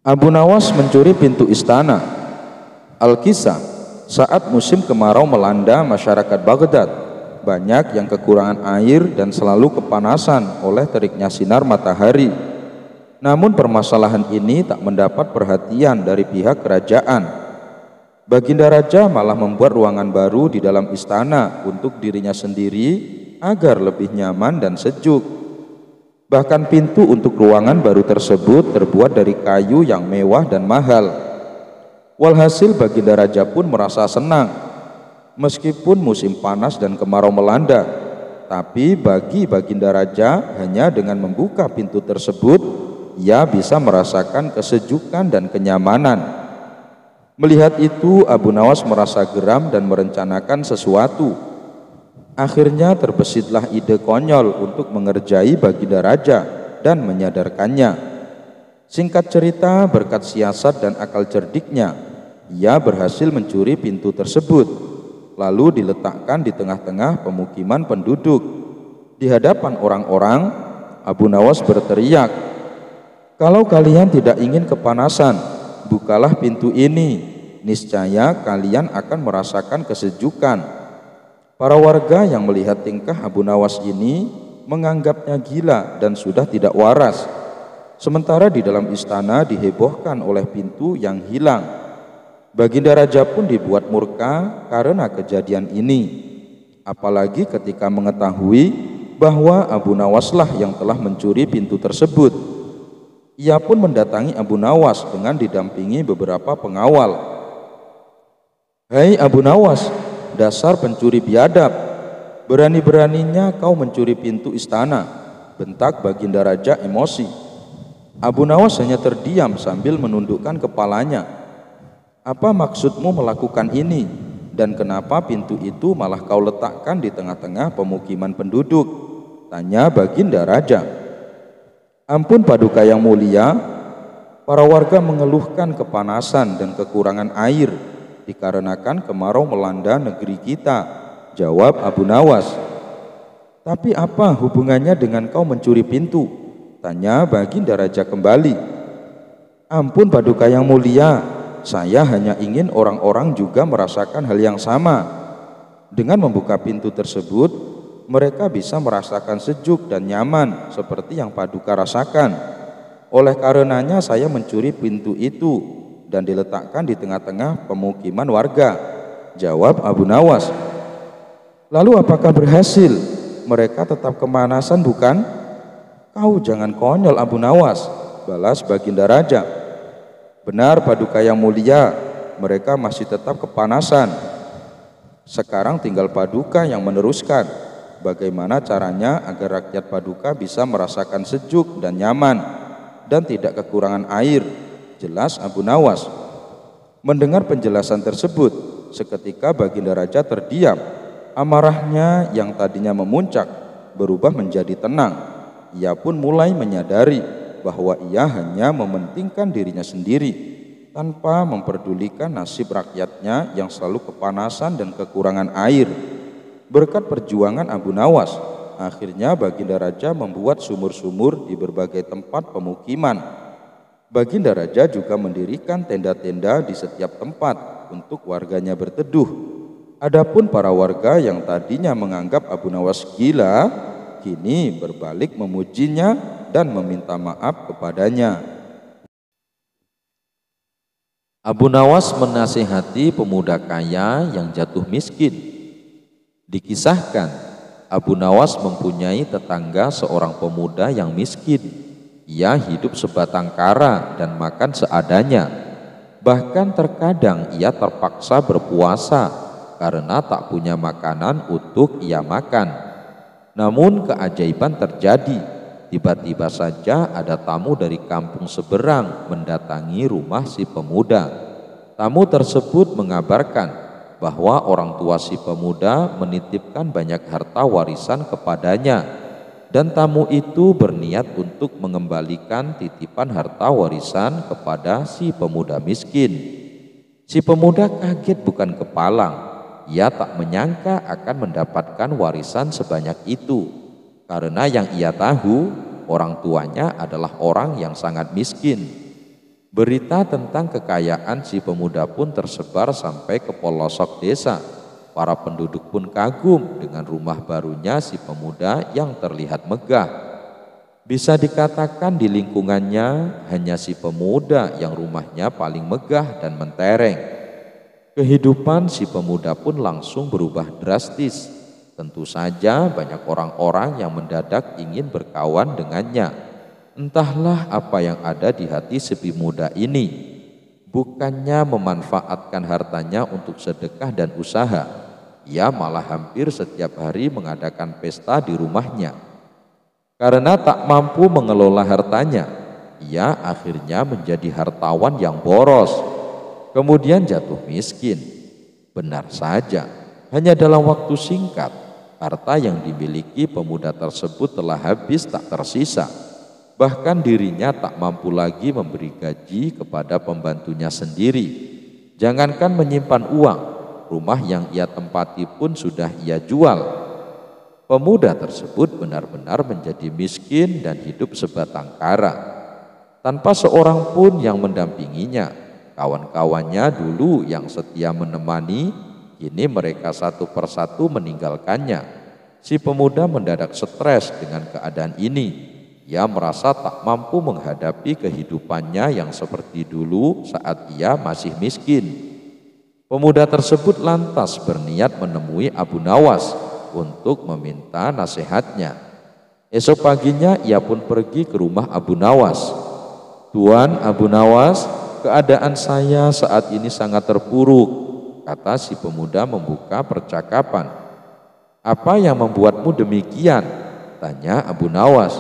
Abu Nawas mencuri pintu istana. Al-Kisah, saat musim kemarau melanda masyarakat Baghdad, banyak yang kekurangan air dan selalu kepanasan oleh teriknya sinar matahari. Namun permasalahan ini tak mendapat perhatian dari pihak kerajaan. Baginda Raja malah membuat ruangan baru di dalam istana untuk dirinya sendiri agar lebih nyaman dan sejuk. Bahkan pintu untuk ruangan baru tersebut terbuat dari kayu yang mewah dan mahal. Walhasil Baginda Raja pun merasa senang. Meskipun musim panas dan kemarau melanda, tapi bagi Baginda Raja hanya dengan membuka pintu tersebut, ia bisa merasakan kesejukan dan kenyamanan. Melihat itu, Abu Nawas merasa geram dan merencanakan sesuatu. Akhirnya terbesitlah ide konyol untuk mengerjai Baginda Raja dan menyadarkannya. Singkat cerita, berkat siasat dan akal cerdiknya, ia berhasil mencuri pintu tersebut, lalu diletakkan di tengah-tengah pemukiman penduduk. Di hadapan orang-orang, Abu Nawas berteriak, "Kalau kalian tidak ingin kepanasan, bukalah pintu ini, niscaya kalian akan merasakan kesejukan." Para warga yang melihat tingkah Abu Nawas ini menganggapnya gila dan sudah tidak waras. Sementara di dalam istana dihebohkan oleh pintu yang hilang. Baginda Raja pun dibuat murka karena kejadian ini, apalagi ketika mengetahui bahwa Abu Nawaslah yang telah mencuri pintu tersebut. Ia pun mendatangi Abu Nawas dengan didampingi beberapa pengawal. "Hai Abu Nawas, dasar pencuri biadab, berani-beraninya kau mencuri pintu istana," bentak Baginda Raja emosi. Abu Nawas hanya terdiam sambil menundukkan kepalanya. "Apa maksudmu melakukan ini? Dan kenapa pintu itu malah kau letakkan di tengah-tengah pemukiman penduduk?" tanya Baginda Raja. "Ampun Paduka yang mulia, para warga mengeluhkan kepanasan dan kekurangan air dikarenakan kemarau melanda negeri kita," jawab Abu Nawas. "Tapi apa hubungannya dengan kau mencuri pintu?" tanya Baginda Raja kembali. "Ampun Paduka yang mulia, saya hanya ingin orang-orang juga merasakan hal yang sama. Dengan membuka pintu tersebut, mereka bisa merasakan sejuk dan nyaman seperti yang Paduka rasakan. Oleh karenanya saya mencuri pintu itu dan diletakkan di tengah-tengah pemukiman warga," jawab Abu Nawas. "Lalu apakah berhasil? Mereka tetap kemanasan bukan?" "Kau jangan konyol Abu Nawas," balas Baginda Raja. "Benar Paduka yang mulia, mereka masih tetap kepanasan. Sekarang tinggal Paduka yang meneruskan bagaimana caranya agar rakyat Paduka bisa merasakan sejuk dan nyaman dan tidak kekurangan air," jelas Abu Nawas. Mendengar penjelasan tersebut, seketika Baginda Raja terdiam. Amarahnya yang tadinya memuncak berubah menjadi tenang. Ia pun mulai menyadari bahwa ia hanya mementingkan dirinya sendiri tanpa memperdulikan nasib rakyatnya yang selalu kepanasan dan kekurangan air. Berkat perjuangan Abu Nawas, akhirnya Baginda Raja membuat sumur-sumur di berbagai tempat pemukiman. Baginda Raja juga mendirikan tenda-tenda di setiap tempat untuk warganya berteduh. Adapun para warga yang tadinya menganggap Abu Nawas gila, kini berbalik memujinya dan meminta maaf kepadanya. Abu Nawas menasihati pemuda kaya yang jatuh miskin. Dikisahkan, Abu Nawas mempunyai tetangga seorang pemuda yang miskin. Ia hidup sebatang kara dan makan seadanya. Bahkan terkadang ia terpaksa berpuasa karena tak punya makanan untuk ia makan. Namun keajaiban terjadi. Tiba-tiba saja ada tamu dari kampung seberang mendatangi rumah si pemuda. Tamu tersebut mengabarkan bahwa orang tua si pemuda menitipkan banyak harta warisan kepadanya, dan tamu itu berniat untuk mengembalikan titipan harta warisan kepada si pemuda miskin. Si pemuda kaget bukan kepalang. Ia tak menyangka akan mendapatkan warisan sebanyak itu, karena yang ia tahu orang tuanya adalah orang yang sangat miskin. Berita tentang kekayaan si pemuda pun tersebar sampai ke pelosok desa. Para penduduk pun kagum dengan rumah barunya si pemuda yang terlihat megah. Bisa dikatakan di lingkungannya hanya si pemuda yang rumahnya paling megah dan mentereng. Kehidupan si pemuda pun langsung berubah drastis. Tentu saja banyak orang-orang yang mendadak ingin berkawan dengannya. Entahlah apa yang ada di hati si pemuda ini. Bukannya memanfaatkan hartanya untuk sedekah dan usaha, ia malah hampir setiap hari mengadakan pesta di rumahnya. Karena tak mampu mengelola hartanya, ia akhirnya menjadi hartawan yang boros, kemudian jatuh miskin. Benar saja, hanya dalam waktu singkat, harta yang dimiliki pemuda tersebut telah habis tak tersisa. Bahkan dirinya tak mampu lagi memberi gaji kepada pembantunya sendiri. Jangankan menyimpan uang, rumah yang ia tempati pun sudah ia jual. Pemuda tersebut benar-benar menjadi miskin dan hidup sebatang kara. Tanpa seorang pun yang mendampinginya, kawan-kawannya dulu yang setia menemani, kini mereka satu persatu meninggalkannya. Si pemuda mendadak stres dengan keadaan ini. Ia merasa tak mampu menghadapi kehidupannya yang seperti dulu saat ia masih miskin. Pemuda tersebut lantas berniat menemui Abu Nawas untuk meminta nasihatnya. Esok paginya ia pun pergi ke rumah Abu Nawas. "Tuan Abu Nawas, keadaan saya saat ini sangat terpuruk," kata si pemuda membuka percakapan. "Apa yang membuatmu demikian?" tanya Abu Nawas.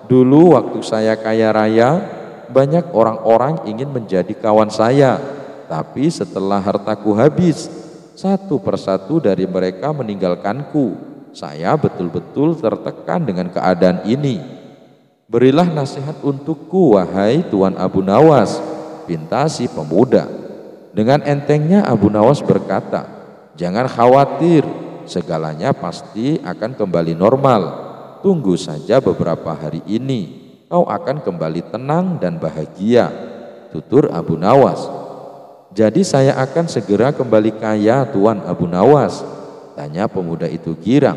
"Dulu waktu saya kaya raya, banyak orang-orang ingin menjadi kawan saya. Tapi setelah hartaku habis, satu persatu dari mereka meninggalkanku. Saya betul-betul tertekan dengan keadaan ini. Berilah nasihat untukku, wahai Tuan Abu Nawas," pinta si pemuda. Dengan entengnya Abu Nawas berkata, "Jangan khawatir, segalanya pasti akan kembali normal. Tunggu saja beberapa hari ini, kau akan kembali tenang dan bahagia," tutur Abu Nawas. "Jadi saya akan segera kembali kaya, Tuan Abu Nawas?" tanya pemuda itu girang.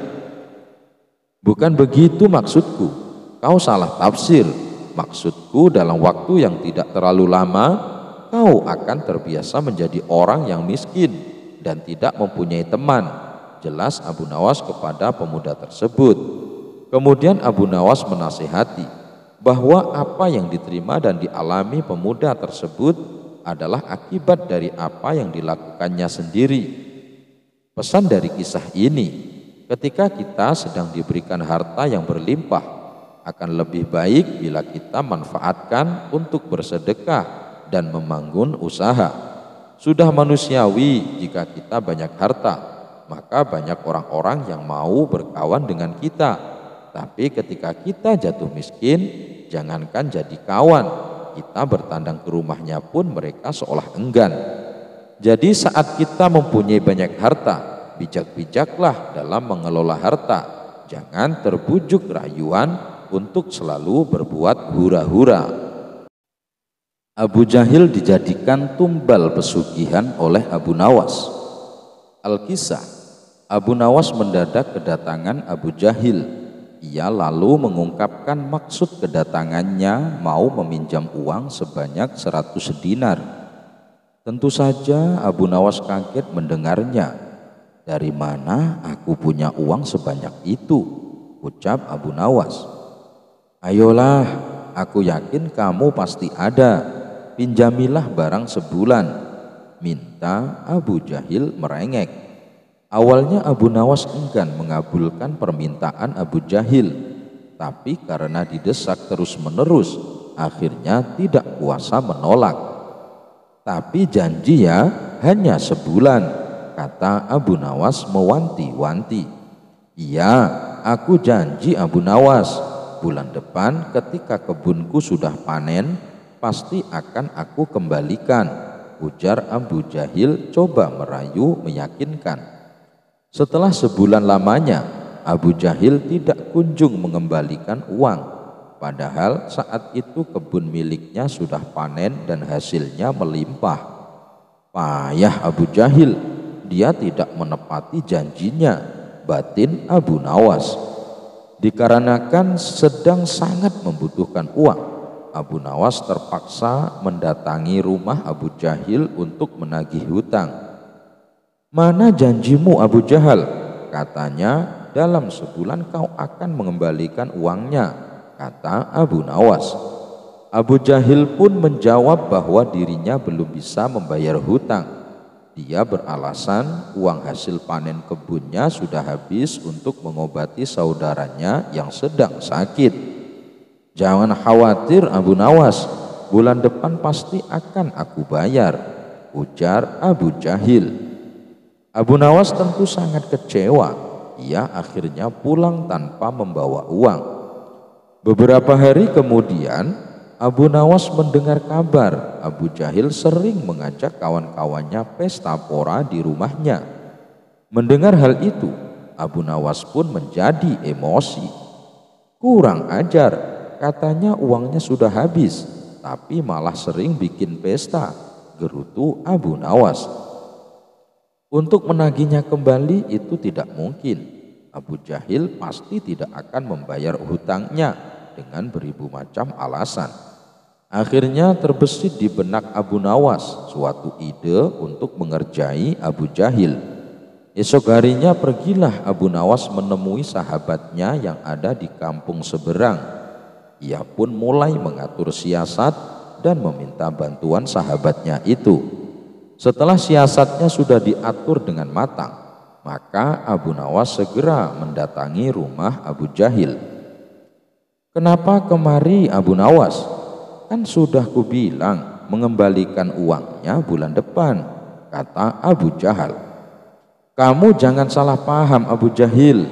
"Bukan begitu maksudku, kau salah tafsir. Maksudku dalam waktu yang tidak terlalu lama, kau akan terbiasa menjadi orang yang miskin dan tidak mempunyai teman," jelas Abu Nawas kepada pemuda tersebut. Kemudian Abu Nawas menasihati bahwa apa yang diterima dan dialami pemuda tersebut adalah akibat dari apa yang dilakukannya sendiri. Pesan dari kisah ini, ketika kita sedang diberikan harta yang berlimpah, akan lebih baik bila kita manfaatkan untuk bersedekah dan membangun usaha. Sudah manusiawi jika kita banyak harta, maka banyak orang-orang yang mau berkawan dengan kita. Tapi ketika kita jatuh miskin, jangankan jadi kawan, kita bertandang ke rumahnya pun mereka seolah enggan. Jadi saat kita mempunyai banyak harta, bijak-bijaklah dalam mengelola harta. Jangan terbujuk rayuan untuk selalu berbuat hura-hura. Abu Jahil dijadikan tumbal pesugihan oleh Abu Nawas. Al-Kisah, Abu Nawas mendadak kedatangan Abu Jahil. Ia lalu mengungkapkan maksud kedatangannya mau meminjam uang sebanyak 100 dinar. Tentu saja Abu Nawas kaget mendengarnya. "Dari mana aku punya uang sebanyak itu?" ucap Abu Nawas. "Ayolah, aku yakin kamu pasti ada. Pinjamilah barang sebulan," minta Abu Jahil merengek. Awalnya Abu Nawas enggan mengabulkan permintaan Abu Jahil, tapi karena didesak terus-menerus, akhirnya tidak kuasa menolak. "Tapi janji ya, hanya sebulan," kata Abu Nawas mewanti-wanti. "Iya, aku janji Abu Nawas, bulan depan ketika kebunku sudah panen, pasti akan aku kembalikan," ujar Abu Jahil coba merayu meyakinkan. Setelah sebulan lamanya, Abu Jahil tidak kunjung mengembalikan uang. padahal saat itu kebun miliknya sudah panen dan hasilnya melimpah. Payah Abu Jahil, dia tidak menepati janjinya, batin Abu Nawas. Dikarenakan sedang sangat membutuhkan uang, Abu Nawas terpaksa mendatangi rumah Abu Jahil untuk menagih hutang. "Mana janjimu Abu Jahal?" katanya, "dalam sebulan kau akan mengembalikan uangnya," kata Abu Nawas. Abu Jahil pun menjawab bahwa dirinya belum bisa membayar hutang. Dia beralasan uang hasil panen kebunnya sudah habis untuk mengobati saudaranya yang sedang sakit. "Jangan khawatir Abu Nawas, bulan depan pasti akan aku bayar," ujar Abu Jahil. Abu Nawas tentu sangat kecewa. Ia akhirnya pulang tanpa membawa uang. Beberapa hari kemudian, Abu Nawas mendengar kabar Abu Jahil sering mengajak kawan-kawannya pesta pora di rumahnya. Mendengar hal itu, Abu Nawas pun menjadi emosi. "Kurang ajar, katanya uangnya sudah habis, tapi malah sering bikin pesta," gerutu Abu Nawas. Untuk menagihnya kembali itu tidak mungkin. Abu Jahil pasti tidak akan membayar hutangnya dengan beribu macam alasan. Akhirnya terbesit di benak Abu Nawas suatu ide untuk mengerjai Abu Jahil. Esok harinya pergilah Abu Nawas menemui sahabatnya yang ada di kampung seberang. Ia pun mulai mengatur siasat dan meminta bantuan sahabatnya itu. Setelah siasatnya sudah diatur dengan matang, maka Abu Nawas segera mendatangi rumah Abu Jahil. "Kenapa kemari Abu Nawas? Kan sudah kubilang mengembalikan uangnya bulan depan," kata Abu Jahal. "Kamu jangan salah paham Abu Jahil.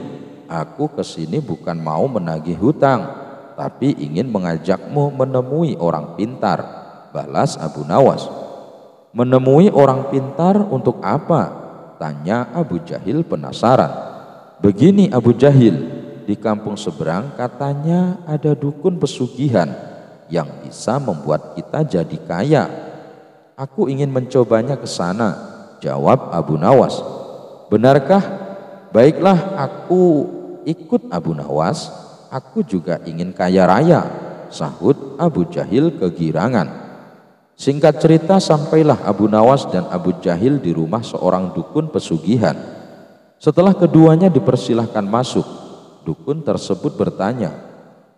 Aku kesini bukan mau menagih hutang, tapi ingin mengajakmu menemui orang pintar," balas Abu Nawas. "Menemui orang pintar untuk apa?" tanya Abu Jahil penasaran. "Begini Abu Jahil, di kampung seberang katanya ada dukun pesugihan yang bisa membuat kita jadi kaya. Aku ingin mencobanya ke sana," jawab Abu Nawas. "Benarkah? Baiklah, aku ikut Abu Nawas. Aku juga ingin kaya raya," sahut Abu Jahil kegirangan. Singkat cerita, sampailah Abu Nawas dan Abu Jahil di rumah seorang dukun pesugihan. Setelah keduanya dipersilahkan masuk, dukun tersebut bertanya,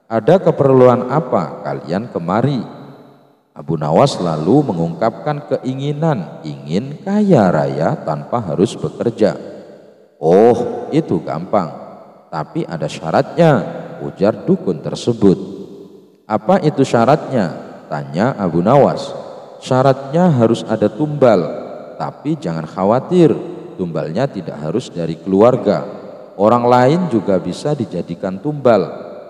"Ada keperluan apa kalian kemari?" Abu Nawas lalu mengungkapkan keinginan ingin kaya raya tanpa harus bekerja. "Oh, itu gampang, tapi ada syaratnya," ujar dukun tersebut. "Apa itu syaratnya?" tanya Abu Nawas. "Syaratnya harus ada tumbal, tapi jangan khawatir, tumbalnya tidak harus dari keluarga. Orang lain juga bisa dijadikan tumbal,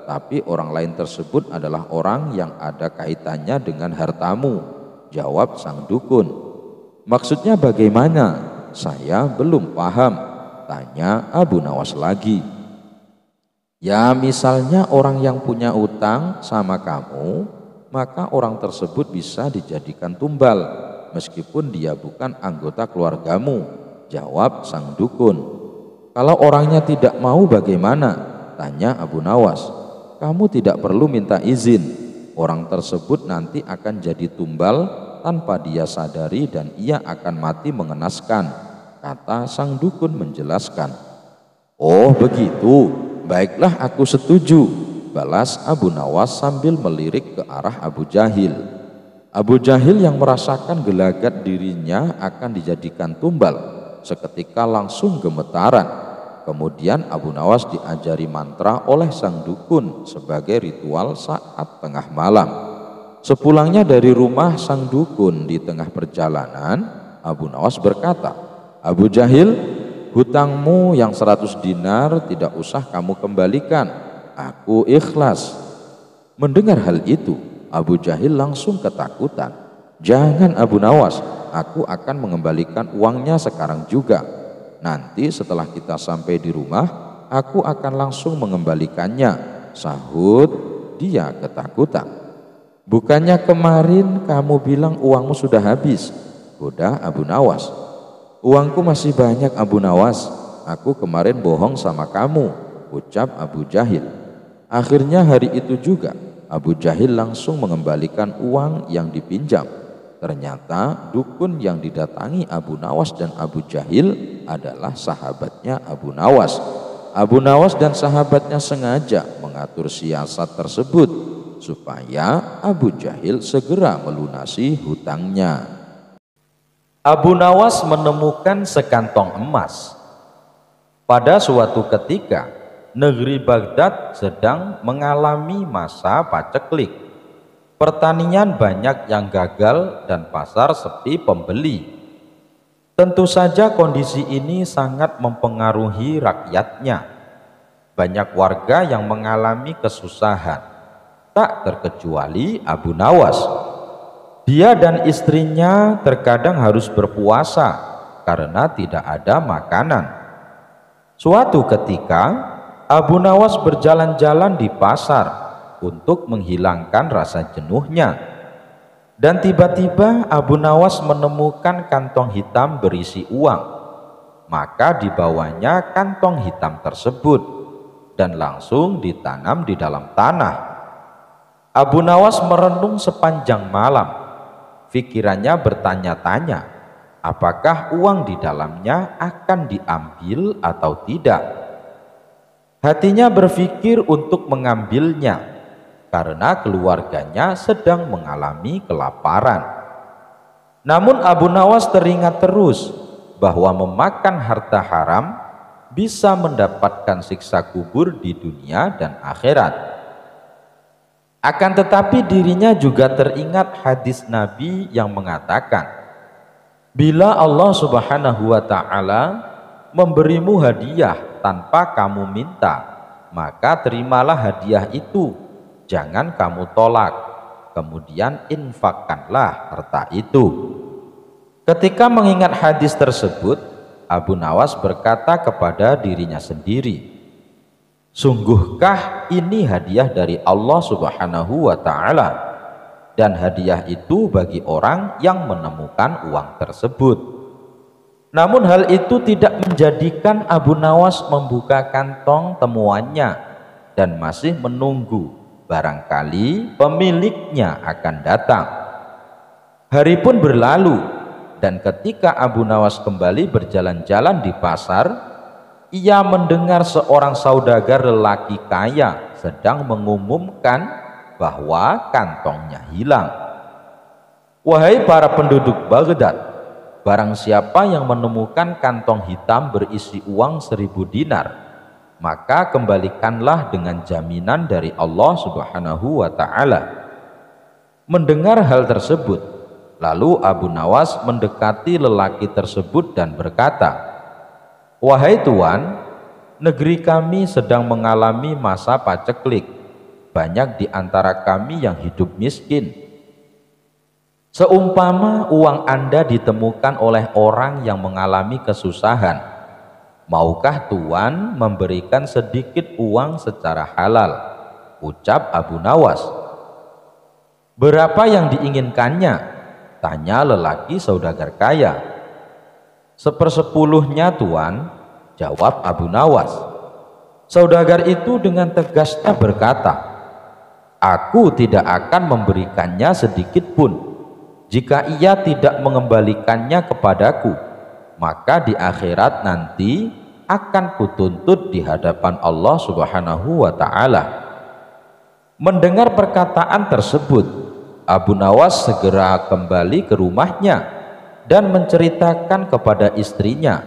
tapi orang lain tersebut adalah orang yang ada kaitannya dengan hartamu," jawab sang dukun. "Maksudnya bagaimana? Saya belum paham," tanya Abu Nawas lagi. "Ya misalnya orang yang punya utang sama kamu, maka orang tersebut bisa dijadikan tumbal meskipun dia bukan anggota keluargamu," jawab sang dukun. "Kalau orangnya tidak mau bagaimana?" tanya Abu Nawas. "Kamu tidak perlu minta izin. Orang tersebut nanti akan jadi tumbal tanpa dia sadari dan ia akan mati mengenaskan," kata sang dukun menjelaskan. "Oh begitu, baiklah aku setuju," balas Abu Nawas sambil melirik ke arah Abu Jahil. Abu Jahil yang merasakan gelagat dirinya akan dijadikan tumbal seketika langsung gemetaran. Kemudian Abu Nawas diajari mantra oleh sang dukun sebagai ritual saat tengah malam. Sepulangnya dari rumah sang dukun di tengah perjalanan, Abu Nawas berkata, "Abu Jahil, hutangmu yang 100 dinar tidak usah kamu kembalikan. Aku ikhlas." Mendengar hal itu, Abu Jahil langsung ketakutan. "Jangan Abu Nawas, aku akan mengembalikan uangnya sekarang juga. Nanti setelah kita sampai di rumah, aku akan langsung mengembalikannya," sahut dia ketakutan. Bukannya kemarin kamu bilang uangmu sudah habis, goda Abu Nawas. Uangku masih banyak Abu Nawas, aku kemarin bohong sama kamu, ucap Abu Jahil. Akhirnya hari itu juga Abu Jahil langsung mengembalikan uang yang dipinjam. Ternyata dukun yang didatangi Abu Nawas dan Abu Jahil adalah sahabatnya Abu Nawas. Abu Nawas dan sahabatnya sengaja mengatur siasat tersebut supaya Abu Jahil segera melunasi hutangnya. Abu Nawas menemukan sekantong emas. Pada suatu ketika, negeri Baghdad sedang mengalami masa paceklik. Pertanian banyak yang gagal dan pasar sepi pembeli. Tentu saja kondisi ini sangat mempengaruhi rakyatnya. Banyak warga yang mengalami kesusahan, tak terkecuali Abu Nawas. Dia dan istrinya terkadang harus berpuasa karena tidak ada makanan. Suatu ketika, Abu Nawas berjalan-jalan di pasar untuk menghilangkan rasa jenuhnya. Dan tiba-tiba Abu Nawas menemukan kantong hitam berisi uang. Maka dibawanya kantong hitam tersebut dan langsung ditanam di dalam tanah. Abu Nawas merenung sepanjang malam. Pikirannya bertanya-tanya, apakah uang di dalamnya akan diambil atau tidak. Hatinya berpikir untuk mengambilnya karena keluarganya sedang mengalami kelaparan. Namun Abu Nawas teringat terus bahwa memakan harta haram bisa mendapatkan siksa kubur di dunia dan akhirat. Akan tetapi dirinya juga teringat hadis Nabi yang mengatakan, bila Allah Subhanahu wa ta'ala memberimu hadiah tanpa kamu minta, maka terimalah hadiah itu, jangan kamu tolak, kemudian infakkanlah harta itu. Ketika mengingat hadis tersebut, Abu Nawas berkata kepada dirinya sendiri, sungguhkah ini hadiah dari Allah Subhanahu wa ta'ala, dan hadiah itu bagi orang yang menemukan uang tersebut. Namun hal itu tidak menjadikan Abu Nawas membuka kantong temuannya dan masih menunggu barangkali pemiliknya akan datang. Hari pun berlalu, dan ketika Abu Nawas kembali berjalan-jalan di pasar, ia mendengar seorang saudagar lelaki kaya sedang mengumumkan bahwa kantongnya hilang. Wahai para penduduk Baghdad, barang siapa yang menemukan kantong hitam berisi uang 1000 dinar, maka kembalikanlah dengan jaminan dari Allah Subhanahu wa ta'ala. Mendengar hal tersebut, lalu Abu Nawas mendekati lelaki tersebut dan berkata, wahai tuan, negeri kami sedang mengalami masa paceklik. Banyak di antara kami yang hidup miskin. Seumpama uang Anda ditemukan oleh orang yang mengalami kesusahan, maukah tuan memberikan sedikit uang secara halal? Ucap Abu Nawas. Berapa yang diinginkannya? Tanya lelaki saudagar kaya. 1/10-nya tuan, jawab Abu Nawas. Saudagar itu dengan tegasnya berkata, aku tidak akan memberikannya sedikit pun. Jika ia tidak mengembalikannya kepadaku, maka di akhirat nanti akan kutuntut di hadapan Allah Subhanahu wa ta'ala. Mendengar perkataan tersebut, Abu Nawas segera kembali ke rumahnya dan menceritakan kepada istrinya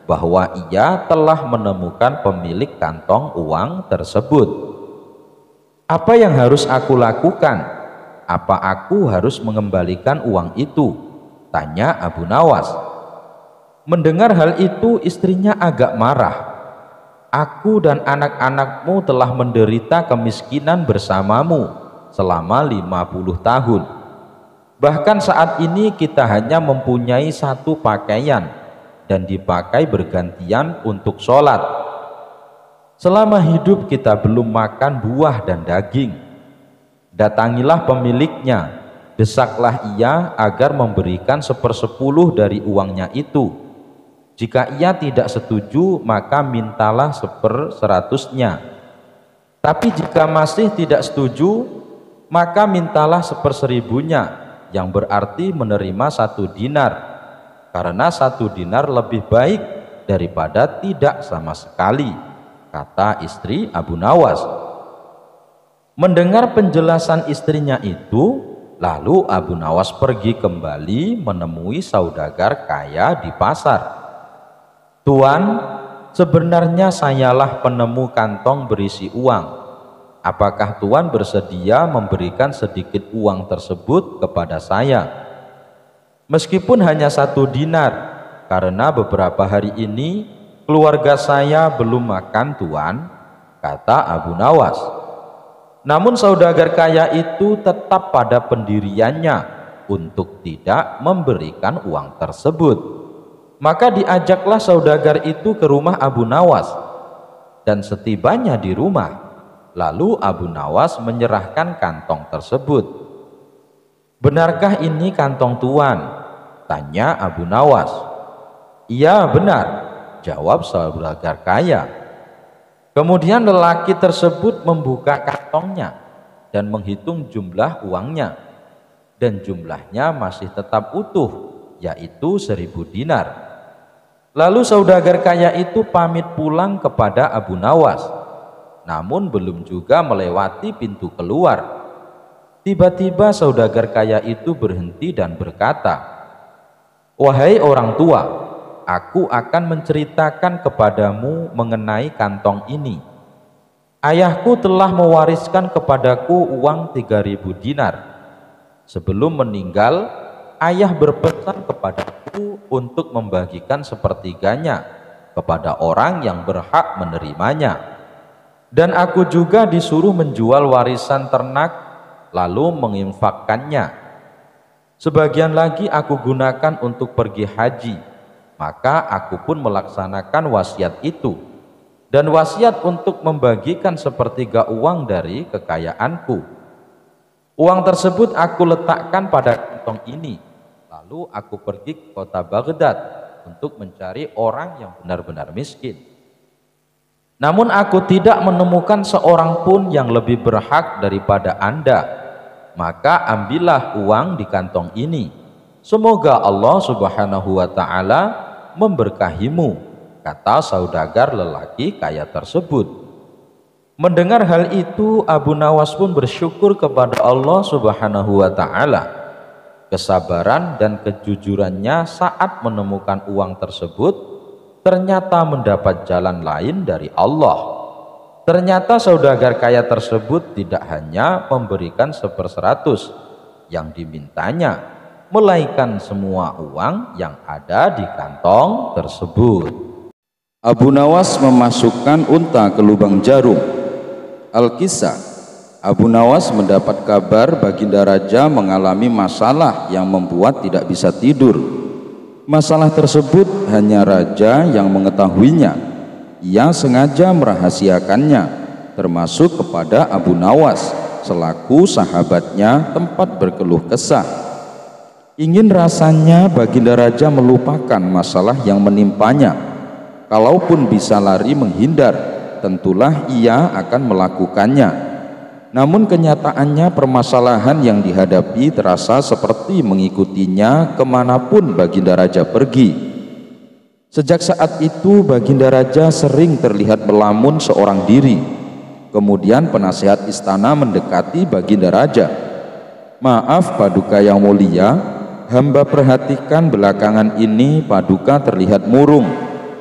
bahwa ia telah menemukan pemilik kantong uang tersebut. Apa yang harus aku lakukan? Apa aku harus mengembalikan uang itu? Tanya Abu Nawas. Mendengar hal itu, istrinya agak marah. Aku dan anak-anakmu telah menderita kemiskinan bersamamu selama 50 tahun. Bahkan saat ini kita hanya mempunyai satu pakaian dan dipakai bergantian untuk sholat. Selama hidup kita belum makan buah dan daging. Datangilah pemiliknya, desaklah ia agar memberikan 1/10 dari uangnya itu. Jika ia tidak setuju, maka mintalah 1/100-nya. Tapi jika masih tidak setuju, maka mintalah 1/1000-nya, yang berarti menerima 1 dinar, karena 1 dinar lebih baik daripada tidak sama sekali, kata istri Abu Nawas. Mendengar penjelasan istrinya itu, lalu Abu Nawas pergi kembali menemui saudagar kaya di pasar. "Tuan, sebenarnya sayalah penemu kantong berisi uang. Apakah Tuan bersedia memberikan sedikit uang tersebut kepada saya? Meskipun hanya 1 dinar, karena beberapa hari ini keluarga saya belum makan, Tuan," kata Abu Nawas. Namun saudagar kaya itu tetap pada pendiriannya untuk tidak memberikan uang tersebut. Maka diajaklah saudagar itu ke rumah Abu Nawas, dan setibanya di rumah, lalu Abu Nawas menyerahkan kantong tersebut. "Benarkah ini kantong Tuan?" tanya Abu Nawas. "Iya, benar," jawab saudagar kaya. Kemudian lelaki tersebut membuka kantongnya dan menghitung jumlah uangnya, dan jumlahnya masih tetap utuh, yaitu 1000 dinar. Lalu saudagar kaya itu pamit pulang kepada Abu Nawas, namun belum juga melewati pintu keluar. Tiba-tiba saudagar kaya itu berhenti dan berkata, "Wahai orang tua, aku akan menceritakan kepadamu mengenai kantong ini. Ayahku telah mewariskan kepadaku uang 3000 dinar. Sebelum meninggal, ayah berpesan kepadaku untuk membagikan 1/3-nya kepada orang yang berhak menerimanya. Dan aku juga disuruh menjual warisan ternak lalu menginfakkannya. Sebagian lagi aku gunakan untuk pergi haji, maka aku pun melaksanakan wasiat itu, dan wasiat untuk membagikan 1/3 uang dari kekayaanku. Uang tersebut aku letakkan pada kantong ini, lalu aku pergi ke kota Baghdad untuk mencari orang yang benar-benar miskin. Namun aku tidak menemukan seorang pun yang lebih berhak daripada Anda. Maka ambillah uang di kantong ini. Semoga Allah Subhanahu wa Ta'ala memberkahimu," kata saudagar lelaki kaya tersebut. Mendengar hal itu, Abu Nawas pun bersyukur kepada Allah Subhanahu wa Ta'ala. Kesabaran dan kejujurannya saat menemukan uang tersebut ternyata mendapat jalan lain dari Allah. Ternyata saudagar kaya tersebut tidak hanya memberikan 1/100 yang dimintanya, melainkan semua uang yang ada di kantong tersebut. Abu Nawas memasukkan unta ke lubang jarum. Al-Kisah, Abu Nawas mendapat kabar Baginda Raja mengalami masalah yang membuat tidak bisa tidur. Masalah tersebut hanya raja yang mengetahuinya. Ia sengaja merahasiakannya, termasuk kepada Abu Nawas selaku sahabatnya tempat berkeluh kesah. Ingin rasanya Baginda Raja melupakan masalah yang menimpanya. Kalaupun bisa lari menghindar, tentulah ia akan melakukannya. Namun kenyataannya permasalahan yang dihadapi terasa seperti mengikutinya kemanapun Baginda Raja pergi. Sejak saat itu Baginda Raja sering terlihat melamun seorang diri. Kemudian penasehat istana mendekati Baginda Raja. "Maaf Paduka yang mulia, hamba perhatikan belakangan ini Paduka terlihat murung.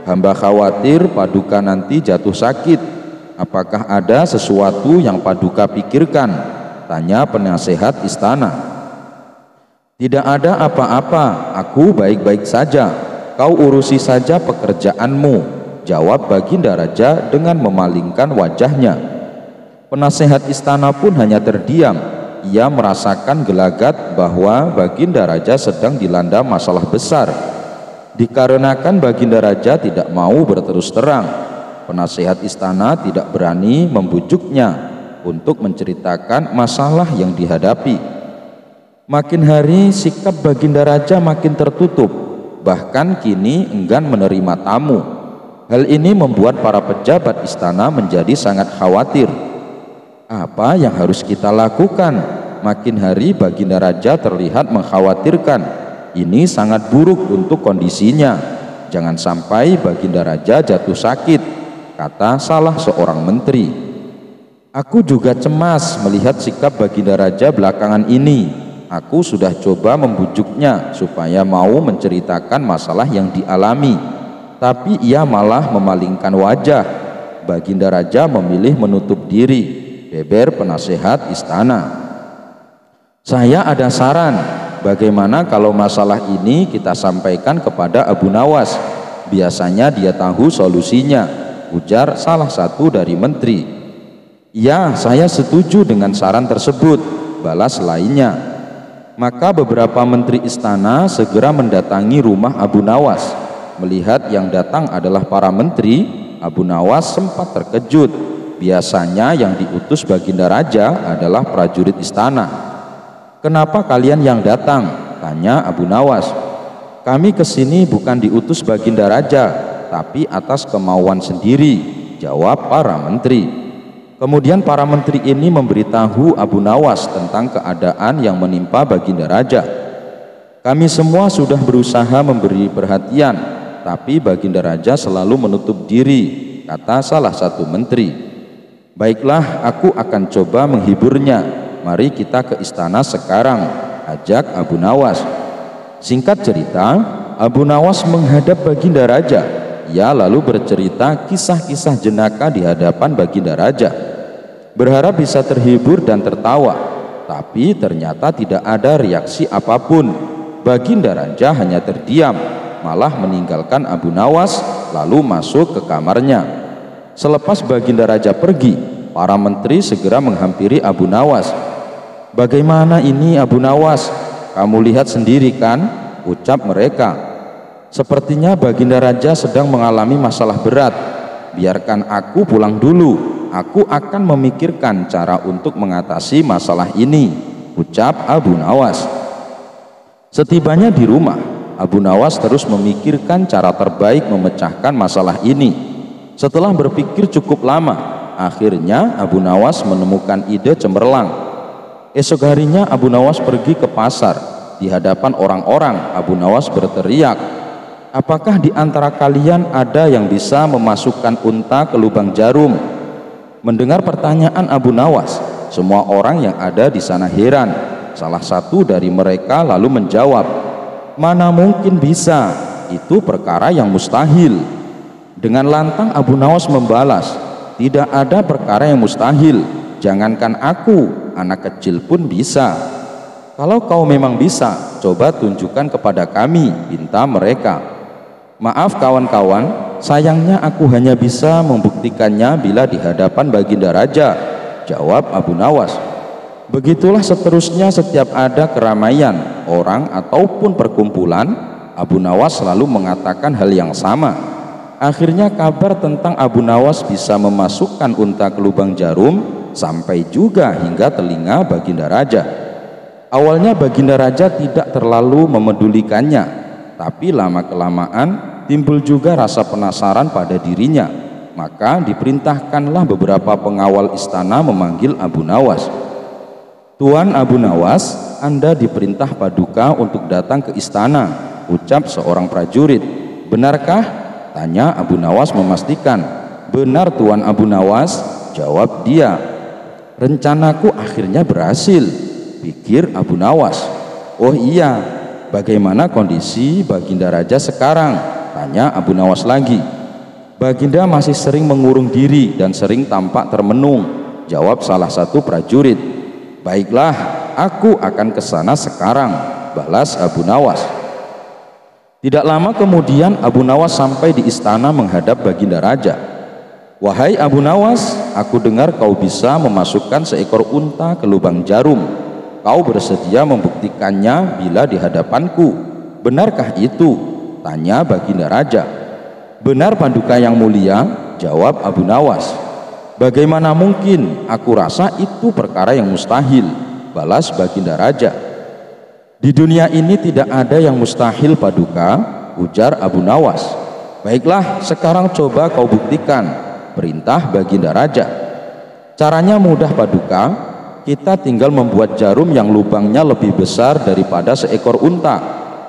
Hamba khawatir Paduka nanti jatuh sakit. Apakah ada sesuatu yang Paduka pikirkan?" tanya penasehat istana. "Tidak ada apa-apa, aku baik-baik saja. Kau urusi saja pekerjaanmu," jawab Baginda Raja dengan memalingkan wajahnya. Penasehat istana pun hanya terdiam. Ia merasakan gelagat bahwa Baginda Raja sedang dilanda masalah besar. Dikarenakan Baginda Raja tidak mau berterus terang, penasehat istana tidak berani membujuknya. untuk menceritakan masalah yang dihadapi. Makin hari sikap Baginda Raja makin tertutup, bahkan kini enggan menerima tamu. Hal ini membuat para pejabat istana menjadi sangat khawatir. Apa yang harus kita lakukan? Makin hari Baginda Raja terlihat mengkhawatirkan. Ini sangat buruk untuk kondisinya. Jangan sampai Baginda Raja jatuh sakit, kata salah seorang menteri. Aku juga cemas melihat sikap Baginda Raja belakangan ini. Aku sudah coba membujuknya supaya mau menceritakan masalah yang dialami, tapi ia malah memalingkan wajah. Baginda Raja memilih menutup diri, beber penasehat istana. Saya ada saran, bagaimana kalau masalah ini kita sampaikan kepada Abu Nawas? Biasanya dia tahu solusinya, ujar salah satu dari menteri. Ya, saya setuju dengan saran tersebut, balas lainnya. Maka beberapa menteri istana segera mendatangi rumah Abu Nawas. Melihat yang datang adalah para menteri, Abu Nawas sempat terkejut. Biasanya yang diutus Baginda Raja adalah prajurit istana. Kenapa kalian yang datang? Tanya Abu Nawas. Kami kesini bukan diutus Baginda Raja, tapi atas kemauan sendiri, jawab para menteri. Kemudian para menteri ini memberitahu Abu Nawas tentang keadaan yang menimpa Baginda Raja. Kami semua sudah berusaha memberi perhatian, tapi Baginda Raja selalu menutup diri, kata salah satu menteri. Baiklah, aku akan coba menghiburnya. Mari kita ke istana sekarang, ajak Abu Nawas. Singkat cerita, Abu Nawas menghadap Baginda Raja. Ia lalu bercerita kisah-kisah jenaka di hadapan Baginda Raja. Berharap bisa terhibur dan tertawa, tapi ternyata tidak ada reaksi apapun. Baginda Raja hanya terdiam, malah meninggalkan Abu Nawas lalu masuk ke kamarnya. Selepas Baginda Raja pergi, para menteri segera menghampiri Abu Nawas. Bagaimana ini Abu Nawas? Kamu lihat sendiri kan? Ucap mereka. Sepertinya Baginda Raja sedang mengalami masalah berat. Biarkan aku pulang dulu. Aku akan memikirkan cara untuk mengatasi masalah ini, ucap Abu Nawas. Setibanya di rumah, Abu Nawas terus memikirkan cara terbaik memecahkan masalah ini. Setelah berpikir cukup lama, akhirnya Abu Nawas menemukan ide cemerlang. Esok harinya Abu Nawas pergi ke pasar. Di hadapan orang-orang, Abu Nawas berteriak, apakah di antara kalian ada yang bisa memasukkan unta ke lubang jarum? Mendengar pertanyaan Abu Nawas, semua orang yang ada di sana heran. Salah satu dari mereka lalu menjawab, mana mungkin bisa, itu perkara yang mustahil. Dengan lantang Abu Nawas membalas, tidak ada perkara yang mustahil, jangankan aku, anak kecil pun bisa. Kalau kau memang bisa, coba tunjukkan kepada kami, pinta mereka. Maaf kawan-kawan, sayangnya aku hanya bisa membuktikannya bila di hadapan Baginda Raja, jawab Abu Nawas. Begitulah seterusnya setiap ada keramaian, orang ataupun perkumpulan, Abu Nawas selalu mengatakan hal yang sama. Akhirnya kabar tentang Abu Nawas bisa memasukkan unta ke lubang jarum sampai juga hingga telinga Baginda Raja. Awalnya Baginda Raja tidak terlalu memedulikannya, tapi lama-kelamaan timbul juga rasa penasaran pada dirinya. Maka diperintahkanlah beberapa pengawal istana memanggil Abu Nawas. Tuan Abu Nawas, Anda diperintah Paduka untuk datang ke istana, ucap seorang prajurit. Benarkah? Tanya Abu Nawas memastikan. Benar Tuan Abu Nawas, jawab dia. Rencanaku akhirnya berhasil, pikir Abu Nawas. Oh iya, bagaimana kondisi Baginda Raja sekarang? Tanya Abu Nawas lagi. Baginda masih sering mengurung diri dan sering tampak termenung, jawab salah satu prajurit. Baiklah, aku akan ke sana sekarang, balas Abu Nawas. Tidak lama kemudian Abu Nawas sampai di istana menghadap Baginda Raja. Wahai Abu Nawas, aku dengar kau bisa memasukkan seekor unta ke lubang jarum. Kau bersedia membuktikannya bila di hadapanku. Benarkah itu? Tanya Baginda Raja. Benar Paduka yang mulia, jawab Abu Nawas. Bagaimana mungkin? Aku rasa itu perkara yang mustahil, balas Baginda Raja. Di dunia ini tidak ada yang mustahil Paduka, ujar Abu Nawas. Baiklah, sekarang coba kau buktikan, perintah Baginda Raja. Caranya mudah Paduka, kita tinggal membuat jarum yang lubangnya lebih besar daripada seekor unta.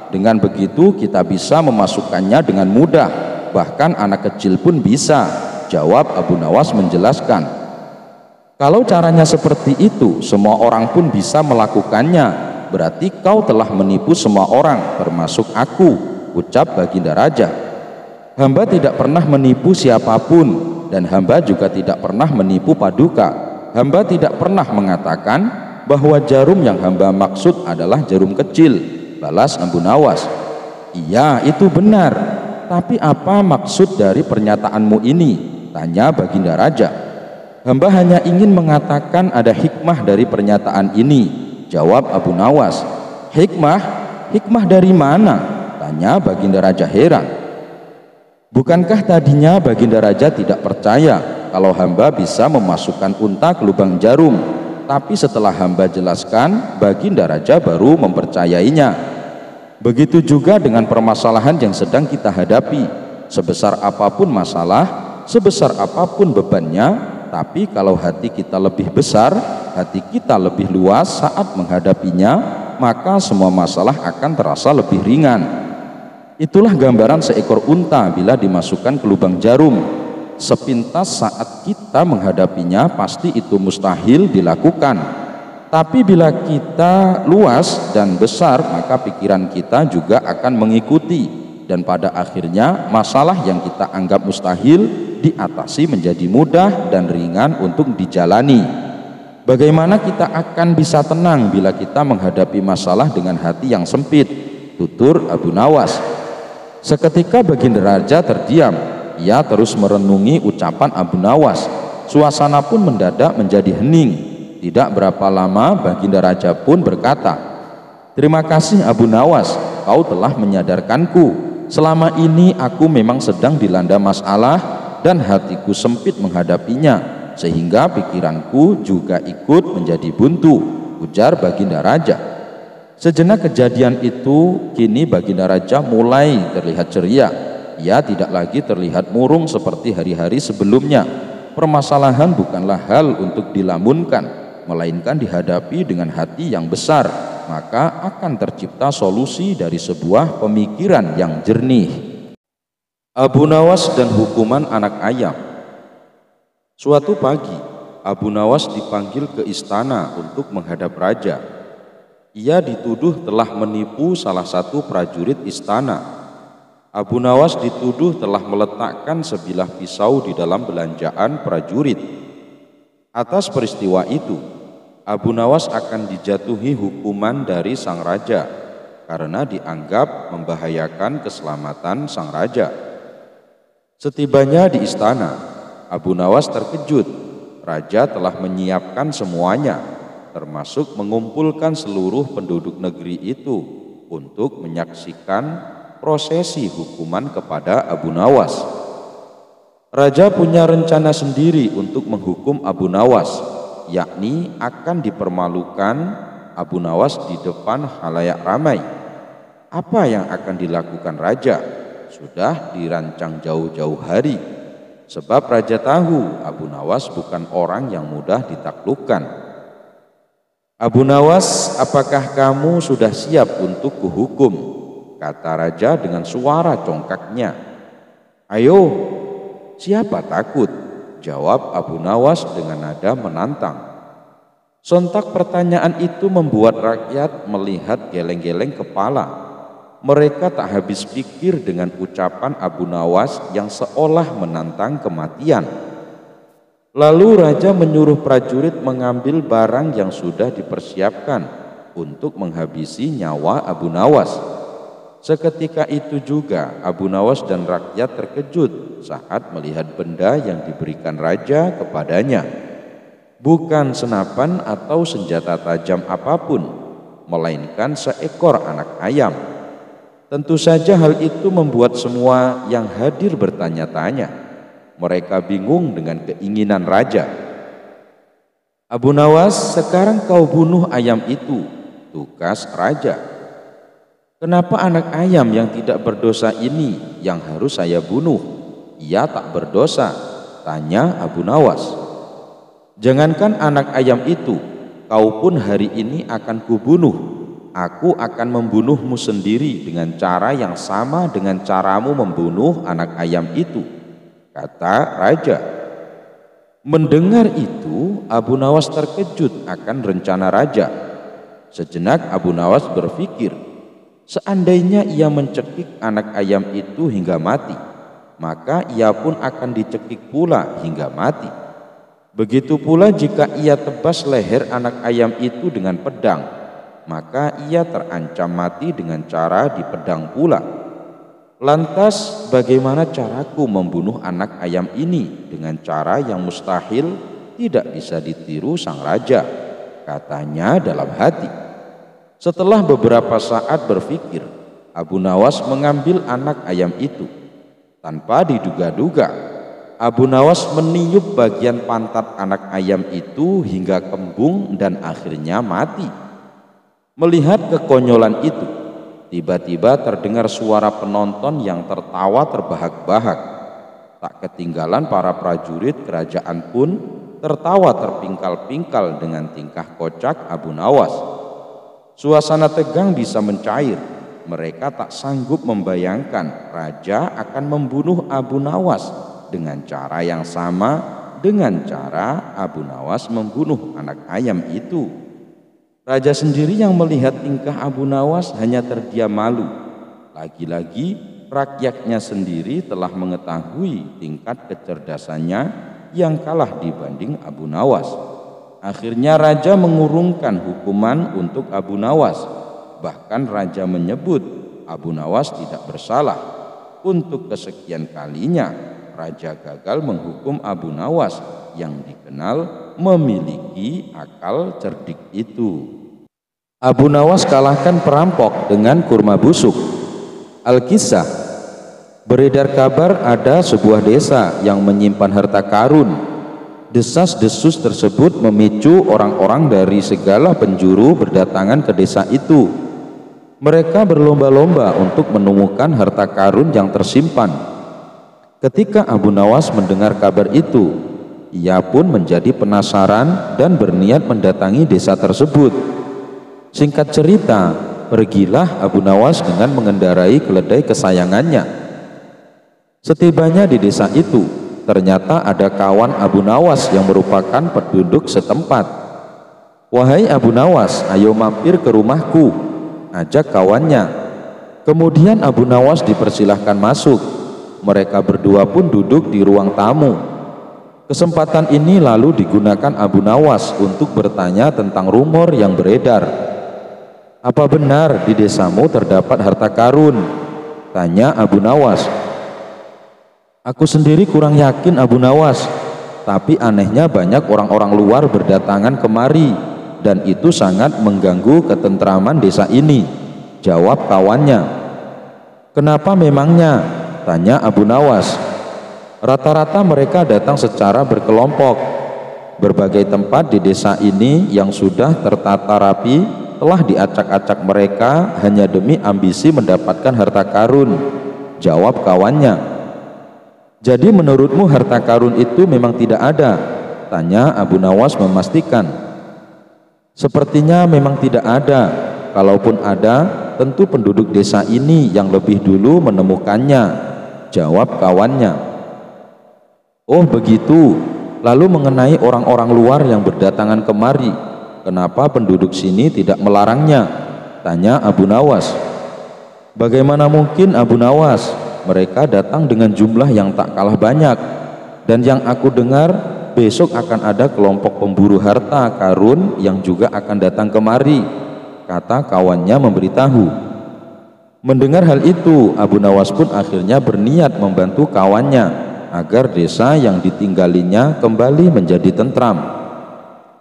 Dengan begitu kita bisa memasukkannya dengan mudah, bahkan anak kecil pun bisa, jawab Abu Nawas menjelaskan. Kalau caranya seperti itu, semua orang pun bisa melakukannya, berarti kau telah menipu semua orang, termasuk aku, ucap Baginda Raja. Hamba tidak pernah menipu siapapun, dan hamba juga tidak pernah menipu Paduka. Hamba tidak pernah mengatakan bahwa jarum yang hamba maksud adalah jarum kecil, balas Abu Nawas. Iya, itu benar, tapi apa maksud dari pernyataanmu ini? Tanya Baginda Raja. Hamba hanya ingin mengatakan ada hikmah dari pernyataan ini, jawab Abu Nawas. Hikmah? Hikmah dari mana? Tanya Baginda Raja heran. Bukankah tadinya Baginda Raja tidak percaya kalau hamba bisa memasukkan unta ke lubang jarum? Tapi setelah hamba jelaskan, Baginda Raja baru mempercayainya. Begitu juga dengan permasalahan yang sedang kita hadapi. Sebesar apapun masalah, sebesar apapun bebannya, tapi kalau hati kita lebih besar, hati kita lebih luas saat menghadapinya, maka semua masalah akan terasa lebih ringan. Itulah gambaran seekor unta bila dimasukkan ke lubang jarum. Sepintas saat kita menghadapinya, pasti itu mustahil dilakukan. Tapi bila kita luas dan besar, maka pikiran kita juga akan mengikuti, dan pada akhirnya masalah yang kita anggap mustahil diatasi menjadi mudah dan ringan untuk dijalani. Bagaimana kita akan bisa tenang bila kita menghadapi masalah dengan hati yang sempit? Tutur Abu Nawas. Seketika Baginda Raja terdiam. Ia terus merenungi ucapan Abu Nawas. Suasana pun mendadak menjadi hening. Tidak berapa lama Baginda Raja pun berkata, terima kasih Abu Nawas, kau telah menyadarkanku. Selama ini aku memang sedang dilanda masalah dan hatiku sempit menghadapinya, sehingga pikiranku juga ikut menjadi buntu, ujar Baginda Raja. Sejenak kejadian itu, kini Baginda Raja mulai terlihat ceria. Ia tidak lagi terlihat murung seperti hari-hari sebelumnya. Permasalahan bukanlah hal untuk dilamunkan, melainkan dihadapi dengan hati yang besar, maka akan tercipta solusi dari sebuah pemikiran yang jernih. Abu Nawas dan hukuman anak ayam. Suatu pagi, Abu Nawas dipanggil ke istana untuk menghadap raja. Ia dituduh telah menipu salah satu prajurit istana. Abu Nawas dituduh telah meletakkan sebilah pisau di dalam belanjaan prajurit. Atas peristiwa itu, Abu Nawas akan dijatuhi hukuman dari sang raja karena dianggap membahayakan keselamatan sang raja. Setibanya di istana, Abu Nawas terkejut. Raja telah menyiapkan semuanya, termasuk mengumpulkan seluruh penduduk negeri itu untuk menyaksikan prosesi hukuman kepada Abu Nawas. Raja punya rencana sendiri untuk menghukum Abu Nawas, yakni akan dipermalukan Abu Nawas di depan khalayak ramai. Apa yang akan dilakukan raja sudah dirancang jauh-jauh hari, sebab raja tahu Abu Nawas bukan orang yang mudah ditaklukkan. Abu Nawas, apakah kamu sudah siap untuk kuhukum? Kata raja dengan suara congkaknya. Ayo, siapa takut? Jawab Abu Nawas dengan nada menantang. Sontak pertanyaan itu membuat rakyat melihat geleng-geleng kepala. Mereka tak habis pikir dengan ucapan Abu Nawas yang seolah menantang kematian. Lalu raja menyuruh prajurit mengambil barang yang sudah dipersiapkan untuk menghabisi nyawa Abu Nawas. Seketika itu juga Abu Nawas dan rakyat terkejut saat melihat benda yang diberikan raja kepadanya. Bukan senapan atau senjata tajam apapun, melainkan seekor anak ayam. Tentu saja hal itu membuat semua yang hadir bertanya-tanya, Mereka bingung dengan keinginan raja. Abu Nawas, sekarang kau bunuh ayam itu, tugas raja. Kenapa anak ayam yang tidak berdosa ini yang harus saya bunuh? Ia tak berdosa, tanya Abu Nawas. Jangankan anak ayam itu, kau pun hari ini akan kubunuh. Aku akan membunuhmu sendiri dengan cara yang sama dengan caramu membunuh anak ayam itu, kata raja. Mendengar itu, Abu Nawas terkejut akan rencana raja. Sejenak Abu Nawas berpikir, seandainya ia mencekik anak ayam itu hingga mati, maka ia pun akan dicekik pula hingga mati. Begitu pula jika ia tebas leher anak ayam itu dengan pedang, maka ia terancam mati dengan cara dipedang pula. Lantas bagaimana caraku membunuh anak ayam ini dengan cara yang mustahil tidak bisa ditiru sang raja, katanya dalam hati. Setelah beberapa saat berpikir, Abu Nawas mengambil anak ayam itu. Tanpa diduga-duga, Abu Nawas meniup bagian pantat anak ayam itu hingga kembung dan akhirnya mati. Melihat kekonyolan itu, tiba-tiba terdengar suara penonton yang tertawa terbahak-bahak. Tak ketinggalan para prajurit kerajaan pun tertawa terpingkal-pingkal dengan tingkah kocak Abu Nawas. Suasana tegang bisa mencair. Mereka tak sanggup membayangkan raja akan membunuh Abu Nawas dengan cara yang sama dengan cara Abu Nawas membunuh anak ayam itu. Raja sendiri yang melihat tingkah Abu Nawas hanya terdiam malu. Lagi-lagi rakyatnya sendiri telah mengetahui tingkat kecerdasannya yang kalah dibanding Abu Nawas. Akhirnya raja mengurungkan hukuman untuk Abu Nawas. Bahkan raja menyebut Abu Nawas tidak bersalah. Untuk kesekian kalinya raja gagal menghukum Abu Nawas yang dikenal memiliki akal cerdik itu. Abu Nawas kalahkan perampok dengan kurma busuk. Al-Kisah, beredar kabar ada sebuah desa yang menyimpan harta karun. Desas-desus tersebut memicu orang-orang dari segala penjuru berdatangan ke desa itu. Mereka berlomba-lomba untuk menemukan harta karun yang tersimpan. Ketika Abu Nawas mendengar kabar itu, ia pun menjadi penasaran dan berniat mendatangi desa tersebut. Singkat cerita, pergilah Abu Nawas dengan mengendarai keledai kesayangannya. Setibanya di desa itu, ternyata ada kawan Abu Nawas yang merupakan penduduk setempat. "Wahai Abu Nawas, ayo mampir ke rumahku," ajak kawannya. Kemudian Abu Nawas dipersilahkan masuk. Mereka berdua pun duduk di ruang tamu. Kesempatan ini lalu digunakan Abu Nawas untuk bertanya tentang rumor yang beredar. "Apa benar di desamu terdapat harta karun?" tanya Abu Nawas. "Aku sendiri kurang yakin Abu Nawas, tapi anehnya banyak orang-orang luar berdatangan kemari dan itu sangat mengganggu ketentraman desa ini," jawab kawannya. "Kenapa memangnya?" tanya Abu Nawas. "Rata-rata mereka datang secara berkelompok. Berbagai tempat di desa ini yang sudah tertata rapi telah diacak-acak mereka hanya demi ambisi mendapatkan harta karun," jawab kawannya. "Jadi menurutmu harta karun itu memang tidak ada?" tanya Abu Nawas memastikan. "Sepertinya memang tidak ada. Kalaupun ada, tentu penduduk desa ini yang lebih dulu menemukannya," jawab kawannya. "Oh begitu. Lalu mengenai orang-orang luar yang berdatangan kemari, kenapa penduduk sini tidak melarangnya?" tanya Abu Nawas. "Bagaimana mungkin Abu Nawas? Mereka datang dengan jumlah yang tak kalah banyak. Dan yang aku dengar, besok akan ada kelompok pemburu harta karun yang juga akan datang kemari," kata kawannya memberitahu. Mendengar hal itu, Abu Nawas pun akhirnya berniat membantu kawannya agar desa yang ditinggalinya kembali menjadi tentram.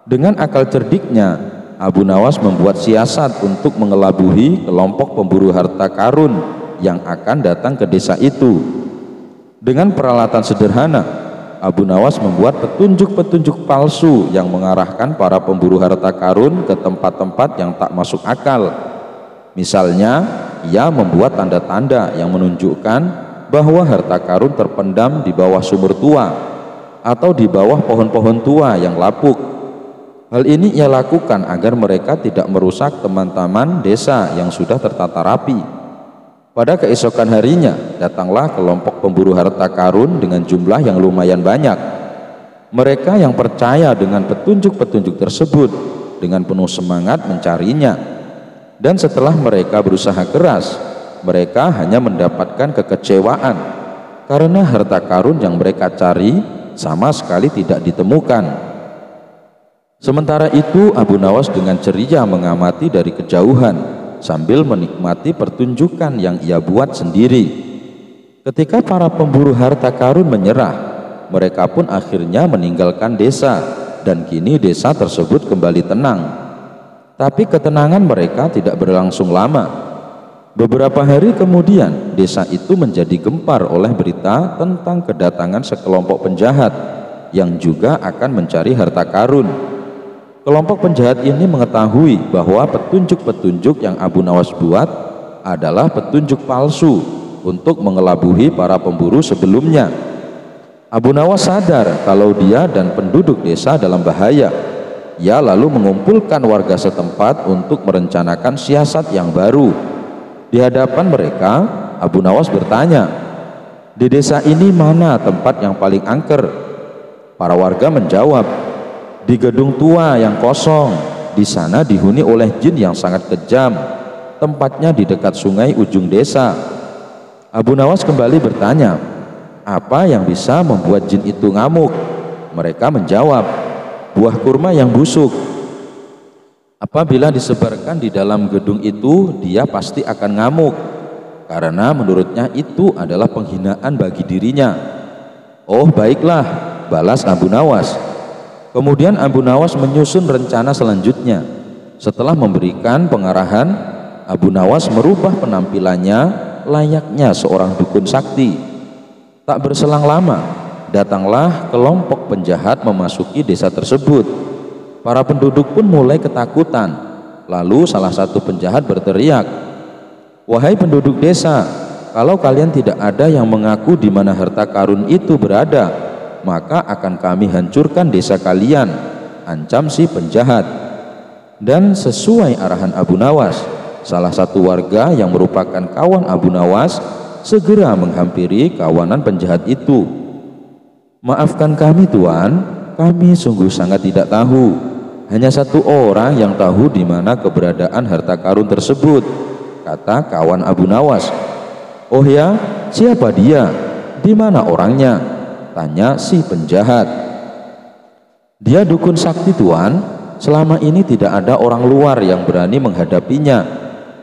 Dengan akal cerdiknya, Abu Nawas membuat siasat untuk mengelabuhi kelompok pemburu harta karun yang akan datang ke desa itu. Dengan peralatan sederhana, Abu Nawas membuat petunjuk-petunjuk palsu yang mengarahkan para pemburu harta karun ke tempat-tempat yang tak masuk akal. Misalnya, ia membuat tanda-tanda yang menunjukkan bahwa harta karun terpendam di bawah sumur tua atau di bawah pohon-pohon tua yang lapuk. Hal ini ia lakukan agar mereka tidak merusak teman-teman desa yang sudah tertata rapi. Pada keesokan harinya, datanglah kelompok pemburu harta karun dengan jumlah yang lumayan banyak. Mereka yang percaya dengan petunjuk-petunjuk tersebut dengan penuh semangat mencarinya. Dan setelah mereka berusaha keras, mereka hanya mendapatkan kekecewaan karena harta karun yang mereka cari sama sekali tidak ditemukan. Sementara itu, Abu Nawas dengan ceria mengamati dari kejauhan sambil menikmati pertunjukan yang ia buat sendiri. Ketika para pemburu harta karun menyerah, mereka pun akhirnya meninggalkan desa, dan kini desa tersebut kembali tenang. Tapi ketenangan mereka tidak berlangsung lama. Beberapa hari kemudian, desa itu menjadi gempar oleh berita tentang kedatangan sekelompok penjahat yang juga akan mencari harta karun. Kelompok penjahat ini mengetahui bahwa petunjuk-petunjuk yang Abu Nawas buat adalah petunjuk palsu untuk mengelabuhi para pemburu sebelumnya. Abu Nawas sadar kalau dia dan penduduk desa dalam bahaya. Ia lalu mengumpulkan warga setempat untuk merencanakan siasat yang baru. Di hadapan mereka, Abu Nawas bertanya, "Di desa ini mana tempat yang paling angker?" Para warga menjawab, "Di gedung tua yang kosong, di sana dihuni oleh jin yang sangat kejam. Tempatnya di dekat sungai ujung desa." Abu Nawas kembali bertanya, "Apa yang bisa membuat jin itu ngamuk?" Mereka menjawab, "Buah kurma yang busuk. Apabila disebarkan di dalam gedung itu, dia pasti akan ngamuk, karena menurutnya itu adalah penghinaan bagi dirinya." "Oh baiklah," balas Abu Nawas. Kemudian Abu Nawas menyusun rencana selanjutnya. Setelah memberikan pengarahan, Abu Nawas merubah penampilannya layaknya seorang dukun sakti. Tak berselang lama, datanglah kelompok penjahat memasuki desa tersebut. Para penduduk pun mulai ketakutan. Lalu salah satu penjahat berteriak, "Wahai penduduk desa, kalau kalian tidak ada yang mengaku di mana harta karun itu berada, maka akan kami hancurkan desa kalian," ancam si penjahat. Dan sesuai arahan Abu Nawas, salah satu warga yang merupakan kawan Abu Nawas segera menghampiri kawanan penjahat itu. "Maafkan kami Tuan, kami sungguh sangat tidak tahu. Hanya satu orang yang tahu di mana keberadaan harta karun tersebut," kata kawan Abu Nawas. "Oh ya, siapa dia? Di mana orangnya?" tanya si penjahat. "Dia dukun sakti Tuan, selama ini tidak ada orang luar yang berani menghadapinya,"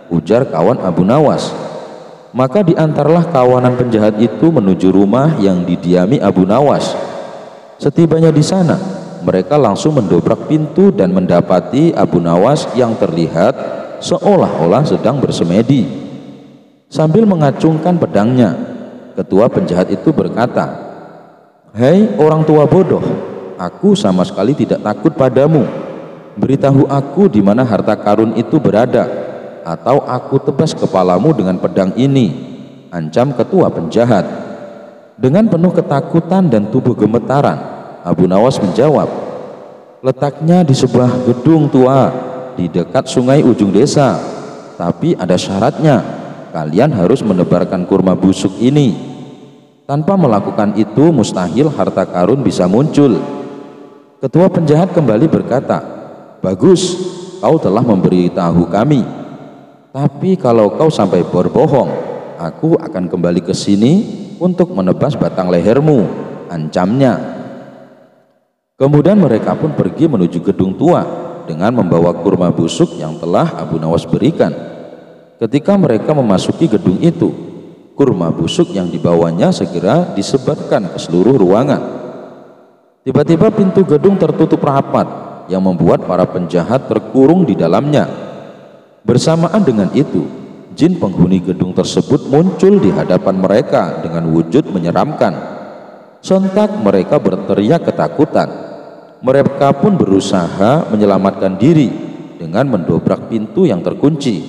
ujar kawan Abu Nawas. Maka diantarlah kawanan penjahat itu menuju rumah yang didiami Abu Nawas. Setibanya di sana, mereka langsung mendobrak pintu dan mendapati Abu Nawas yang terlihat seolah-olah sedang bersemedi. Sambil mengacungkan pedangnya, ketua penjahat itu berkata, "Hei orang tua bodoh, aku sama sekali tidak takut padamu. Beritahu aku di mana harta karun itu berada, atau aku tebas kepalamu dengan pedang ini," ancam ketua penjahat. Dengan penuh ketakutan dan tubuh gemetaran, Abu Nawas menjawab, "Letaknya di sebuah gedung tua di dekat sungai ujung desa. Tapi ada syaratnya, kalian harus menebarkan kurma busuk ini. Tanpa melakukan itu, mustahil harta karun bisa muncul." Ketua penjahat kembali berkata, "Bagus, kau telah memberitahu kami. Tapi kalau kau sampai berbohong, aku akan kembali ke sini untuk menebas batang lehermu," ancamnya. Kemudian mereka pun pergi menuju gedung tua dengan membawa kurma busuk yang telah Abu Nawas berikan. Ketika mereka memasuki gedung itu, kurma busuk yang dibawanya segera disebarkan ke seluruh ruangan. Tiba-tiba pintu gedung tertutup rapat yang membuat para penjahat terkurung di dalamnya. Bersamaan dengan itu, jin penghuni gedung tersebut muncul di hadapan mereka dengan wujud menyeramkan. Sontak mereka berteriak ketakutan. Mereka pun berusaha menyelamatkan diri dengan mendobrak pintu yang terkunci.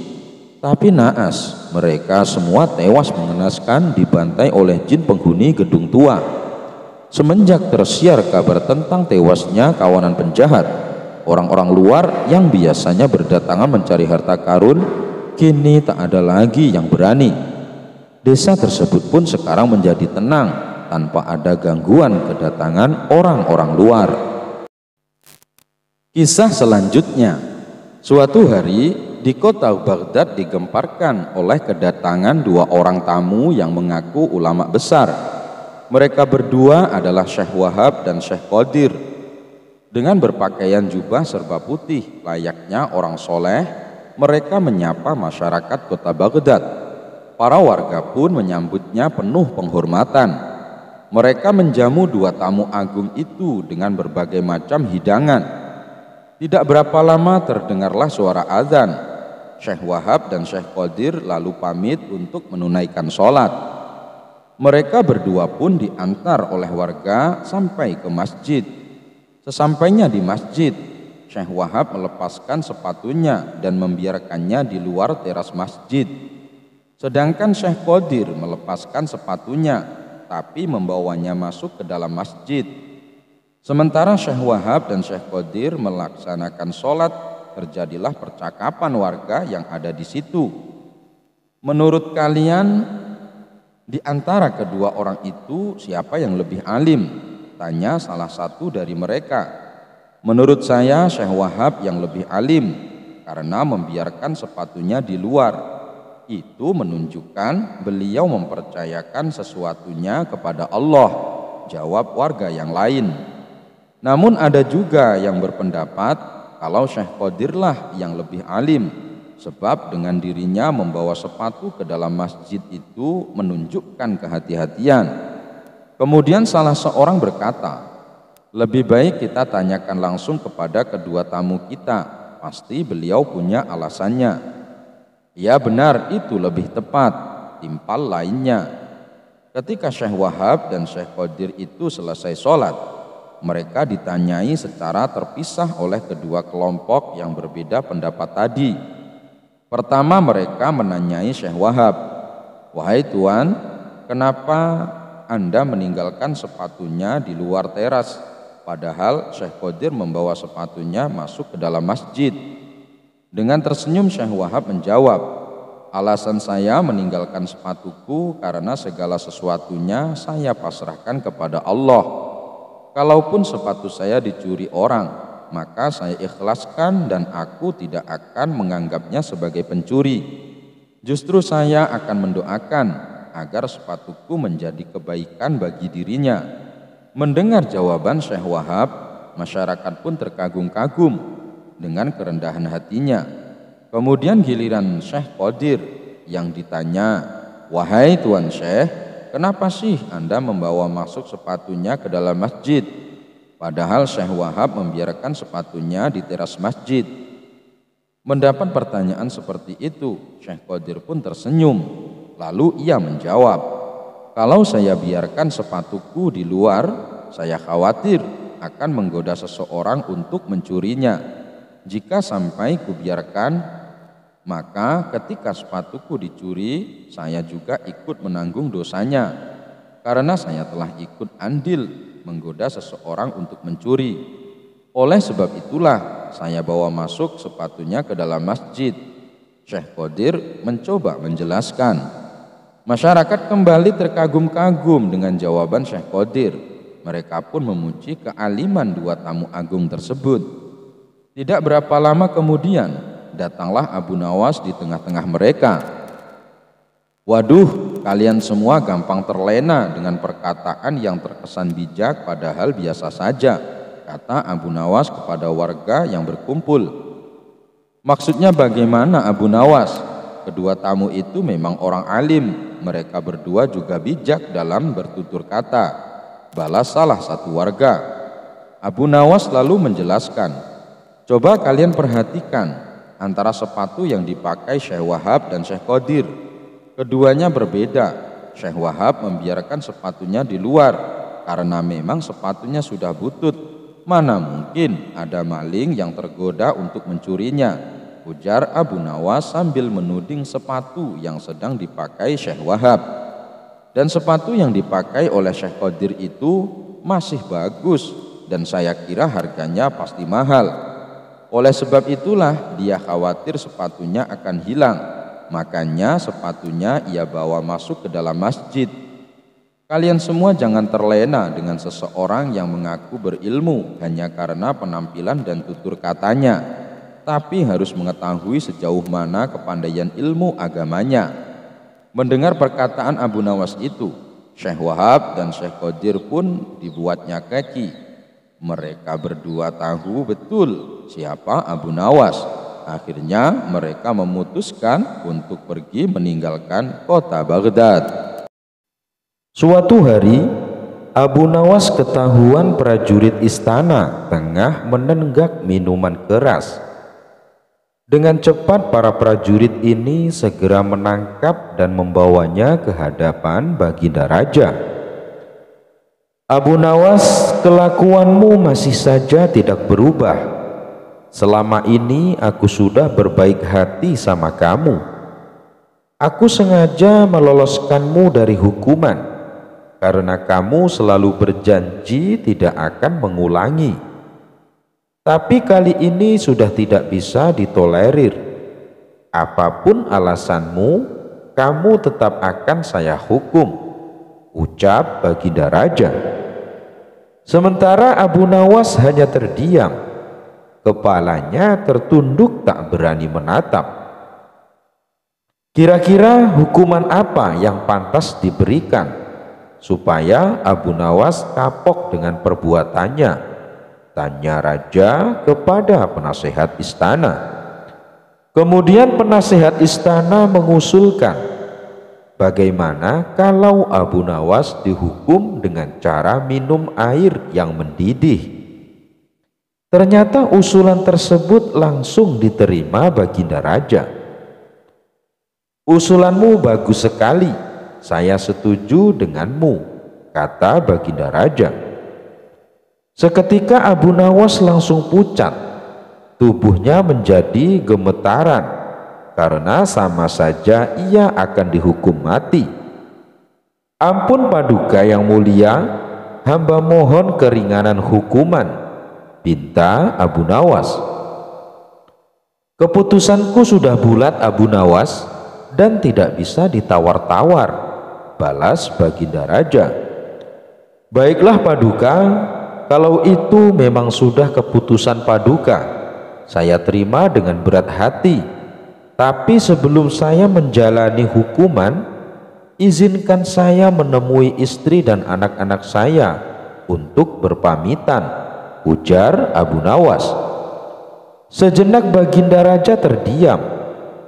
Tapi naas, mereka semua tewas mengenaskan dibantai oleh jin penghuni gedung tua. Semenjak tersiar kabar tentang tewasnya kawanan penjahat, orang-orang luar yang biasanya berdatangan mencari harta karun, kini tak ada lagi yang berani. Desa tersebut pun sekarang menjadi tenang tanpa ada gangguan kedatangan orang-orang luar. Kisah selanjutnya, suatu hari di kota Baghdad digemparkan oleh kedatangan dua orang tamu yang mengaku ulama besar. Mereka berdua adalah Syekh Wahab dan Syekh Qadir. Dengan berpakaian jubah serba putih layaknya orang soleh, mereka menyapa masyarakat kota Baghdad. Para warga pun menyambutnya penuh penghormatan. Mereka menjamu dua tamu agung itu dengan berbagai macam hidangan. Tidak berapa lama terdengarlah suara azan. Syekh Wahab dan Syekh Qadir lalu pamit untuk menunaikan sholat. Mereka berdua pun diantar oleh warga sampai ke masjid. Sesampainya di masjid, Syekh Wahab melepaskan sepatunya dan membiarkannya di luar teras masjid. Sedangkan Syekh Qadir melepaskan sepatunya tapi membawanya masuk ke dalam masjid. Sementara Syekh Wahab dan Syekh Qadir melaksanakan sholat, terjadilah percakapan warga yang ada di situ. Menurut kalian, di antara kedua orang itu siapa yang lebih alim? Tanya salah satu dari mereka. Menurut saya Syekh Wahab yang lebih alim karena membiarkan sepatunya di luar. Itu menunjukkan beliau mempercayakan sesuatunya kepada Allah, jawab warga yang lain. Namun ada juga yang berpendapat kalau Syekh Qadirlah yang lebih alim, sebab dengan dirinya membawa sepatu ke dalam masjid itu menunjukkan kehati-hatian. Kemudian salah seorang berkata, lebih baik kita tanyakan langsung kepada kedua tamu kita, pasti beliau punya alasannya. Ya benar, itu lebih tepat, timpal lainnya. Ketika Syekh Wahab dan Syekh Qadir itu selesai sholat, mereka ditanyai secara terpisah oleh kedua kelompok yang berbeda pendapat tadi. Pertama mereka menanyai Syekh Wahab, wahai Tuan, kenapa Anda meninggalkan sepatunya di luar teras, padahal Syekh Qadir membawa sepatunya masuk ke dalam masjid? Dengan tersenyum Syekh Wahab menjawab, alasan saya meninggalkan sepatuku karena segala sesuatunya saya pasrahkan kepada Allah. Kalaupun sepatu saya dicuri orang, maka saya ikhlaskan dan aku tidak akan menganggapnya sebagai pencuri. Justru saya akan mendoakan agar sepatuku menjadi kebaikan bagi dirinya. Mendengar jawaban Syekh Wahab, masyarakat pun terkagum-kagum dengan kerendahan hatinya. Kemudian giliran Syekh Qadir yang ditanya, wahai Tuan Syekh, kenapa sih Anda membawa masuk sepatunya ke dalam masjid? Padahal Syekh Wahab membiarkan sepatunya di teras masjid. Mendapat pertanyaan seperti itu, Syekh Qadir pun tersenyum. Lalu ia menjawab, kalau saya biarkan sepatuku di luar, saya khawatir akan menggoda seseorang untuk mencurinya. Jika sampai kubiarkan, maka ketika sepatuku dicuri, saya juga ikut menanggung dosanya, karena saya telah ikut andil menggoda seseorang untuk mencuri. Oleh sebab itulah saya bawa masuk sepatunya ke dalam masjid. Syekh Qadir mencoba menjelaskan. Masyarakat kembali terkagum-kagum dengan jawaban Syekh Qadir. Mereka pun memuji kealiman dua tamu agung tersebut. Tidak berapa lama kemudian, datanglah Abu Nawas di tengah-tengah mereka. Waduh, kalian semua gampang terlena dengan perkataan yang terkesan bijak padahal biasa saja, kata Abu Nawas kepada warga yang berkumpul. Maksudnya bagaimana Abu Nawas? Kedua tamu itu memang orang alim, mereka berdua juga bijak dalam bertutur kata, balas salah satu warga. Abu Nawas lalu menjelaskan, coba kalian perhatikan antara sepatu yang dipakai Syekh Wahab dan Syekh Qadir. Keduanya berbeda. Syekh Wahab membiarkan sepatunya di luar, karena memang sepatunya sudah butut. Mana mungkin ada maling yang tergoda untuk mencurinya, ujar Abu Nawas sambil menuding sepatu yang sedang dipakai Syekh Wahab. Dan sepatu yang dipakai oleh Syekh Qadir itu masih bagus dan saya kira harganya pasti mahal. Oleh sebab itulah dia khawatir sepatunya akan hilang. Makanya sepatunya ia bawa masuk ke dalam masjid. Kalian semua jangan terlena dengan seseorang yang mengaku berilmu hanya karena penampilan dan tutur katanya, tapi harus mengetahui sejauh mana kepandaian ilmu agamanya. Mendengar perkataan Abu Nawas itu, Syekh Wahab dan Syekh Qadir pun dibuatnya keki. Mereka berdua tahu betul siapa Abu Nawas. Akhirnya mereka memutuskan untuk pergi meninggalkan kota Baghdad. Suatu hari, Abu Nawas ketahuan prajurit istana tengah menenggak minuman keras. Dengan cepat para prajurit ini segera menangkap dan membawanya ke hadapan Baginda Raja. Abu Nawas, kelakuanmu masih saja tidak berubah. Selama ini aku sudah berbaik hati sama kamu. Aku sengaja meloloskanmu dari hukuman karena kamu selalu berjanji tidak akan mengulangi. Tapi kali ini sudah tidak bisa ditolerir. Apapun alasanmu, kamu tetap akan saya hukum, ucap Baginda Raja. Sementara Abu Nawas hanya terdiam. Kepalanya tertunduk tak berani menatap. Kira-kira hukuman apa yang pantas diberikan supaya Abu Nawas kapok dengan perbuatannya? Tanya Raja kepada penasehat istana. Kemudian penasehat istana mengusulkan, bagaimana kalau Abu Nawas dihukum dengan cara minum air yang mendidih? Ternyata usulan tersebut langsung diterima Baginda Raja. Usulanmu bagus sekali, saya setuju denganmu, kata Baginda Raja. Seketika Abu Nawas langsung pucat, tubuhnya menjadi gemetaran karena sama saja ia akan dihukum mati. Ampun Paduka yang mulia, hamba mohon keringanan hukuman, pinta Abu Nawas. Keputusanku sudah bulat Abu Nawas dan tidak bisa ditawar-tawar, balas Baginda Raja. Baiklah Paduka, kalau itu memang sudah keputusan Paduka, saya terima dengan berat hati. Tapi sebelum saya menjalani hukuman, izinkan saya menemui istri dan anak-anak saya untuk berpamitan, ujar Abu Nawas. Sejenak Baginda Raja terdiam.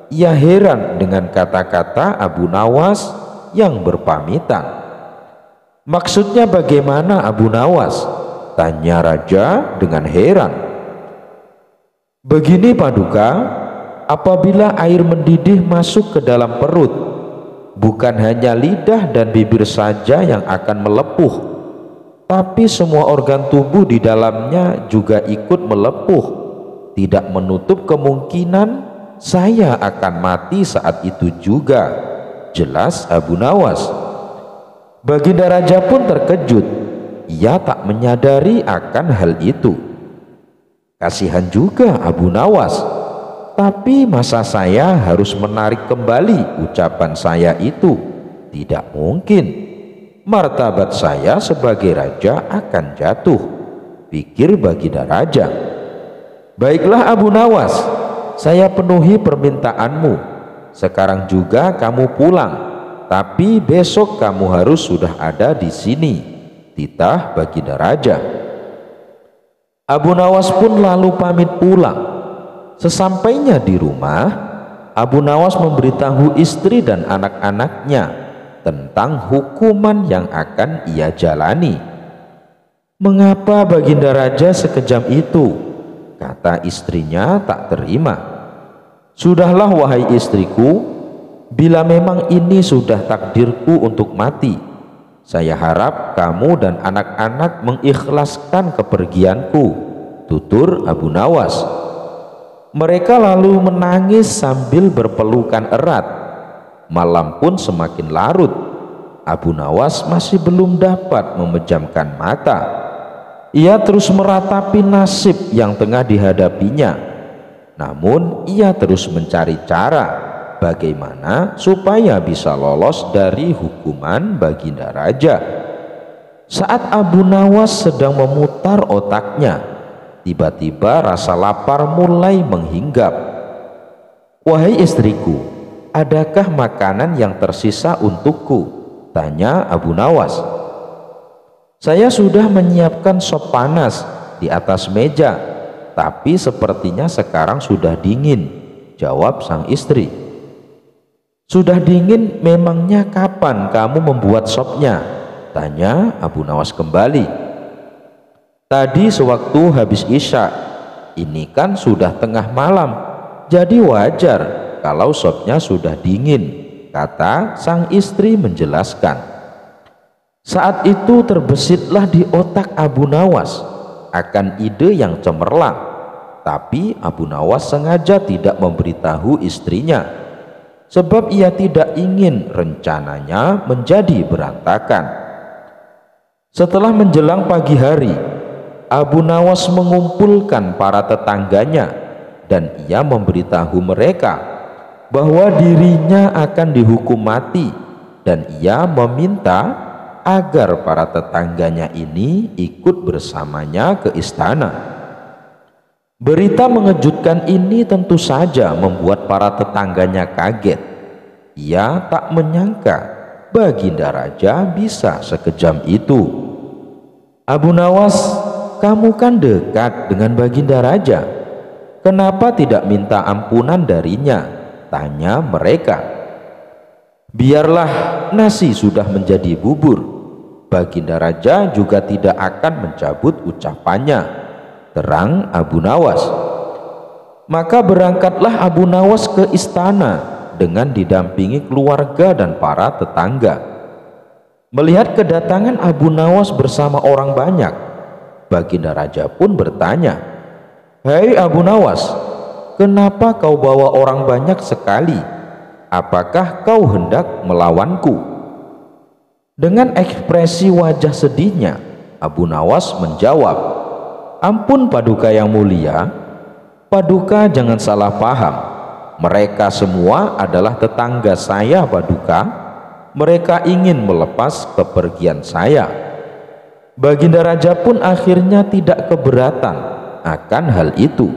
Ia heran dengan kata-kata Abu Nawas yang berpamitan. Maksudnya bagaimana Abu Nawas? Tanya Raja dengan heran. Begini Paduka, apabila air mendidih masuk ke dalam perut, bukan hanya lidah dan bibir saja yang akan melepuh, tapi semua organ tubuh di dalamnya juga ikut melepuh. Tidak menutup kemungkinan saya akan mati saat itu juga, jelas Abu Nawas. Baginda Raja pun terkejut. Ia tak menyadari akan hal itu. Kasihan juga Abu Nawas. Tapi masa saya harus menarik kembali ucapan saya itu? Tidak mungkin. Martabat saya sebagai raja akan jatuh, pikir Baginda Raja. Baiklah Abu Nawas, saya penuhi permintaanmu. Sekarang juga kamu pulang, tapi besok kamu harus sudah ada di sini, titah Baginda Raja. Abu Nawas pun lalu pamit pulang. Sesampainya di rumah, Abu Nawas memberitahu istri dan anak-anaknya tentang hukuman yang akan ia jalani. Mengapa Baginda Raja sekejam itu? Kata istrinya tak terima. Sudahlah wahai istriku, bila memang ini sudah takdirku untuk mati, Saya harap kamu dan anak-anak mengikhlaskan kepergianku, tutur Abu Nawas. Mereka lalu menangis sambil berpelukan erat. Malam pun semakin larut. Abu Nawas masih belum dapat memejamkan mata. Ia terus meratapi nasib yang tengah dihadapinya. Namun ia terus mencari cara bagaimana supaya bisa lolos dari hukuman Baginda Raja. Saat Abu Nawas sedang memutar otaknya, tiba-tiba rasa lapar mulai menghinggap. "Wahai istriku, adakah makanan yang tersisa untukku?" tanya Abu Nawas. "Saya sudah menyiapkan sop panas di atas meja, tapi sepertinya sekarang sudah dingin," jawab sang istri. "Sudah dingin, memangnya kapan kamu membuat sopnya?" tanya Abu Nawas kembali. "Tadi sewaktu habis isya. Ini kan sudah tengah malam, jadi wajar kalau sopnya sudah dingin," kata sang istri menjelaskan. Saat itu terbesitlah di otak Abu Nawas akan ide yang cemerlang, tapi Abu Nawas sengaja tidak memberitahu istrinya, sebab ia tidak ingin rencananya menjadi berantakan. Setelah menjelang pagi hari, Abu Nawas mengumpulkan para tetangganya dan ia memberitahu mereka bahwa dirinya akan dihukum mati, dan ia meminta agar para tetangganya ini ikut bersamanya ke istana. Berita mengejutkan ini tentu saja membuat para tetangganya kaget. Ia tak menyangka Baginda Raja bisa sekejam itu. "Abu Nawas, kamu kan dekat dengan Baginda Raja. Kenapa tidak minta ampunan darinya?" tanya mereka. "Biarlah, nasi sudah menjadi bubur. Baginda Raja juga tidak akan mencabut ucapannya," terang Abu Nawas. Maka berangkatlah Abu Nawas ke istana dengan didampingi keluarga dan para tetangga. Melihat kedatangan Abu Nawas bersama orang banyak, Baginda Raja pun bertanya, "Hei Abu Nawas, kenapa kau bawa orang banyak sekali? Apakah kau hendak melawanku?" Dengan ekspresi wajah sedihnya, Abu Nawas menjawab, "Ampun Paduka yang mulia, Paduka jangan salah paham. Mereka semua adalah tetangga saya Paduka. Mereka ingin melepas kepergian saya." Baginda Raja pun akhirnya tidak keberatan akan hal itu.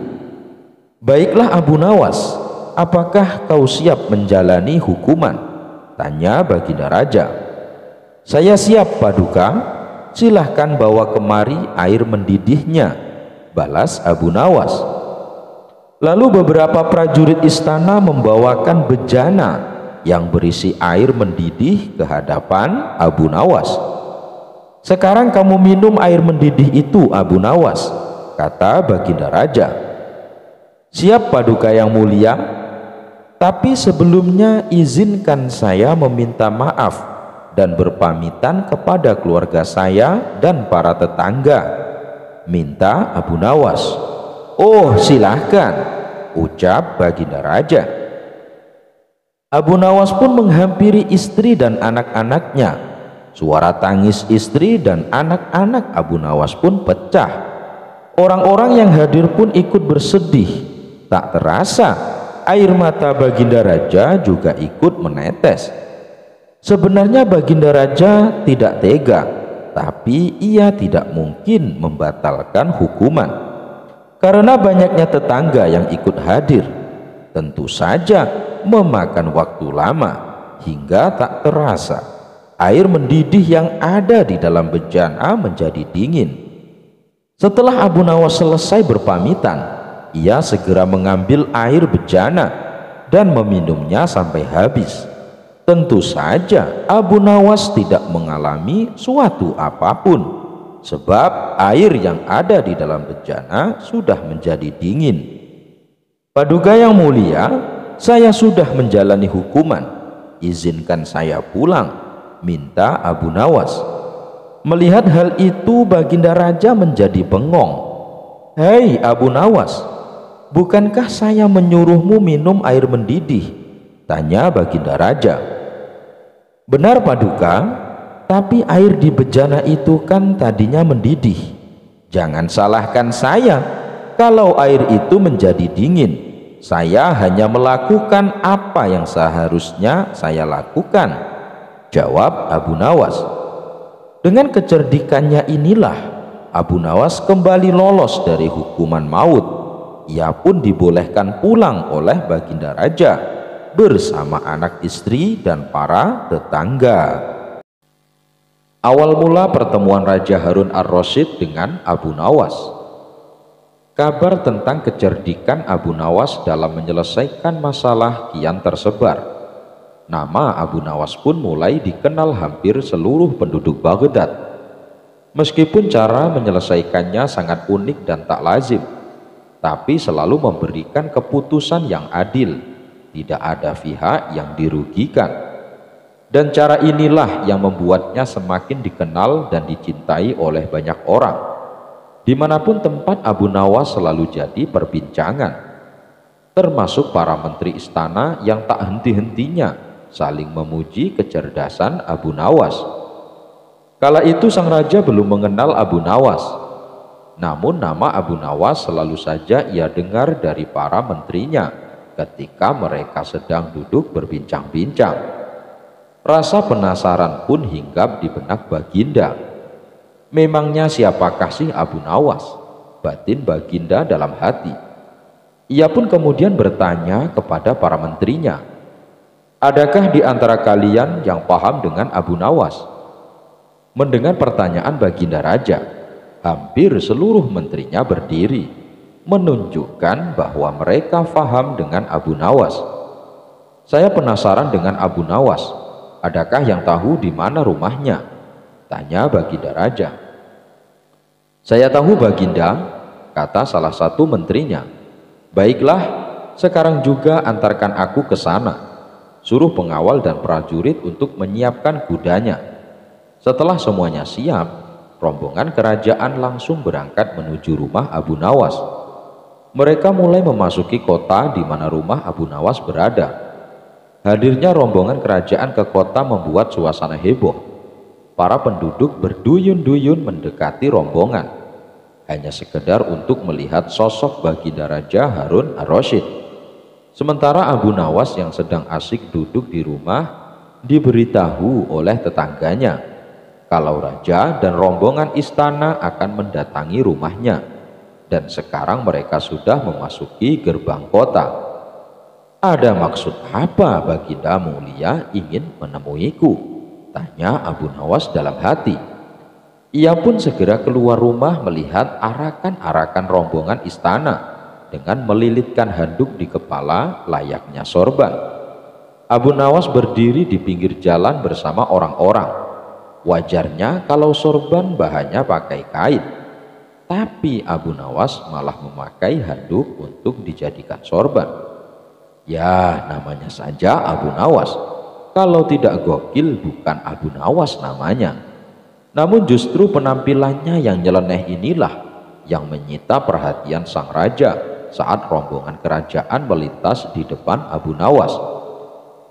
"Baiklah Abu Nawas, apakah kau siap menjalani hukuman?" tanya Baginda Raja. "Saya siap Paduka. Silahkan bawa kemari air mendidihnya," balas Abu Nawas. Lalu beberapa prajurit istana membawakan bejana yang berisi air mendidih ke hadapan Abu Nawas. "Sekarang kamu minum air mendidih itu Abu Nawas," kata Baginda Raja. "Siap Paduka yang mulia, tapi sebelumnya izinkan saya meminta maaf dan berpamitan kepada keluarga saya dan para tetangga," minta Abu Nawas. "Oh silahkan," ucap Baginda Raja. Abu Nawas pun menghampiri istri dan anak-anaknya. Suara tangis istri dan anak-anak Abu Nawas pun pecah. Orang-orang yang hadir pun ikut bersedih. Tak terasa air mata Baginda Raja juga ikut menetes. Sebenarnya Baginda Raja tidak tega, tapi ia tidak mungkin membatalkan hukuman karena banyaknya tetangga yang ikut hadir. Tentu saja memakan waktu lama hingga tak terasa air mendidih yang ada di dalam bejana menjadi dingin. Setelah Abu Nawas selesai berpamitan, ia segera mengambil air bejana dan meminumnya sampai habis. Tentu saja Abu Nawas tidak mengalami suatu apapun, sebab air yang ada di dalam bejana sudah menjadi dingin. "Paduka yang mulia, saya sudah menjalani hukuman. Izinkan saya pulang," minta Abu Nawas. Melihat hal itu, Baginda Raja menjadi bengong. "Hei Abu Nawas, bukankah saya menyuruhmu minum air mendidih?" tanya Baginda Raja. "Benar Paduka, tapi air di bejana itu kan tadinya mendidih. Jangan salahkan saya kalau air itu menjadi dingin. Saya hanya melakukan apa yang seharusnya saya lakukan," jawab Abu Nawas. Dengan kecerdikannya inilah Abu Nawas kembali lolos dari hukuman maut. Ia pun dibolehkan pulang oleh Baginda Raja bersama anak istri dan para tetangga. Awal mula pertemuan Raja Harun ar-Rasyid dengan Abu Nawas. Kabar tentang kecerdikan Abu Nawas dalam menyelesaikan masalah kian tersebar. Nama Abu Nawas pun mulai dikenal hampir seluruh penduduk Baghdad. Meskipun cara menyelesaikannya sangat unik dan tak lazim, tapi selalu memberikan keputusan yang adil, tidak ada pihak yang dirugikan. Dan cara inilah yang membuatnya semakin dikenal dan dicintai oleh banyak orang. Dimanapun tempat, Abu Nawas selalu jadi perbincangan, termasuk para menteri istana yang tak henti-hentinya saling memuji kecerdasan Abu Nawas. Kala itu sang raja belum mengenal Abu Nawas, namun nama Abu Nawas selalu saja ia dengar dari para menterinya ketika mereka sedang duduk berbincang-bincang. Rasa penasaran pun hinggap di benak Baginda. Memangnya siapakah sih Abu Nawas? Batin Baginda dalam hati. Ia pun kemudian bertanya kepada para menterinya, "Adakah di antara kalian yang paham dengan Abu Nawas?" Mendengar pertanyaan Baginda Raja, hampir seluruh menterinya berdiri, menunjukkan bahwa mereka paham dengan Abu Nawas. "Saya penasaran dengan Abu Nawas. Adakah yang tahu di mana rumahnya?" tanya Baginda Raja. "Saya tahu Baginda," kata salah satu menterinya. "Baiklah, sekarang juga antarkan aku ke sana. Suruh pengawal dan prajurit untuk menyiapkan kudanya." Setelah semuanya siap, rombongan kerajaan langsung berangkat menuju rumah Abu Nawas. Mereka mulai memasuki kota di mana rumah Abu Nawas berada. Hadirnya rombongan kerajaan ke kota membuat suasana heboh. Para penduduk berduyun-duyun mendekati rombongan, hanya sekedar untuk melihat sosok Baginda Raja Harun ar-Rasyid. Sementara Abu Nawas yang sedang asik duduk di rumah diberitahu oleh tetangganya kalau raja dan rombongan istana akan mendatangi rumahnya, dan sekarang mereka sudah memasuki gerbang kota. "Ada maksud apa Baginda mulia ingin menemuiku?" tanya Abu Nawas dalam hati. Ia pun segera keluar rumah melihat arakan-arakan rombongan istana dengan melilitkan handuk di kepala layaknya sorban. Abu Nawas berdiri di pinggir jalan bersama orang-orang. Wajarnya kalau sorban bahannya pakai kain, tapi Abu Nawas malah memakai handuk untuk dijadikan sorban. Ya, namanya saja Abu Nawas. Kalau tidak gokil bukan Abu Nawas namanya. Namun justru penampilannya yang nyeleneh inilah yang menyita perhatian sang raja saat rombongan kerajaan melintas di depan Abu Nawas.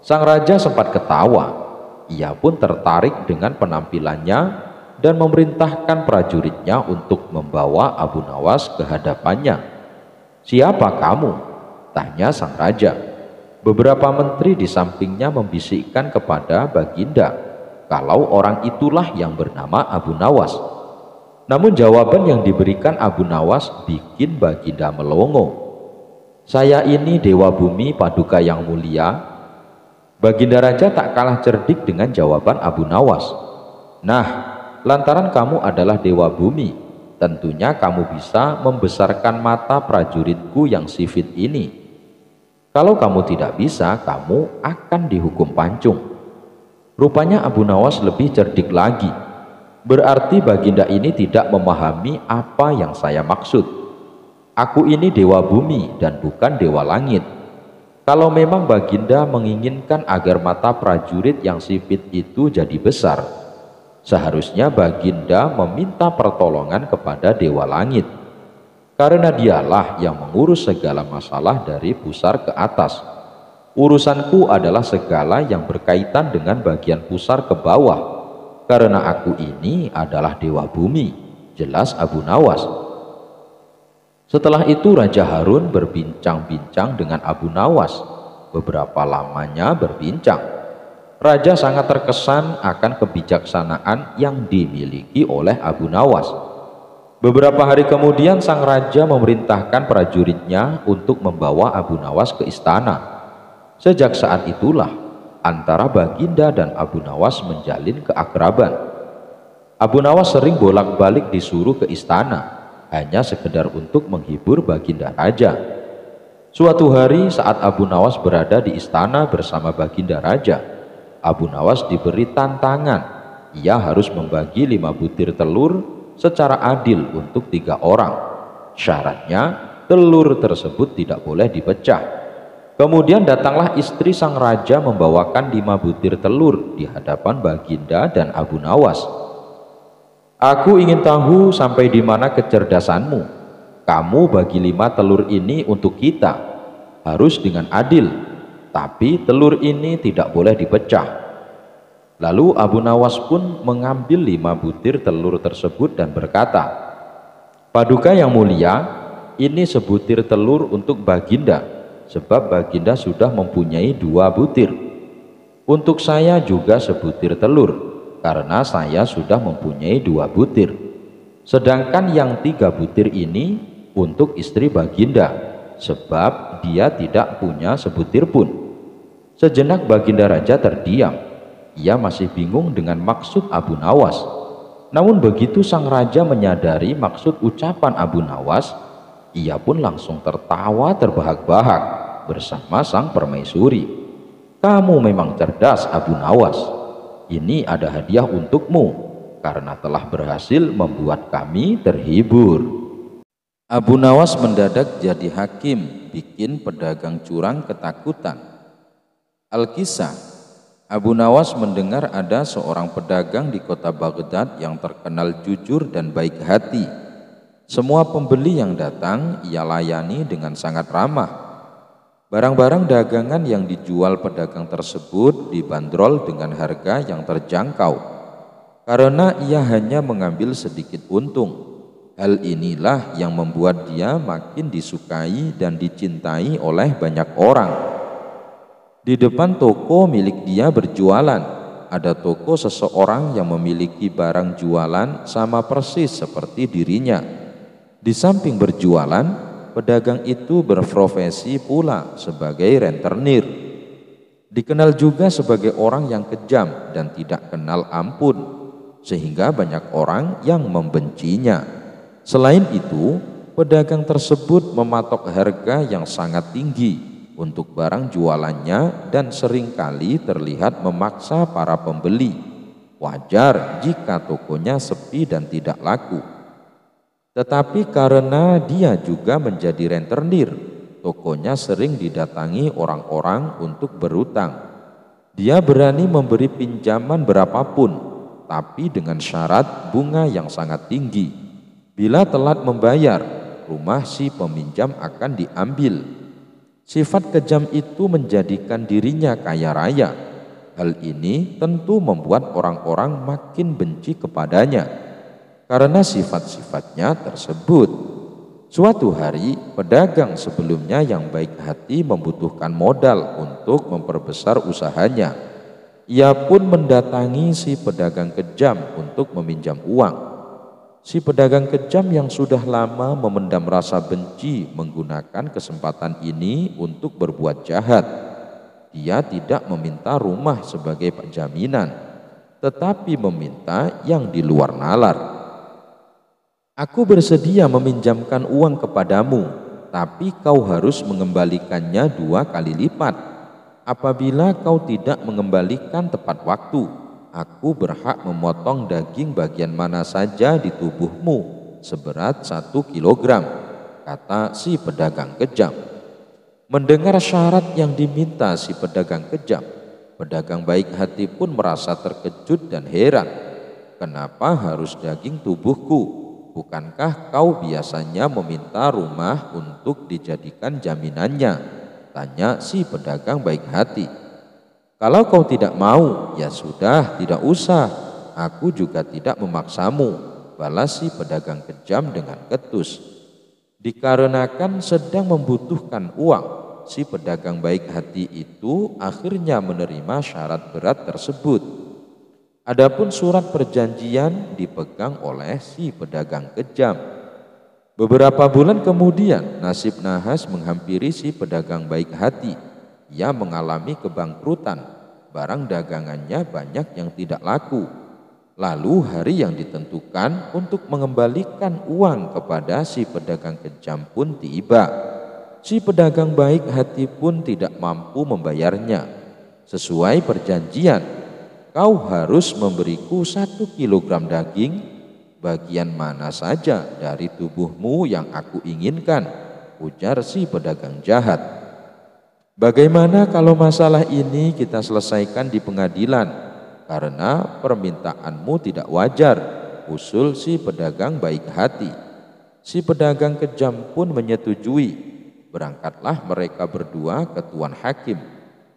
Sang raja sempat ketawa. Ia pun tertarik dengan penampilannya dan memerintahkan prajuritnya untuk membawa Abu Nawas ke hadapannya. "Siapa kamu?" tanya sang raja. Beberapa menteri di sampingnya membisikkan kepada Baginda kalau orang itulah yang bernama Abu Nawas. Namun jawaban yang diberikan Abu Nawas bikin Baginda melongo. "Saya ini Dewa Bumi Paduka yang mulia." Baginda Raja tak kalah cerdik dengan jawaban Abu Nawas. "Nah, lantaran kamu adalah Dewa Bumi, tentunya kamu bisa membesarkan mata prajuritku yang sifit ini. Kalau kamu tidak bisa, kamu akan dihukum pancung." Rupanya Abu Nawas lebih cerdik lagi. Berarti Baginda ini tidak memahami apa yang saya maksud. Aku ini Dewa Bumi dan bukan Dewa Langit. Kalau memang Baginda menginginkan agar mata prajurit yang sipit itu jadi besar, seharusnya Baginda meminta pertolongan kepada Dewa Langit, karena dialah yang mengurus segala masalah dari pusar ke atas. Urusanku adalah segala yang berkaitan dengan bagian pusar ke bawah, karena aku ini adalah Dewa Bumi, jelas Abu Nawas. Setelah itu Raja Harun berbincang-bincang dengan Abu Nawas. Beberapa lamanya berbincang. Raja sangat terkesan akan kebijaksanaan yang dimiliki oleh Abu Nawas. Beberapa hari kemudian sang raja memerintahkan prajuritnya untuk membawa Abu Nawas ke istana. Sejak saat itulah antara Baginda dan Abu Nawas menjalin keakraban. Abu Nawas sering bolak-balik disuruh ke istana, hanya sekedar untuk menghibur Baginda Raja. Suatu hari saat Abu Nawas berada di istana bersama Baginda Raja, Abu Nawas diberi tantangan. Ia harus membagi 5 butir telur secara adil untuk 3 orang. Syaratnya, telur tersebut tidak boleh dipecah. Kemudian datanglah istri sang raja membawakan 5 butir telur di hadapan Baginda dan Abu Nawas. Aku ingin tahu sampai di mana kecerdasanmu. Kamu bagi 5 telur ini untuk kita, harus dengan adil, tapi telur ini tidak boleh dipecah. Lalu Abu Nawas pun mengambil 5 butir telur tersebut dan berkata, Paduka yang mulia, ini sebutir telur untuk Baginda, sebab Baginda sudah mempunyai 2 butir. Untuk saya juga sebutir telur, karena saya sudah mempunyai 2 butir. Sedangkan yang 3 butir ini untuk istri Baginda, sebab dia tidak punya sebutir pun. Sejenak Baginda Raja terdiam. Ia masih bingung dengan maksud Abu Nawas. Namun begitu sang raja menyadari maksud ucapan Abu Nawas, ia pun langsung tertawa terbahak-bahak bersama sang permaisuri. Kamu memang cerdas, Abu Nawas. Ini ada hadiah untukmu karena telah berhasil membuat kami terhibur. Abu Nawas mendadak jadi hakim, bikin pedagang curang ketakutan. Al-Kisah, Abu Nawas mendengar ada seorang pedagang di kota Baghdad yang terkenal jujur dan baik hati. Semua pembeli yang datang ia layani dengan sangat ramah. Barang-barang dagangan yang dijual pedagang tersebut dibanderol dengan harga yang terjangkau, karena ia hanya mengambil sedikit untung. Hal inilah yang membuat dia makin disukai dan dicintai oleh banyak orang. Di depan toko milik dia berjualan, ada toko seseorang yang memiliki barang jualan sama persis seperti dirinya. Di samping berjualan, pedagang itu berprofesi pula sebagai rentenir. Dikenal juga sebagai orang yang kejam dan tidak kenal ampun, sehingga banyak orang yang membencinya. Selain itu, pedagang tersebut mematok harga yang sangat tinggi untuk barang jualannya dan seringkali terlihat memaksa para pembeli. Wajar jika tokonya sepi dan tidak laku. Tetapi karena dia juga menjadi rentenir, tokonya sering didatangi orang-orang untuk berutang. Dia berani memberi pinjaman berapapun, tapi dengan syarat bunga yang sangat tinggi. Bila telat membayar, rumah si peminjam akan diambil. Sifat kejam itu menjadikan dirinya kaya raya. Hal ini tentu membuat orang-orang makin benci kepadanya karena sifat-sifatnya tersebut. Suatu hari, pedagang sebelumnya yang baik hati membutuhkan modal untuk memperbesar usahanya. Ia pun mendatangi si pedagang kejam untuk meminjam uang. Si pedagang kejam yang sudah lama memendam rasa benci menggunakan kesempatan ini untuk berbuat jahat. Dia tidak meminta rumah sebagai jaminan, tetapi meminta yang di luar nalar. Aku bersedia meminjamkan uang kepadamu, tapi kau harus mengembalikannya 2 kali lipat. Apabila kau tidak mengembalikan tepat waktu, aku berhak memotong daging bagian mana saja di tubuhmu seberat 1 kilogram, kata si pedagang kejam. Mendengar syarat yang diminta si pedagang kejam, pedagang baik hati pun merasa terkejut dan heran. Kenapa harus daging tubuhku? Bukankah kau biasanya meminta rumah untuk dijadikan jaminannya? Tanya si pedagang baik hati. Kalau kau tidak mau, ya sudah, tidak usah. Aku juga tidak memaksamu, balas si pedagang kejam dengan ketus. Dikarenakan sedang membutuhkan uang, si pedagang baik hati itu akhirnya menerima syarat berat tersebut. Adapun surat perjanjian dipegang oleh si pedagang kejam. Beberapa bulan kemudian, nasib nahas menghampiri si pedagang baik hati. Ia mengalami kebangkrutan, barang dagangannya banyak yang tidak laku. Lalu hari yang ditentukan untuk mengembalikan uang kepada si pedagang kejam pun tiba. Si pedagang baik hati pun tidak mampu membayarnya. Sesuai perjanjian, kau harus memberiku 1 kilogram daging, bagian mana saja dari tubuhmu yang aku inginkan, ujar si pedagang jahat. Bagaimana kalau masalah ini kita selesaikan di pengadilan? Karena permintaanmu tidak wajar, usul si pedagang baik hati. Si pedagang kejam pun menyetujui. Berangkatlah mereka berdua ke Tuan Hakim.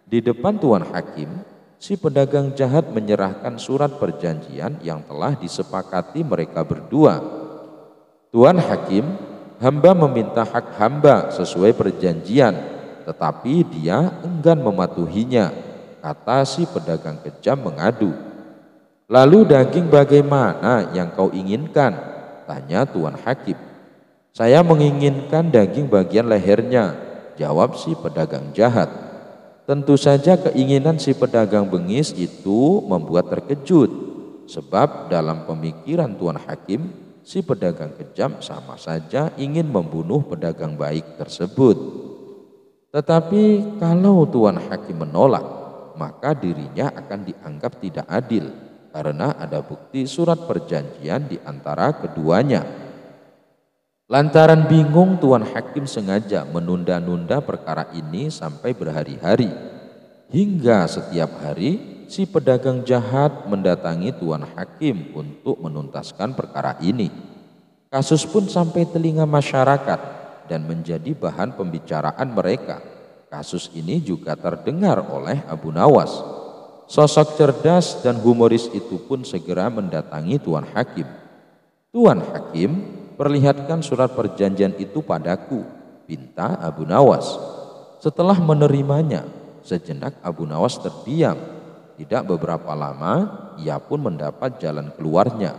Di depan Tuan Hakim, si pedagang jahat menyerahkan surat perjanjian yang telah disepakati mereka berdua. Tuan Hakim, hamba meminta hak hamba sesuai perjanjian, tetapi dia enggan mematuhinya, kata si pedagang kejam mengadu. Lalu daging bagaimana yang kau inginkan? Tanya Tuan Hakim. Saya menginginkan daging bagian lehernya, jawab si pedagang jahat. Tentu saja keinginan si pedagang bengis itu membuat terkejut, sebab dalam pemikiran Tuan Hakim, si pedagang kejam sama saja ingin membunuh pedagang baik tersebut. Tetapi kalau Tuan Hakim menolak, maka dirinya akan dianggap tidak adil karena ada bukti surat perjanjian di antara keduanya. Lantaran bingung, Tuan Hakim sengaja menunda-nunda perkara ini sampai berhari-hari. Hingga setiap hari si pedagang jahat mendatangi Tuan Hakim untuk menuntaskan perkara ini. Kasus pun sampai telinga masyarakat dan menjadi bahan pembicaraan mereka. Kasus ini juga terdengar oleh Abu Nawas. Sosok cerdas dan humoris itu pun segera mendatangi Tuan Hakim. Tuan Hakim, perlihatkan surat perjanjian itu padaku, pinta Abu Nawas. Setelah menerimanya, sejenak Abu Nawas terdiam. Tidak beberapa lama, ia pun mendapat jalan keluarnya.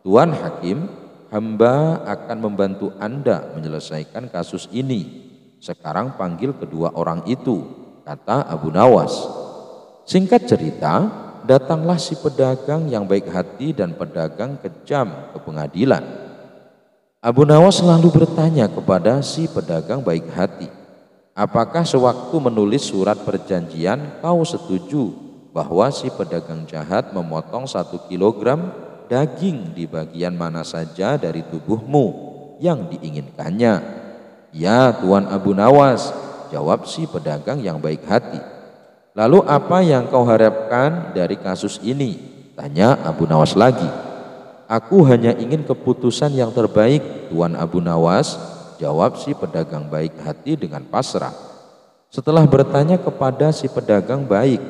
Tuan Hakim, hamba akan membantu Anda menyelesaikan kasus ini. Sekarang panggil kedua orang itu, kata Abu Nawas. Singkat cerita, datanglah si pedagang yang baik hati dan pedagang kejam ke pengadilan. Abu Nawas lalu bertanya kepada si pedagang baik hati, apakah sewaktu menulis surat perjanjian kau setuju bahwa si pedagang jahat memotong 1 kilogram daging di bagian mana saja dari tubuhmu yang diinginkannya? Ya Tuan Abu Nawas, jawab si pedagang yang baik hati. Lalu apa yang kau harapkan dari kasus ini? Tanya Abu Nawas lagi. Aku hanya ingin keputusan yang terbaik, Tuan Abu Nawas, jawab si pedagang baik hati dengan pasrah. Setelah bertanya kepada si pedagang baik,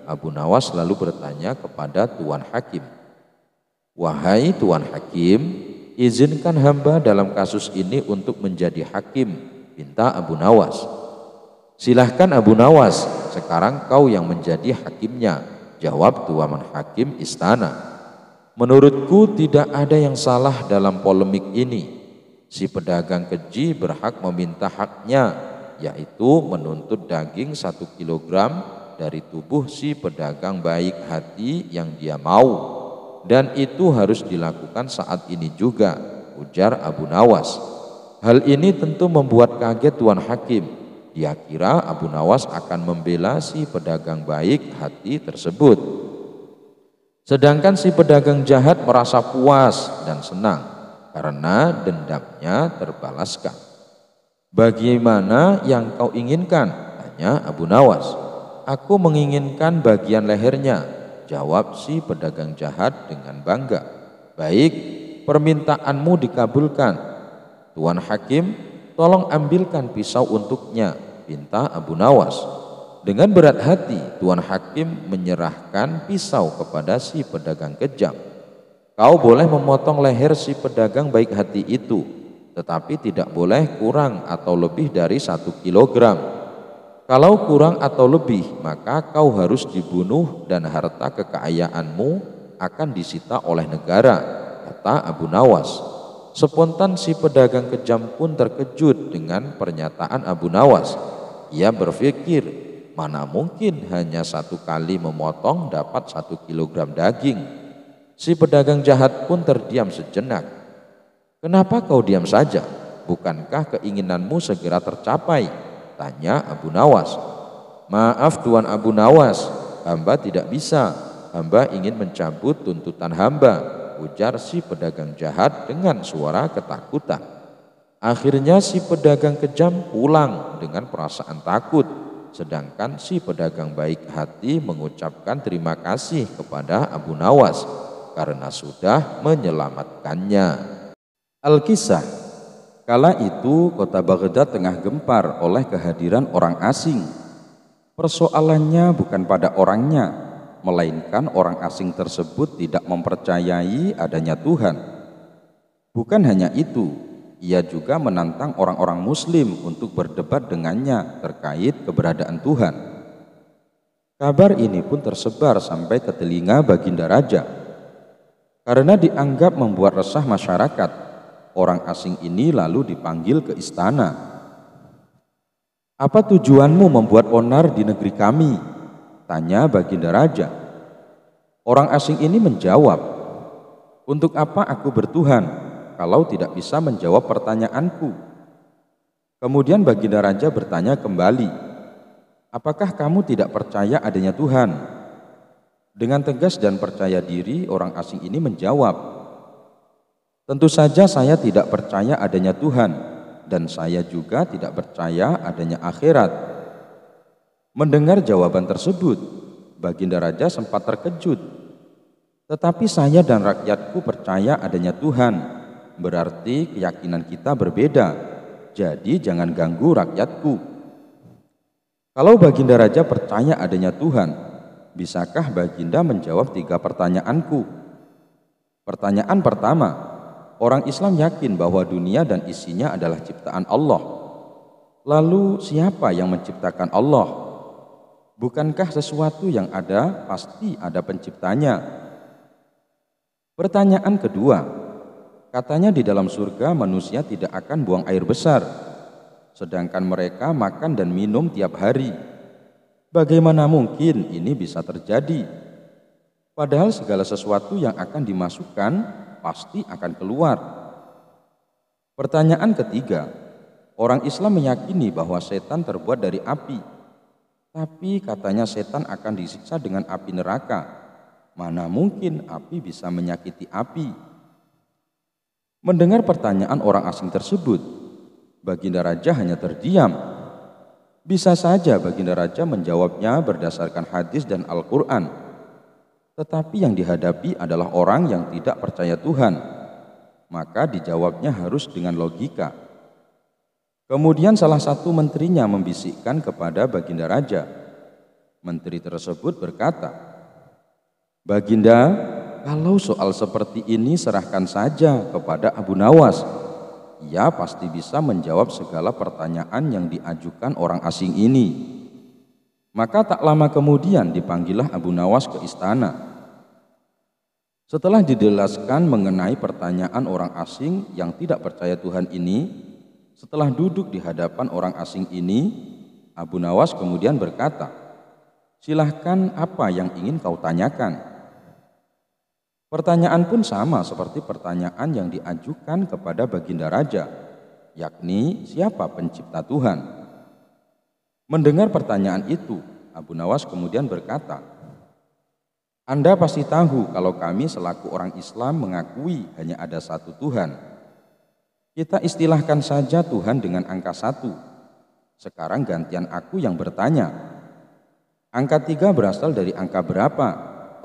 Abu Nawas lalu bertanya kepada Tuan Hakim. Wahai Tuan Hakim, izinkan hamba dalam kasus ini untuk menjadi hakim, pinta Abu Nawas. Silahkan Abu Nawas, sekarang kau yang menjadi hakimnya, jawab Tuan Hakim istana. Menurutku tidak ada yang salah dalam polemik ini. Si pedagang keji berhak meminta haknya, yaitu menuntut daging 1 kilogram dari tubuh si pedagang baik hati yang dia mau. Dan itu harus dilakukan saat ini juga, ujar Abu Nawas. Hal ini tentu membuat kaget Tuan Hakim. Dia kira Abu Nawas akan membela si pedagang baik hati tersebut. Sedangkan si pedagang jahat merasa puas dan senang karena dendamnya terbalaskan. "Bagaimana yang kau inginkan?" tanya Abu Nawas. "Aku menginginkan bagian lehernya," jawab si pedagang jahat dengan bangga. "Baik, permintaanmu dikabulkan. Tuan Hakim, tolong ambilkan pisau untuknya," pinta Abu Nawas. Dengan berat hati, Tuan Hakim menyerahkan pisau kepada si pedagang kejam. "Kau boleh memotong leher si pedagang baik hati itu, tetapi tidak boleh kurang atau lebih dari 1 kilogram. Kalau kurang atau lebih, maka kau harus dibunuh dan harta kekayaanmu akan disita oleh negara," kata Abu Nawas. Spontan si pedagang kejam pun terkejut dengan pernyataan Abu Nawas. Ia berpikir, mana mungkin hanya 1 kali memotong dapat 1 kilogram daging. Si pedagang jahat pun terdiam sejenak. "Kenapa kau diam saja? Bukankah keinginanmu segera tercapai?" tanya Abu Nawas. "Maaf Tuan Abu Nawas, hamba tidak bisa. Hamba ingin mencabut tuntutan hamba," ujar si pedagang jahat dengan suara ketakutan. Akhirnya si pedagang kejam pulang dengan perasaan takut, sedangkan si pedagang baik hati mengucapkan terima kasih kepada Abu Nawas karena sudah menyelamatkannya. Al-Kisah. Kala itu kota Baghdad tengah gempar oleh kehadiran orang asing. Persoalannya bukan pada orangnya, melainkan orang asing tersebut tidak mempercayai adanya Tuhan. Bukan hanya itu, ia juga menantang orang-orang Muslim untuk berdebat dengannya terkait keberadaan Tuhan. Kabar ini pun tersebar sampai ke telinga Baginda Raja. Karena dianggap membuat resah masyarakat, orang asing ini lalu dipanggil ke istana. "Apa tujuanmu membuat onar di negeri kami?" tanya Baginda Raja. Orang asing ini menjawab, "Untuk apa aku bertuhan kalau tidak bisa menjawab pertanyaanku?" Kemudian Baginda Raja bertanya kembali, "Apakah kamu tidak percaya adanya Tuhan?" Dengan tegas dan percaya diri, orang asing ini menjawab, "Tentu saja saya tidak percaya adanya Tuhan, dan saya juga tidak percaya adanya akhirat." Mendengar jawaban tersebut, Baginda Raja sempat terkejut. "Tetapi saya dan rakyatku percaya adanya Tuhan, berarti keyakinan kita berbeda, jadi jangan ganggu rakyatku." Kalau Baginda Raja percaya adanya Tuhan, bisakah Baginda menjawab 3 pertanyaanku? Pertanyaan pertama, orang Islam yakin bahwa dunia dan isinya adalah ciptaan Allah. Lalu siapa yang menciptakan Allah? Bukankah sesuatu yang ada pasti ada penciptanya? Pertanyaan kedua, katanya di dalam surga manusia tidak akan buang air besar, sedangkan mereka makan dan minum tiap hari. Bagaimana mungkin ini bisa terjadi? Padahal segala sesuatu yang akan dimasukkan pasti akan keluar. Pertanyaan ketiga, orang Islam meyakini bahwa setan terbuat dari api, tapi katanya setan akan disiksa dengan api neraka. Mana mungkin api bisa menyakiti api? Mendengar pertanyaan orang asing tersebut, Baginda Raja hanya terdiam. Bisa saja Baginda Raja menjawabnya berdasarkan hadis dan Al-Quran, tetapi yang dihadapi adalah orang yang tidak percaya Tuhan, maka dijawabnya harus dengan logika. Kemudian salah satu menterinya membisikkan kepada Baginda Raja. Menteri tersebut berkata, "Baginda, kalau soal seperti ini serahkan saja kepada Abu Nawas. Ia pasti bisa menjawab segala pertanyaan yang diajukan orang asing ini." Maka tak lama kemudian dipanggillah Abu Nawas ke istana. Setelah dijelaskan mengenai pertanyaan orang asing yang tidak percaya Tuhan ini, setelah duduk di hadapan orang asing ini, Abu Nawas kemudian berkata, "Silahkan, apa yang ingin kau tanyakan?" Pertanyaan pun sama seperti pertanyaan yang diajukan kepada Baginda Raja, yakni siapa pencipta Tuhan. Mendengar pertanyaan itu, Abu Nawas kemudian berkata, "Anda pasti tahu kalau kami selaku orang Islam mengakui hanya ada satu Tuhan." Kita istilahkan saja Tuhan dengan angka 1. Sekarang gantian aku yang bertanya. Angka 3 berasal dari angka berapa?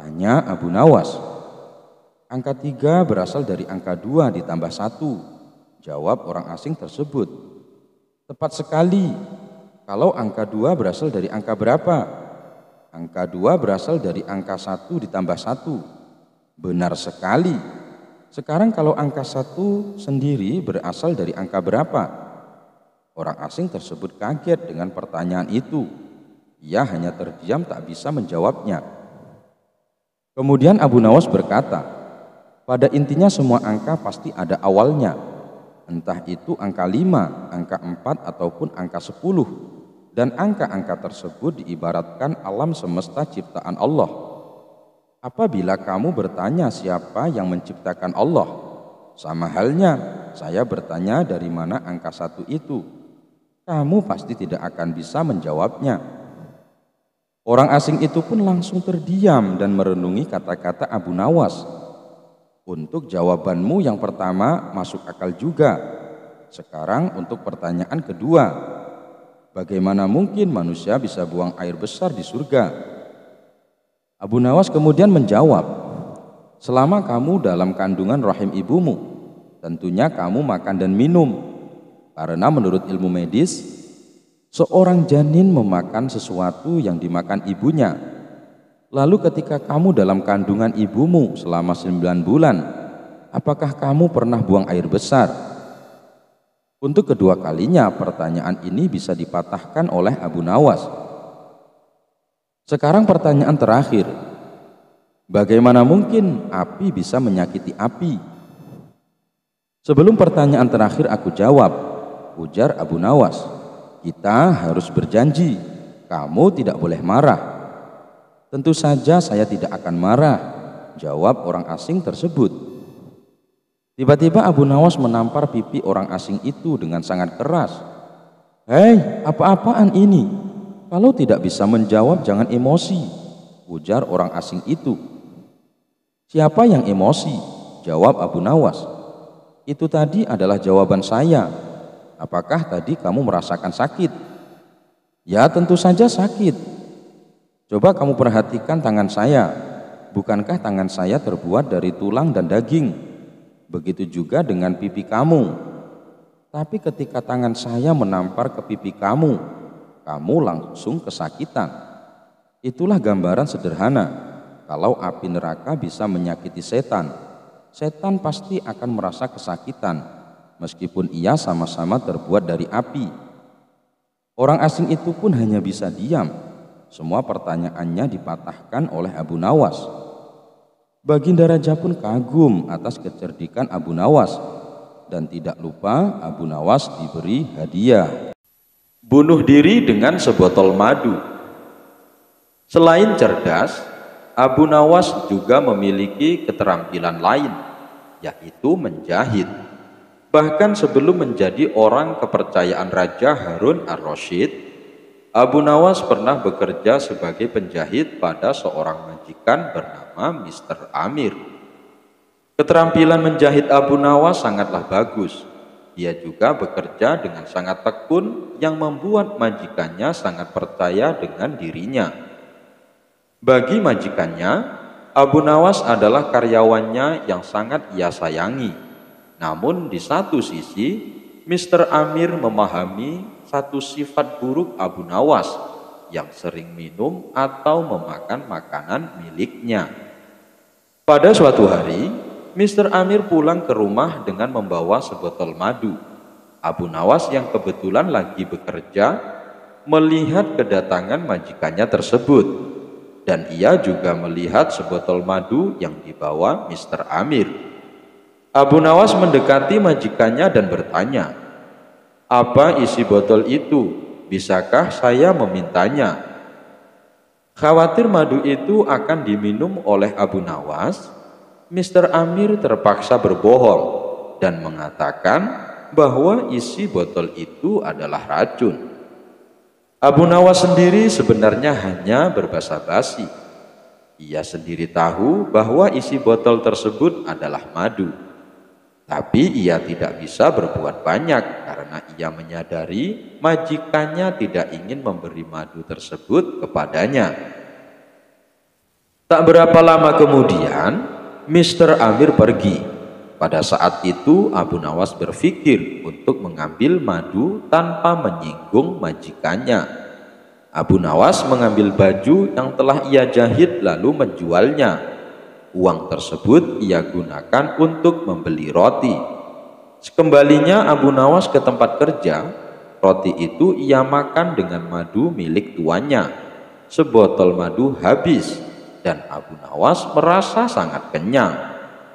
Tanya Abu Nawas. Angka 3 berasal dari angka 2 ditambah 1. Jawab orang asing tersebut. Tepat sekali. Kalau angka 2 berasal dari angka berapa? Angka 2 berasal dari angka 1 ditambah 1. Benar sekali. Sekarang kalau angka 1 sendiri berasal dari angka berapa? Orang asing tersebut kaget dengan pertanyaan itu. Ia hanya terdiam tak bisa menjawabnya. Kemudian Abu Nawas berkata, pada intinya semua angka pasti ada awalnya. Entah itu angka 5, angka 4 ataupun angka 10. Dan angka-angka tersebut diibaratkan alam semesta ciptaan Allah. Apabila kamu bertanya siapa yang menciptakan Allah, sama halnya saya bertanya dari mana angka 1 itu. Kamu pasti tidak akan bisa menjawabnya. Orang asing itu pun langsung terdiam dan merenungi kata-kata Abu Nawas. Untuk jawabanmu yang pertama masuk akal juga. Sekarang untuk pertanyaan kedua. Bagaimana mungkin manusia bisa buang air besar di surga? Abu Nawas kemudian menjawab, selama kamu dalam kandungan rahim ibumu, tentunya kamu makan dan minum. Karena menurut ilmu medis, seorang janin memakan sesuatu yang dimakan ibunya. Lalu ketika kamu dalam kandungan ibumu selama 9 bulan, apakah kamu pernah buang air besar? Untuk kedua kalinya pertanyaan ini bisa dipatahkan oleh Abu Nawas. Sekarang pertanyaan terakhir, bagaimana mungkin api bisa menyakiti api? Sebelum pertanyaan terakhir aku jawab, ujar Abu Nawas, kita harus berjanji, kamu tidak boleh marah. Tentu saja saya tidak akan marah, jawab orang asing tersebut. Tiba-tiba Abu Nawas menampar pipi orang asing itu dengan sangat keras. Hei, apa-apaan ini? Kalau tidak bisa menjawab jangan emosi, ujar orang asing itu. Siapa yang emosi? Jawab Abu Nawas. Itu tadi adalah jawaban saya. Apakah tadi kamu merasakan sakit? Ya tentu saja sakit. Coba kamu perhatikan tangan saya. Bukankah tangan saya terbuat dari tulang dan daging? Begitu juga dengan pipi kamu. Tapi ketika tangan saya menampar ke pipi kamu langsung kesakitan. Itulah gambaran sederhana. Kalau api neraka bisa menyakiti setan, setan pasti akan merasa kesakitan, meskipun ia sama-sama terbuat dari api. Orang asing itu pun hanya bisa diam. Semua pertanyaannya dipatahkan oleh Abu Nawas. Baginda Raja pun kagum atas kecerdikan Abu Nawas, dan tidak lupa Abu Nawas diberi hadiah. Bunuh diri dengan sebotol madu. Selain cerdas, Abu Nawas juga memiliki keterampilan lain, yaitu menjahit. Bahkan sebelum menjadi orang kepercayaan Raja Harun ar-Rasyid, Abu Nawas pernah bekerja sebagai penjahit pada seorang majikan bernama Mr. Amir. Keterampilan menjahit Abu Nawas sangatlah bagus. Dia juga bekerja dengan sangat tekun yang membuat majikannya sangat percaya dengan dirinya. Bagi majikannya, Abu Nawas adalah karyawannya yang sangat ia sayangi. Namun di satu sisi, Mr. Amir memahami satu sifat buruk Abu Nawas yang sering minum atau memakan makanan miliknya. Pada suatu hari, Mr. Amir pulang ke rumah dengan membawa sebotol madu. Abu Nawas yang kebetulan lagi bekerja melihat kedatangan majikannya tersebut, dan ia juga melihat sebotol madu yang dibawa Mr. Amir. Abu Nawas mendekati majikannya dan bertanya, "Apa isi botol itu? Bisakah saya memintanya?" Khawatir madu itu akan diminum oleh Abu Nawas, Mr. Amir terpaksa berbohong dan mengatakan bahwa isi botol itu adalah racun. Abu Nawas sendiri sebenarnya hanya berbasa-basi. Ia sendiri tahu bahwa isi botol tersebut adalah madu. Tapi ia tidak bisa berbuat banyak karena ia menyadari majikannya tidak ingin memberi madu tersebut kepadanya. Tak berapa lama kemudian, Mr. Amir pergi. Pada saat itu Abu Nawas berpikir untuk mengambil madu tanpa menyinggung majikannya. Abu Nawas mengambil baju yang telah ia jahit lalu menjualnya. Uang tersebut ia gunakan untuk membeli roti. Sekembalinya Abu Nawas ke tempat kerja, roti itu ia makan dengan madu milik tuannya. Sebotol madu habis dan Abu Nawas merasa sangat kenyang.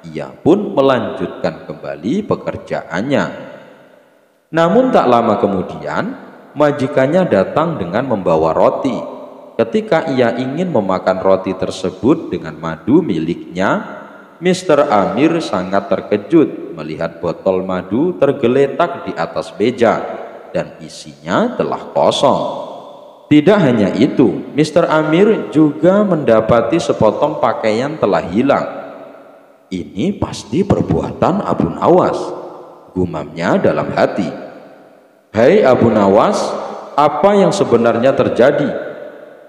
Ia pun melanjutkan kembali pekerjaannya. Namun tak lama kemudian, majikannya datang dengan membawa roti. Ketika ia ingin memakan roti tersebut dengan madu miliknya, Mr. Amir sangat terkejut melihat botol madu tergeletak di atas meja dan isinya telah kosong. Tidak hanya itu, Mr. Amir juga mendapati sepotong pakaian telah hilang. Ini pasti perbuatan Abu Nawas, gumamnya dalam hati. Hai Abu Nawas, apa yang sebenarnya terjadi?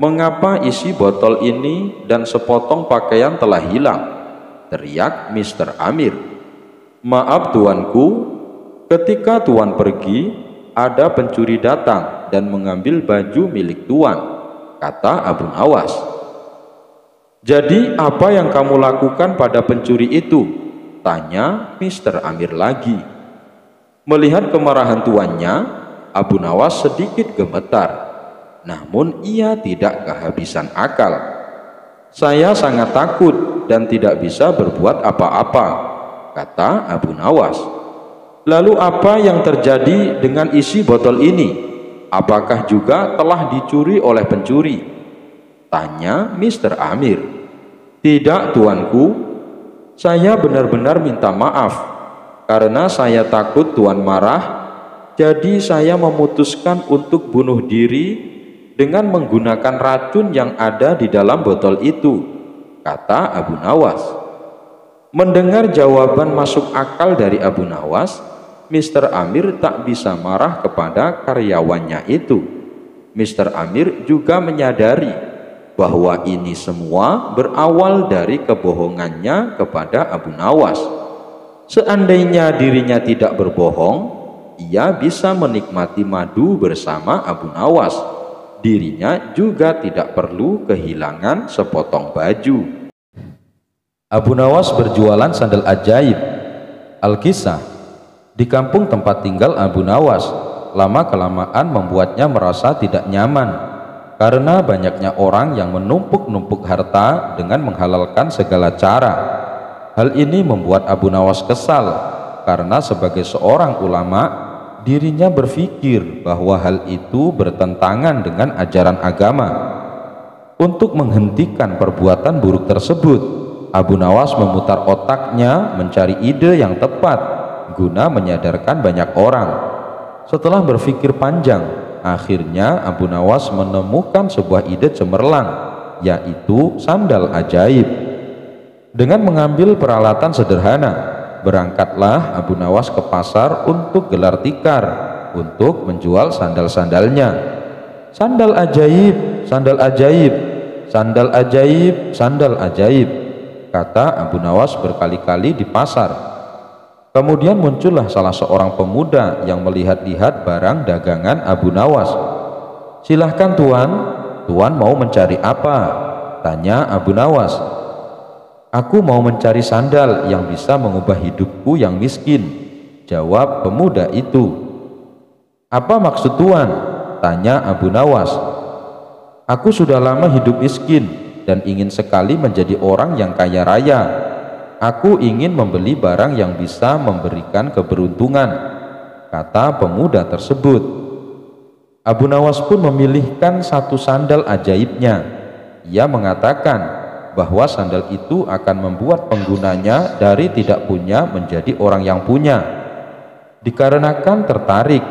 Mengapa isi botol ini dan sepotong pakaian telah hilang? Teriak Mr. Amir. Maaf tuanku, ketika tuan pergi, ada pencuri datang dan mengambil baju milik tuan, kata Abu Nawas. Jadi apa yang kamu lakukan pada pencuri itu? Tanya Mr. Amir lagi. Melihat kemarahan tuannya, Abu Nawas sedikit gemetar. Namun ia tidak kehabisan akal. Saya sangat takut dan tidak bisa berbuat apa-apa, kata Abu Nawas. Lalu apa yang terjadi dengan isi botol ini? Apakah juga telah dicuri oleh pencuri? Tanya Mr. Amir. Tidak tuanku, saya benar-benar minta maaf. Karena saya takut tuan marah, jadi saya memutuskan untuk bunuh diri dengan menggunakan racun yang ada di dalam botol itu, kata Abu Nawas. Mendengar jawaban masuk akal dari Abu Nawas, Mr. Amir tak bisa marah kepada karyawannya itu. Mr. Amir juga menyadari bahwa ini semua berawal dari kebohongannya kepada Abu Nawas. Seandainya dirinya tidak berbohong, ia bisa menikmati madu bersama Abu Nawas. Dirinya juga tidak perlu kehilangan sepotong baju. Abu Nawas berjualan sandal ajaib. Al-Kisah. Di kampung tempat tinggal Abu Nawas, lama-kelamaan membuatnya merasa tidak nyaman karena banyaknya orang yang menumpuk-numpuk harta dengan menghalalkan segala cara. Hal ini membuat Abu Nawas kesal karena sebagai seorang ulama, dirinya berpikir bahwa hal itu bertentangan dengan ajaran agama. Untuk menghentikan perbuatan buruk tersebut, Abu Nawas memutar otaknya mencari ide yang tepat guna menyadarkan banyak orang. Setelah berpikir panjang, akhirnya Abu Nawas menemukan sebuah ide cemerlang, yaitu sandal ajaib. Dengan mengambil peralatan sederhana, berangkatlah Abu Nawas ke pasar untuk gelar tikar untuk menjual sandal-sandalnya. Sandal ajaib, sandal ajaib, sandal ajaib, sandal ajaib, kata Abu Nawas berkali-kali di pasar. Kemudian muncullah salah seorang pemuda yang melihat-lihat barang dagangan Abu Nawas. Silahkan tuan, tuan mau mencari apa? Tanya Abu Nawas. Aku mau mencari sandal yang bisa mengubah hidupku yang miskin, jawab pemuda itu. Apa maksud tuan? Tanya Abu Nawas. Aku sudah lama hidup miskin dan ingin sekali menjadi orang yang kaya raya. Aku ingin membeli barang yang bisa memberikan keberuntungan, kata pemuda tersebut. Abu Nawas pun memilihkan satu sandal ajaibnya. Ia mengatakan bahwa sandal itu akan membuat penggunanya dari tidak punya menjadi orang yang punya. Dikarenakan tertarik,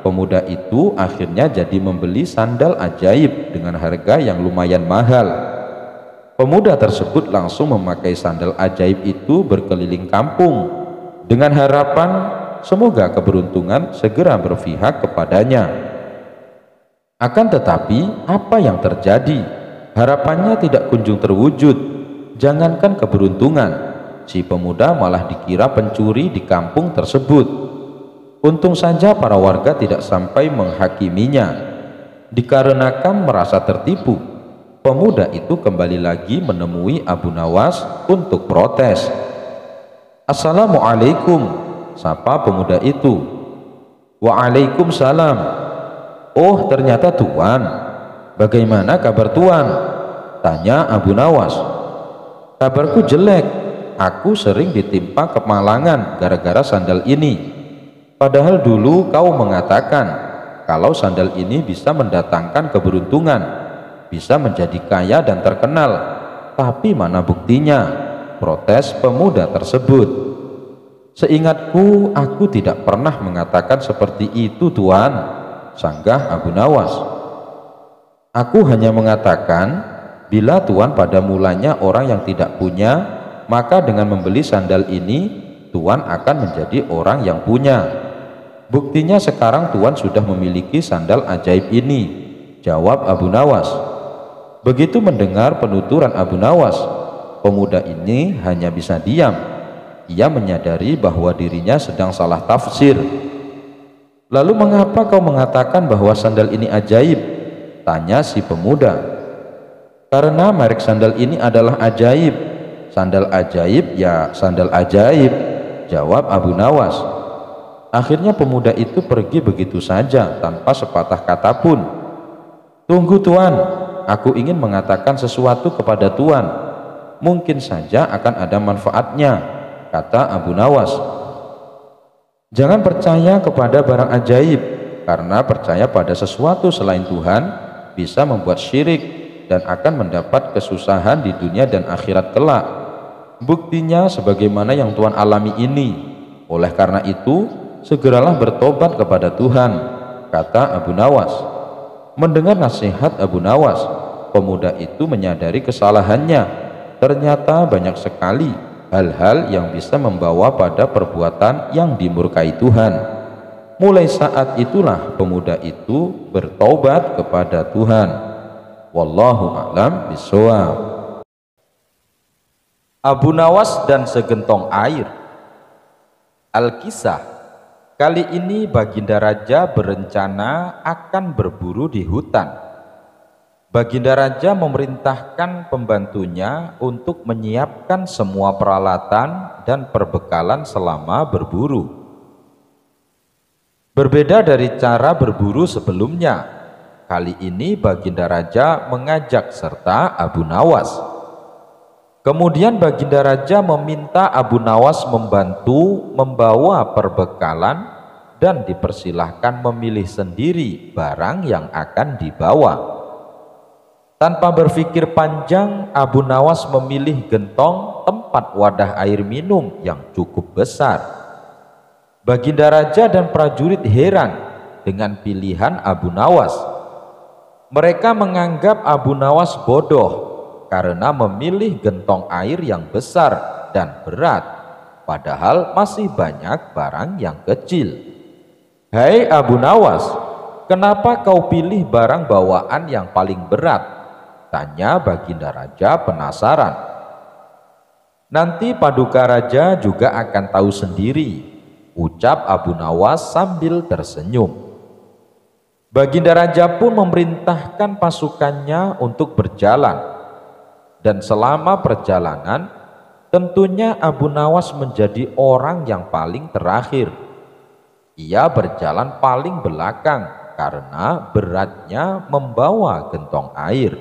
pemuda itu akhirnya jadi membeli sandal ajaib dengan harga yang lumayan mahal. Pemuda tersebut langsung memakai sandal ajaib itu berkeliling kampung. dengan harapan semoga keberuntungan segera berpihak kepadanya. Akan tetapi apa yang terjadi? Harapannya tidak kunjung terwujud. Jangankan keberuntungan, si pemuda malah dikira pencuri di kampung tersebut. Untung saja para warga tidak sampai menghakiminya. Dikarenakan merasa tertipu, pemuda itu kembali lagi menemui Abu Nawas untuk protes. "Assalamualaikum," sapa pemuda itu. "Waalaikumsalam." "Oh, ternyata Tuan. Bagaimana kabar Tuan?" tanya Abu Nawas. "Kabarku jelek. Aku sering ditimpa kemalangan gara-gara sandal ini. Padahal dulu kau mengatakan kalau sandal ini bisa mendatangkan keberuntungan, bisa menjadi kaya dan terkenal. Tapi mana buktinya?" protes pemuda tersebut. "Seingatku, aku tidak pernah mengatakan seperti itu Tuan," sanggah Abu Nawas. "Aku hanya mengatakan bila Tuan pada mulanya orang yang tidak punya, maka dengan membeli sandal ini Tuan akan menjadi orang yang punya. Buktinya sekarang Tuan sudah memiliki sandal ajaib ini," jawab Abu Nawas. Begitu mendengar penuturan Abu Nawas, pemuda ini hanya bisa diam. Ia menyadari bahwa dirinya sedang salah tafsir. "Lalu mengapa kau mengatakan bahwa sandal ini ajaib?" tanya si pemuda. "Karena merek sandal ini adalah ajaib. Sandal ajaib ya sandal ajaib," jawab Abu Nawas. Akhirnya pemuda itu pergi begitu saja tanpa sepatah kata pun. "Tunggu Tuan, aku ingin mengatakan sesuatu kepada Tuan. Mungkin saja akan ada manfaatnya," kata Abu Nawas. "Jangan percaya kepada barang ajaib, karena percaya pada sesuatu selain Tuhan bisa membuat syirik dan akan mendapat kesusahan di dunia dan akhirat kelak. Buktinya sebagaimana yang Tuan alami ini. Oleh karena itu, segeralah bertobat kepada Tuhan," kata Abu Nawas. Mendengar nasihat Abu Nawas, pemuda itu menyadari kesalahannya. Ternyata banyak sekali hal-hal yang bisa membawa pada perbuatan yang dimurkai Tuhan. Mulai saat itulah pemuda itu bertobat kepada Tuhan. Wallahu a'lam bishawab. Abu Nawas dan segentong air. Al-Kisah. Kali ini Baginda Raja berencana akan berburu di hutan. Baginda Raja memerintahkan pembantunya untuk menyiapkan semua peralatan dan perbekalan selama berburu. Berbeda dari cara berburu sebelumnya, kali ini Baginda Raja mengajak serta Abu Nawas. Kemudian Baginda Raja meminta Abu Nawas membantu membawa perbekalan dan dipersilahkan memilih sendiri barang yang akan dibawa. Tanpa berpikir panjang, Abu Nawas memilih gentong tempat wadah air minum yang cukup besar. Baginda Raja dan prajurit heran dengan pilihan Abu Nawas. Mereka menganggap Abu Nawas bodoh karena memilih gentong air yang besar dan berat, padahal masih banyak barang yang kecil. "Hai Abu Nawas, kenapa kau pilih barang bawaan yang paling berat?" tanya Baginda Raja penasaran. "Nanti Paduka Raja juga akan tahu sendiri," ucap Abu Nawas sambil tersenyum. Baginda Raja pun memerintahkan pasukannya untuk berjalan. Dan selama perjalanan, tentunya Abu Nawas menjadi orang yang paling terakhir. Ia berjalan paling belakang karena beratnya membawa gentong air.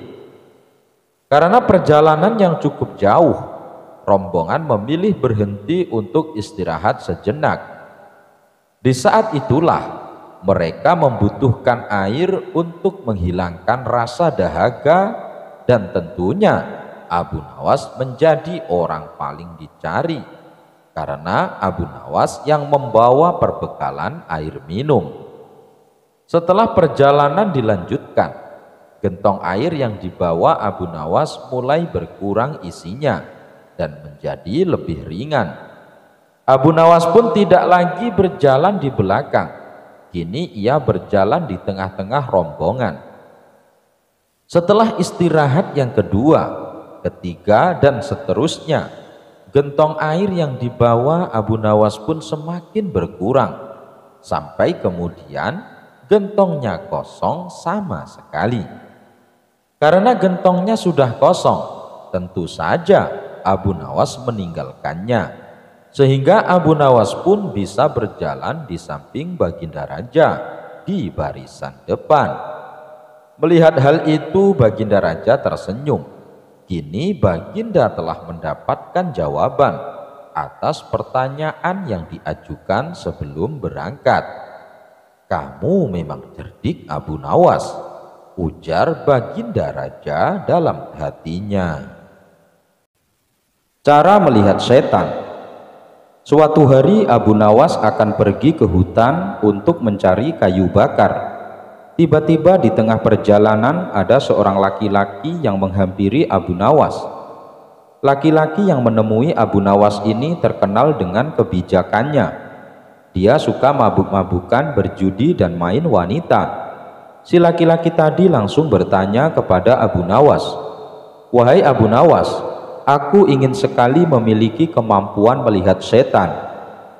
Karena perjalanan yang cukup jauh, rombongan memilih berhenti untuk istirahat sejenak. Di saat itulah mereka membutuhkan air untuk menghilangkan rasa dahaga, dan tentunya Abu Nawas menjadi orang paling dicari karena Abu Nawas yang membawa perbekalan air minum. Setelah perjalanan dilanjutkan, gentong air yang dibawa Abu Nawas mulai berkurang isinya dan menjadi lebih ringan. Abu Nawas pun tidak lagi berjalan di belakang. Kini ia berjalan di tengah-tengah rombongan. Setelah istirahat yang kedua, ketiga, dan seterusnya, gentong air yang dibawa Abu Nawas pun semakin berkurang, sampai kemudian gentongnya kosong sama sekali. Karena gentongnya sudah kosong, tentu saja Abu Nawas meninggalkannya, sehingga Abu Nawas pun bisa berjalan di samping Baginda Raja di barisan depan. Melihat hal itu, Baginda Raja tersenyum. Kini Baginda telah mendapatkan jawaban atas pertanyaan yang diajukan sebelum berangkat. "Kamu memang cerdik, Abu Nawas," ujar Baginda Raja dalam hatinya. Cara melihat setan. Suatu hari Abu Nawas akan pergi ke hutan untuk mencari kayu bakar. Tiba-tiba di tengah perjalanan ada seorang laki-laki yang menghampiri Abu Nawas. Laki-laki yang menemui Abu Nawas ini terkenal dengan kebijakannya. Dia suka mabuk-mabukan, berjudi, dan main wanita. Si laki-laki tadi langsung bertanya kepada Abu Nawas, "Wahai Abu Nawas, aku ingin sekali memiliki kemampuan melihat setan.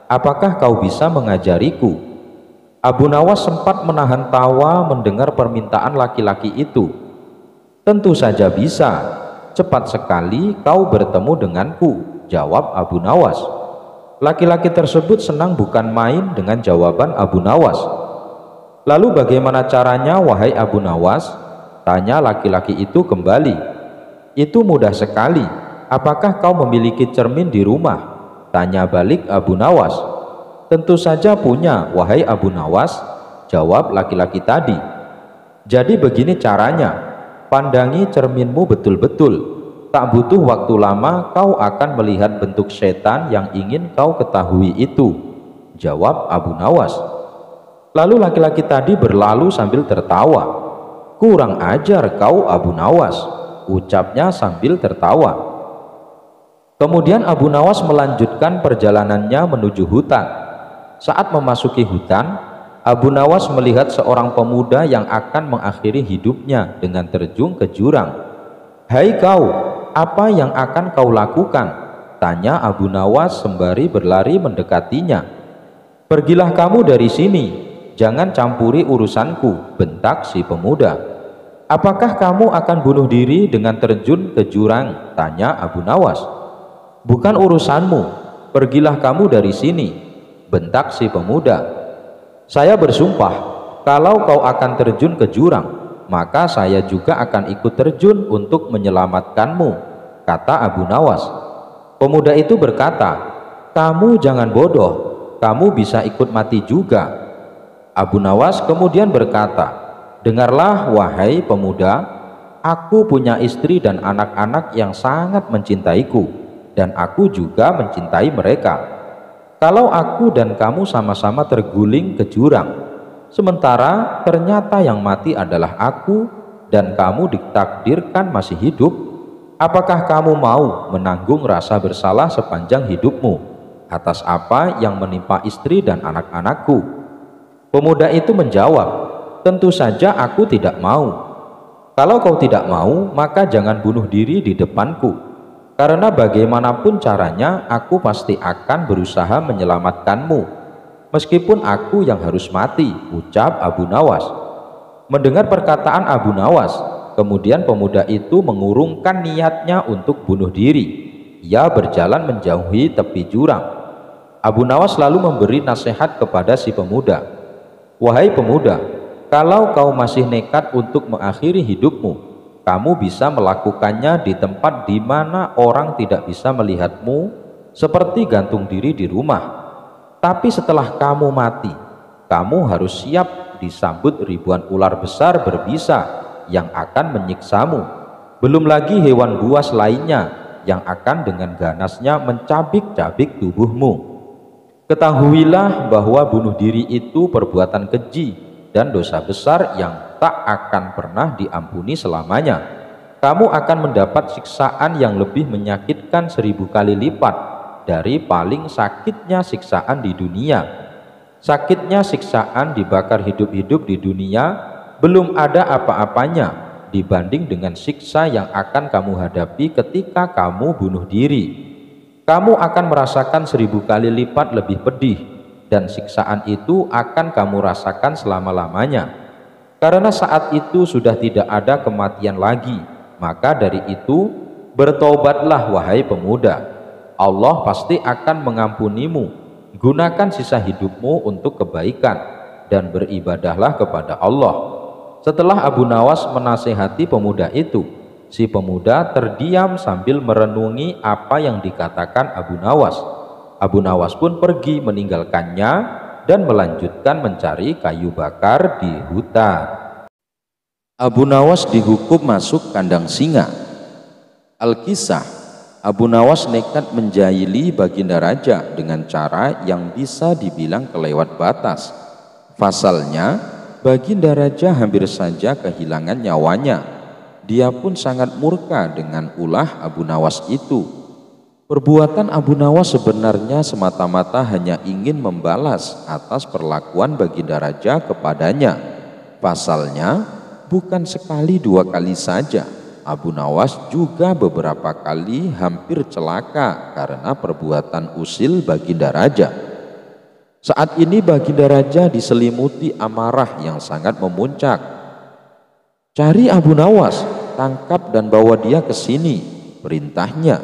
Apakah kau bisa mengajariku?" Abu Nawas sempat menahan tawa mendengar permintaan laki-laki itu. "Tentu saja bisa. Cepat sekali kau bertemu denganku," jawab Abu Nawas. Laki-laki tersebut senang bukan main dengan jawaban Abu Nawas. "Lalu bagaimana caranya, wahai Abu Nawas?" tanya laki-laki itu kembali. "Itu mudah sekali. Apakah kau memiliki cermin di rumah?" tanya balik Abu Nawas. "Tentu saja punya, wahai Abu Nawas," jawab laki-laki tadi. "Jadi begini caranya, pandangi cerminmu betul-betul. Tak butuh waktu lama kau akan melihat bentuk setan yang ingin kau ketahui itu," jawab Abu Nawas. Lalu laki-laki tadi berlalu sambil tertawa. "Kurang ajar kau, Abu Nawas," ucapnya sambil tertawa. Kemudian Abu Nawas melanjutkan perjalanannya menuju hutan. Saat memasuki hutan, Abu Nawas melihat seorang pemuda yang akan mengakhiri hidupnya dengan terjun ke jurang. "Hai kau, apa yang akan kau lakukan?" tanya Abu Nawas sembari berlari mendekatinya. "Pergilah kamu dari sini, jangan campuri urusanku," bentak si pemuda. "Apakah kamu akan bunuh diri dengan terjun ke jurang?" tanya Abu Nawas. "Bukan urusanmu, pergilah kamu dari sini," bentak si pemuda. "Saya bersumpah, kalau kau akan terjun ke jurang, maka saya juga akan ikut terjun untuk menyelamatkanmu," kata Abu Nawas. Pemuda itu berkata, "Kamu jangan bodoh, kamu bisa ikut mati juga." Abu Nawas kemudian berkata, "Dengarlah wahai pemuda, aku punya istri dan anak-anak yang sangat mencintaiku, dan aku juga mencintai mereka. Kalau aku dan kamu sama-sama terguling ke jurang, sementara ternyata yang mati adalah aku dan kamu ditakdirkan masih hidup, apakah kamu mau menanggung rasa bersalah sepanjang hidupmu atas apa yang menimpa istri dan anak-anakku?" Pemuda itu menjawab, "Tentu saja aku tidak mau." "Kalau kau tidak mau, maka jangan bunuh diri di depanku. Karena bagaimanapun caranya, aku pasti akan berusaha menyelamatkanmu, meskipun aku yang harus mati," ucap Abu Nawas. Mendengar perkataan Abu Nawas, kemudian pemuda itu mengurungkan niatnya untuk bunuh diri. Ia berjalan menjauhi tepi jurang. Abu Nawas lalu memberi nasihat kepada si pemuda, "Wahai pemuda, kalau kau masih nekat untuk mengakhiri hidupmu, kamu bisa melakukannya di tempat di mana orang tidak bisa melihatmu, seperti gantung diri di rumah. Tapi setelah kamu mati, kamu harus siap disambut ribuan ular besar berbisa yang akan menyiksamu. Belum lagi hewan buas lainnya yang akan dengan ganasnya mencabik-cabik tubuhmu. Ketahuilah bahwa bunuh diri itu perbuatan keji dan dosa besar yang tak akan pernah diampuni selamanya. Kamu akan mendapat siksaan yang lebih menyakitkan 1000 kali lipat dari paling sakitnya siksaan di dunia. Sakitnya siksaan dibakar hidup-hidup di dunia belum ada apa-apanya dibanding dengan siksa yang akan kamu hadapi ketika kamu bunuh diri. Kamu akan merasakan 1000 kali lipat lebih pedih, dan siksaan itu akan kamu rasakan selama-lamanya. Karena saat itu sudah tidak ada kematian lagi, maka dari itu bertobatlah wahai pemuda. Allah pasti akan mengampunimu. Gunakan sisa hidupmu untuk kebaikan dan beribadahlah kepada Allah. Setelah Abu Nawas menasihati pemuda itu, si pemuda terdiam sambil merenungi apa yang dikatakan Abu Nawas. Abu Nawas pun pergi meninggalkannya dan melanjutkan mencari kayu bakar di hutan. Abu Nawas dihukum masuk kandang singa. Al-Kisah, Abu Nawas nekat menjahili Baginda Raja dengan cara yang bisa dibilang kelewat batas. Pasalnya, Baginda Raja hampir saja kehilangan nyawanya. Dia pun sangat murka dengan ulah Abu Nawas itu. Perbuatan Abu Nawas sebenarnya semata-mata hanya ingin membalas atas perlakuan Baginda Raja kepadanya. Pasalnya, bukan sekali dua kali saja, Abu Nawas juga beberapa kali hampir celaka karena perbuatan usil Baginda Raja. Saat ini Baginda Raja diselimuti amarah yang sangat memuncak. "Cari Abu Nawas, tangkap dan bawa dia ke sini," perintahnya.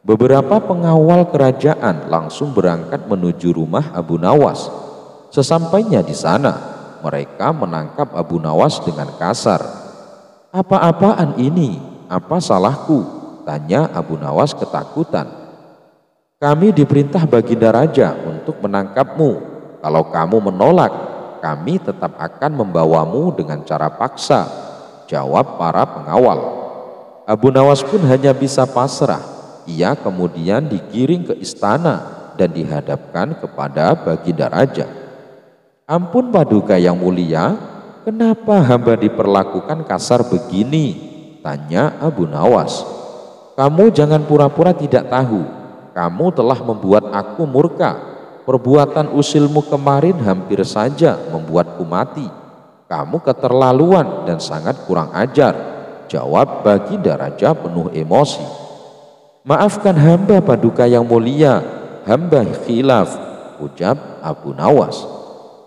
Beberapa pengawal kerajaan langsung berangkat menuju rumah Abu Nawas. Sesampainya di sana, mereka menangkap Abu Nawas dengan kasar. "Apa-apaan ini? Apa salahku?" tanya Abu Nawas ketakutan. "Kami diperintah Baginda Raja untuk menangkapmu. Kalau kamu menolak, kami tetap akan membawamu dengan cara paksa," jawab para pengawal. Abu Nawas pun hanya bisa pasrah. Ia kemudian digiring ke istana dan dihadapkan kepada Baginda Raja. "Ampun Paduka yang mulia, kenapa hamba diperlakukan kasar begini?" tanya Abu Nawas. "Kamu jangan pura-pura tidak tahu. Kamu telah membuat aku murka. Perbuatan usilmu kemarin hampir saja membuatku mati. Kamu keterlaluan dan sangat kurang ajar," jawab Baginda Raja penuh emosi. "Maafkan hamba Paduka yang mulia, hamba khilaf," ucap Abu Nawas.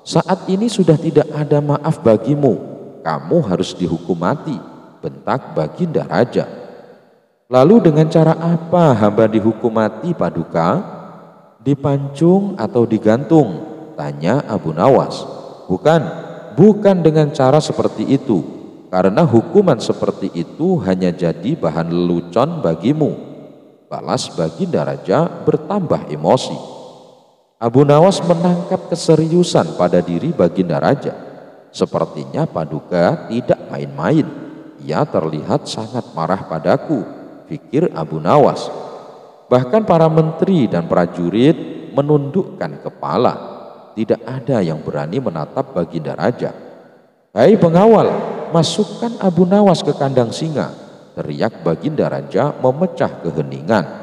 "Saat ini sudah tidak ada maaf bagimu. Kamu harus dihukum mati," bentak Baginda Raja. "Lalu dengan cara apa hamba dihukum mati Paduka?" "Dipancung atau digantung?" tanya Abu Nawas. Bukan dengan cara seperti itu, karena hukuman seperti itu hanya jadi bahan lelucon bagimu," balas Baginda Raja bertambah emosi. Abu Nawas menangkap keseriusan pada diri Baginda Raja. Sepertinya Paduka tidak main-main. Ia terlihat sangat marah padaku, pikir Abu Nawas. Bahkan para menteri dan prajurit menundukkan kepala. Tidak ada yang berani menatap Baginda Raja. "Hai pengawal, masukkan Abu Nawas ke kandang singa," teriak Baginda Raja memecah keheningan.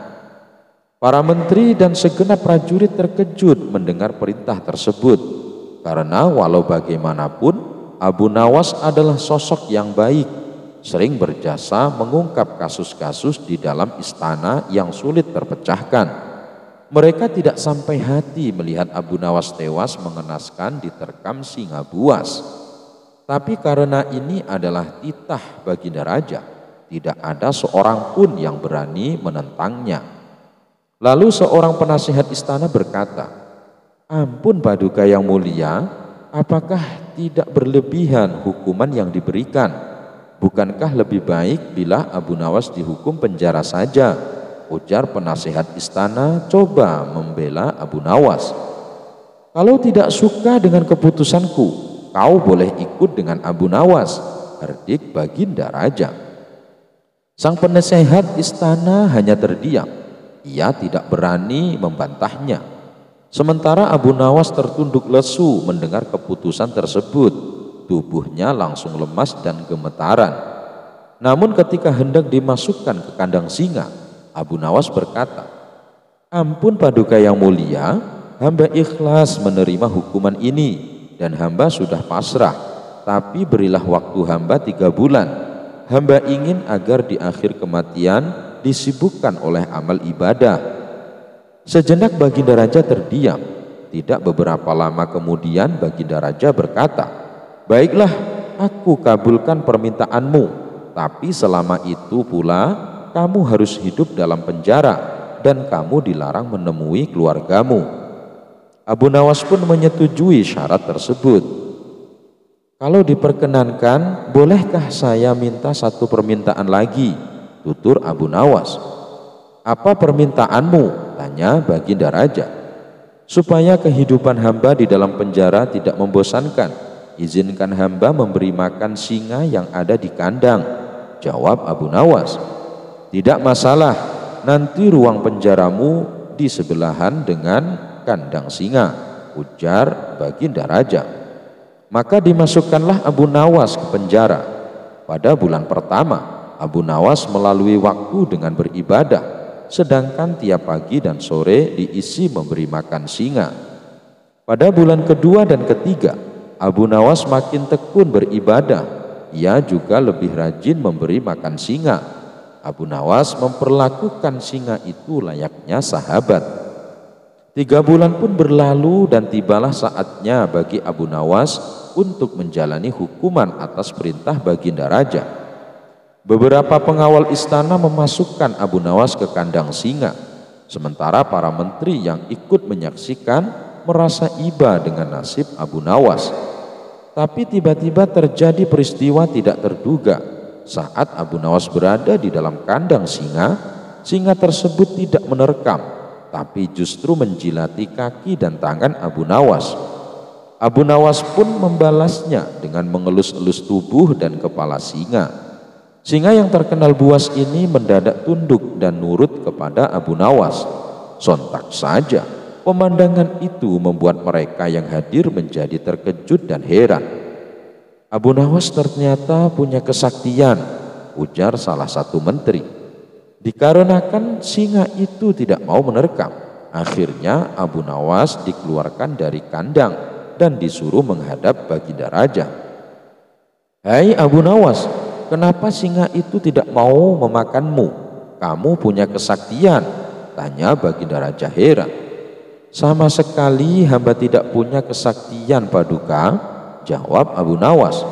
Para menteri dan segenap prajurit terkejut mendengar perintah tersebut, karena walau bagaimanapun Abu Nawas adalah sosok yang baik, sering berjasa mengungkap kasus-kasus di dalam istana yang sulit terpecahkan. Mereka tidak sampai hati melihat Abu Nawas tewas mengenaskan diterkam singa buas. Tapi karena ini adalah titah Baginda Raja, tidak ada seorang pun yang berani menentangnya. Lalu seorang penasihat istana berkata, "Ampun Paduka yang mulia, apakah tidak berlebihan hukuman yang diberikan? Bukankah lebih baik bila Abu Nawas dihukum penjara saja?" ujar penasihat istana coba membela Abu Nawas. "Kalau tidak suka dengan keputusanku, kau boleh ikut dengan Abu Nawas," herdik Baginda Raja. Sang penasehat istana hanya terdiam. Ia tidak berani membantahnya. Sementara Abu Nawas tertunduk lesu mendengar keputusan tersebut. Tubuhnya langsung lemas dan gemetaran. Namun ketika hendak dimasukkan ke kandang singa, Abu Nawas berkata, Ampun Paduka yang mulia, hamba ikhlas menerima hukuman ini dan hamba sudah pasrah, tapi berilah waktu hamba 3 bulan. Hamba ingin agar di akhir kematian disibukkan oleh amal ibadah. Sejenak Baginda Raja terdiam. Tidak beberapa lama kemudian Baginda Raja berkata, "Baiklah, aku kabulkan permintaanmu, tapi selama itu pula kamu harus hidup dalam penjara dan kamu dilarang menemui keluargamu." Abu Nawas pun menyetujui syarat tersebut. "Kalau diperkenankan, bolehkah saya minta satu permintaan lagi?" tutur Abu Nawas. "Apa permintaanmu?" tanya Baginda Raja. "Supaya kehidupan hamba di dalam penjara tidak membosankan, izinkan hamba memberi makan singa yang ada di kandang," jawab Abu Nawas. "Tidak masalah, nanti ruang penjaramu di sebelahan dengan kandang singa," ujar Baginda Raja. Maka dimasukkanlah Abu Nawas ke penjara. Pada bulan pertama, Abu Nawas melalui waktu dengan beribadah, sedangkan tiap pagi dan sore diisi memberi makan singa. Pada bulan kedua dan ketiga, Abu Nawas makin tekun beribadah. Ia juga lebih rajin memberi makan singa. Abu Nawas memperlakukan singa itu layaknya sahabat. 3 bulan pun berlalu dan tibalah saatnya bagi Abu Nawas untuk menjalani hukuman atas perintah Baginda Raja. Beberapa pengawal istana memasukkan Abu Nawas ke kandang singa, sementara para menteri yang ikut menyaksikan merasa iba dengan nasib Abu Nawas. Tapi tiba-tiba terjadi peristiwa tidak terduga. Saat Abu Nawas berada di dalam kandang singa, singa tersebut tidak menerkam, tapi justru menjilati kaki dan tangan Abu Nawas. Abu Nawas pun membalasnya dengan mengelus-elus tubuh dan kepala singa. Singa yang terkenal buas ini mendadak tunduk dan nurut kepada Abu Nawas. Sontak saja pemandangan itu membuat mereka yang hadir menjadi terkejut dan heran. "Abu Nawas ternyata punya kesaktian," ujar salah satu menteri. Dikarenakan singa itu tidak mau menerkam, akhirnya Abu Nawas dikeluarkan dari kandang dan disuruh menghadap Baginda Raja. "Hai Abu Nawas, kenapa singa itu tidak mau memakanmu? Kamu punya kesaktian," tanya Baginda Raja heran. "Sama sekali hamba tidak punya kesaktian Paduka," jawab Abu Nawas.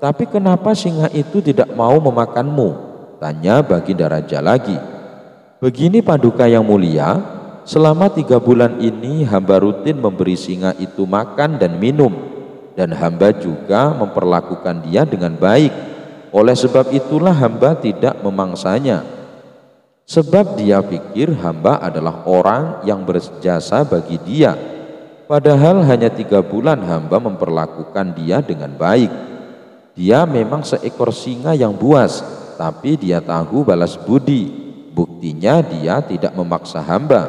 "Tapi kenapa singa itu tidak mau memakanmu?" tanya Baginda Raja lagi. "Begini Paduka yang mulia, selama 3 bulan ini hamba rutin memberi singa itu makan dan minum, dan hamba juga memperlakukan dia dengan baik. Oleh sebab itulah hamba tidak memangsanya. Sebab dia pikir hamba adalah orang yang berjasa bagi dia. Padahal hanya 3 bulan hamba memperlakukan dia dengan baik. Dia memang seekor singa yang buas, tapi dia tahu balas budi. Buktinya dia tidak memaksa hamba.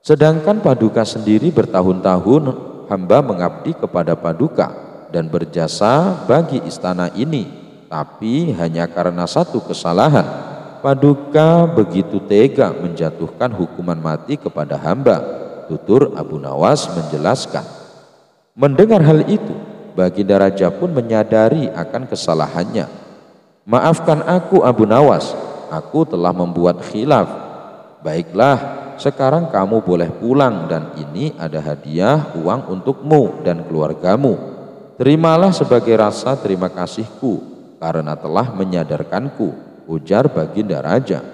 Sedangkan Paduka sendiri bertahun-tahun hamba mengabdi kepada Paduka dan berjasa bagi istana ini. Tapi hanya karena satu kesalahan, Paduka begitu tega menjatuhkan hukuman mati kepada hamba," tutur Abu Nawas menjelaskan. Mendengar hal itu, Baginda Raja pun menyadari akan kesalahannya. "Maafkan aku Abu Nawas, aku telah membuat khilaf. Baiklah, sekarang kamu boleh pulang dan ini ada hadiah uang untukmu dan keluargamu. Terimalah sebagai rasa terima kasihku karena telah menyadarkanku," ujar Baginda Raja.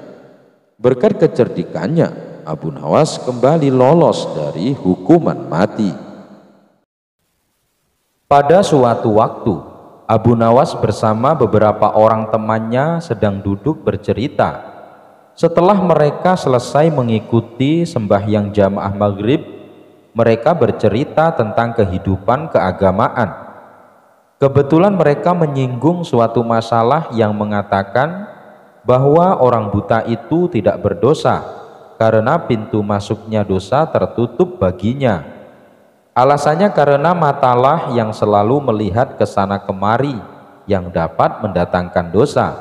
Berkat kecerdikannya, Abu Nawas kembali lolos dari hukuman mati. Pada suatu waktu, Abu Nawas bersama beberapa orang temannya sedang duduk bercerita. Setelah mereka selesai mengikuti sembahyang jamaah maghrib, mereka bercerita tentang kehidupan keagamaan. Kebetulan mereka menyinggung suatu masalah yang mengatakan bahwa orang buta itu tidak berdosa karena pintu masuknya dosa tertutup baginya. Alasannya karena matalah yang selalu melihat ke sana kemari yang dapat mendatangkan dosa.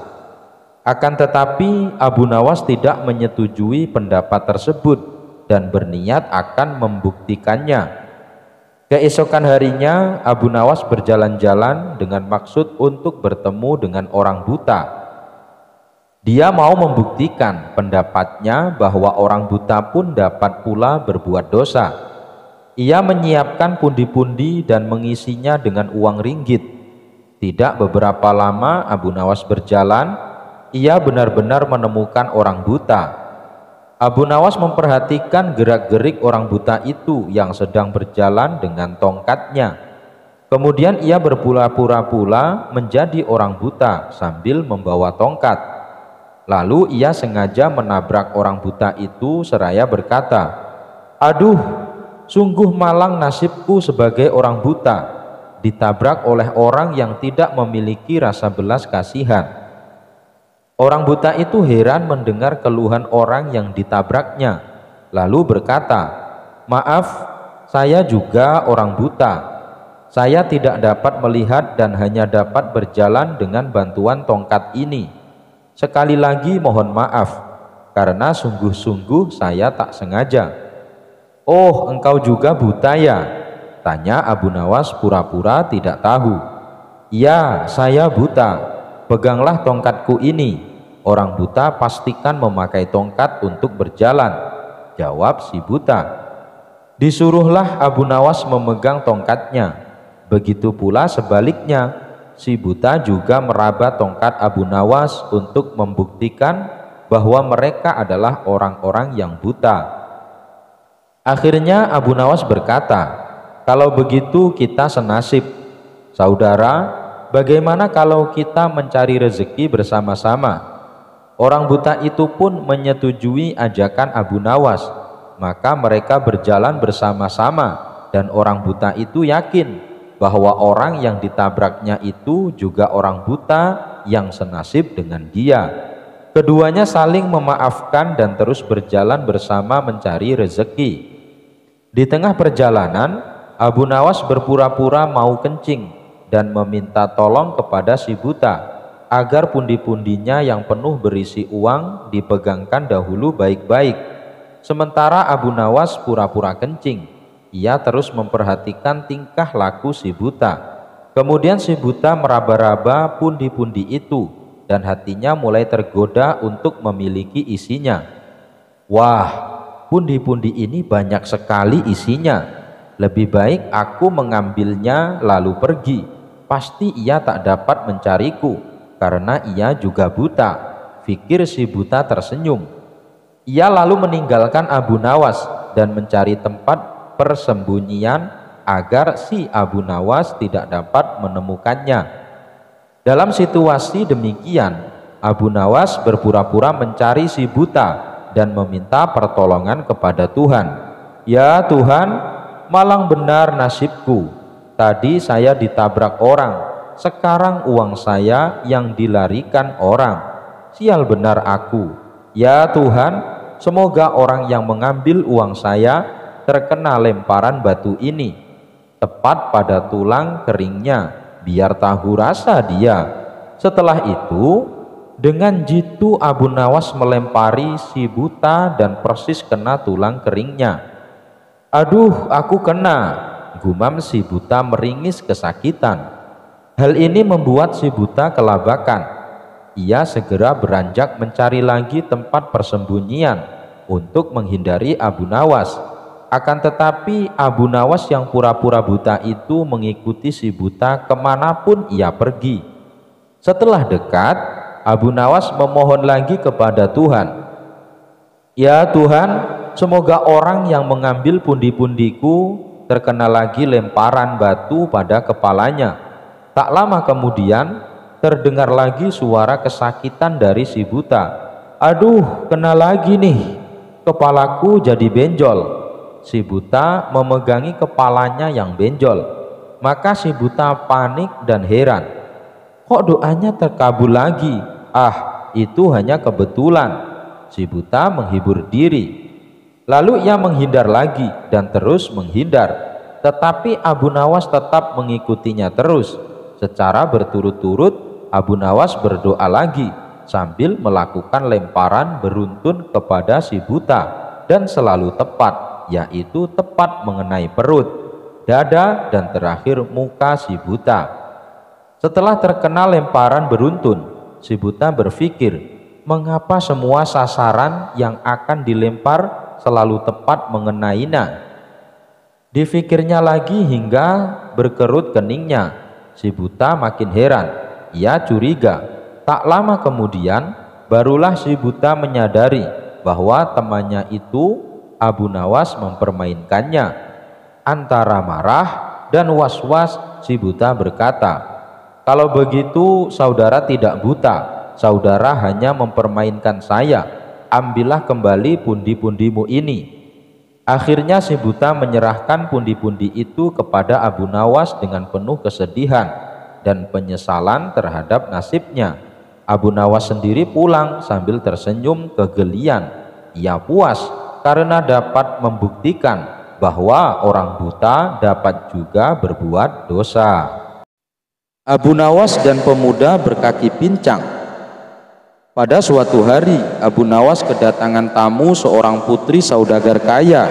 Akan tetapi Abu Nawas tidak menyetujui pendapat tersebut dan berniat akan membuktikannya. Keesokan harinya Abu Nawas berjalan-jalan dengan maksud untuk bertemu dengan orang buta. Dia mau membuktikan pendapatnya bahwa orang buta pun dapat pula berbuat dosa. Ia menyiapkan pundi-pundi dan mengisinya dengan uang ringgit. Tidak beberapa lama Abu Nawas berjalan, ia benar-benar menemukan orang buta. Abu Nawas memperhatikan gerak-gerik orang buta itu yang sedang berjalan dengan tongkatnya. Kemudian ia berpura-pura pula menjadi orang buta sambil membawa tongkat. Lalu ia sengaja menabrak orang buta itu seraya berkata, "Aduh, sungguh malang nasibku sebagai orang buta, ditabrak oleh orang yang tidak memiliki rasa belas kasihan." Orang buta itu heran mendengar keluhan orang yang ditabraknya, lalu berkata, "Maaf, saya juga orang buta. Saya tidak dapat melihat dan hanya dapat berjalan dengan bantuan tongkat ini. Sekali lagi mohon maaf, karena sungguh-sungguh saya tak sengaja." "Oh, engkau juga buta ya?" tanya Abu Nawas pura-pura tidak tahu. "Ya, saya buta. Peganglah tongkatku ini. Orang buta pastikan memakai tongkat untuk berjalan," jawab si buta. Disuruhlah Abu Nawas memegang tongkatnya. Begitu pula sebaliknya, si buta juga meraba tongkat Abu Nawas untuk membuktikan bahwa mereka adalah orang-orang yang buta. Akhirnya Abu Nawas berkata, "Kalau begitu kita senasib. Saudara, bagaimana kalau kita mencari rezeki bersama-sama?" Orang buta itu pun menyetujui ajakan Abu Nawas. Maka mereka berjalan bersama-sama dan orang buta itu yakin bahwa orang yang ditabraknya itu juga orang buta yang senasib dengan dia. Keduanya saling memaafkan dan terus berjalan bersama mencari rezeki. Di tengah perjalanan, Abu Nawas berpura-pura mau kencing dan meminta tolong kepada si buta agar pundi-pundinya yang penuh berisi uang dipegangkan dahulu baik-baik. Sementara Abu Nawas pura-pura kencing, ia terus memperhatikan tingkah laku si buta. Kemudian si buta meraba-raba pundi-pundi itu dan hatinya mulai tergoda untuk memiliki isinya. "Wah, pundi-pundi ini banyak sekali isinya. Lebih baik aku mengambilnya lalu pergi. Pasti ia tak dapat mencariku, karena ia juga buta," pikir si buta tersenyum. Ia lalu meninggalkan Abu Nawas dan mencari tempat persembunyian agar si Abu Nawas tidak dapat menemukannya. Dalam situasi demikian, Abu Nawas berpura-pura mencari si buta dan meminta pertolongan kepada Tuhan. "Ya Tuhan, malang benar nasibku. Tadi saya ditabrak orang, sekarang uang saya yang dilarikan orang. Sial benar aku. Ya Tuhan, semoga orang yang mengambil uang saya terkena lemparan batu ini, tepat pada tulang keringnya, biar tahu rasa dia." Setelah itu, dengan jitu Abu Nawas melempari si buta dan persis kena tulang keringnya. "Aduh, aku kena," gumam si buta meringis kesakitan. Hal ini membuat si buta kelabakan. Ia segera beranjak mencari lagi tempat persembunyian untuk menghindari Abu Nawas. Akan tetapi Abu Nawas yang pura-pura buta itu mengikuti si buta kemanapun ia pergi. Setelah dekat, Abu Nawas memohon lagi kepada Tuhan. "Ya Tuhan, semoga orang yang mengambil pundi-pundiku terkena lagi lemparan batu pada kepalanya." Tak lama kemudian terdengar lagi suara kesakitan dari si buta. "Aduh, kena lagi nih, kepalaku jadi benjol." Si buta memegangi kepalanya yang benjol. Maka si buta panik dan heran. Kok doanya terkabul lagi? Ah, itu hanya kebetulan. Si buta menghibur diri. Lalu ia menghindar lagi dan terus menghindar. Tetapi Abu Nawas tetap mengikutinya terus. Secara berturut-turut Abu Nawas berdoa lagi, sambil melakukan lemparan beruntun kepada si buta dan selalu tepat, yaitu tepat mengenai perut, dada, dan terakhir muka si buta. Setelah terkena lemparan beruntun, si buta berpikir, mengapa semua sasaran yang akan dilempar selalu tepat mengenainya? Difikirnya lagi hingga berkerut keningnya. Si buta makin heran. Ia curiga. Tak lama kemudian, barulah si buta menyadari bahwa temannya itu, Abu Nawas, mempermainkannya. Antara marah dan was-was, si buta berkata, "Kalau begitu saudara tidak buta, saudara hanya mempermainkan saya. Ambillah kembali pundi-pundimu ini." Akhirnya si buta menyerahkan pundi-pundi itu kepada Abu Nawas dengan penuh kesedihan dan penyesalan terhadap nasibnya. Abu Nawas sendiri pulang sambil tersenyum kegelian. Ia puas karena dapat membuktikan bahwa orang buta dapat juga berbuat dosa. Abu Nawas dan pemuda berkaki pincang. Pada suatu hari, Abu Nawas kedatangan tamu seorang putri saudagar kaya.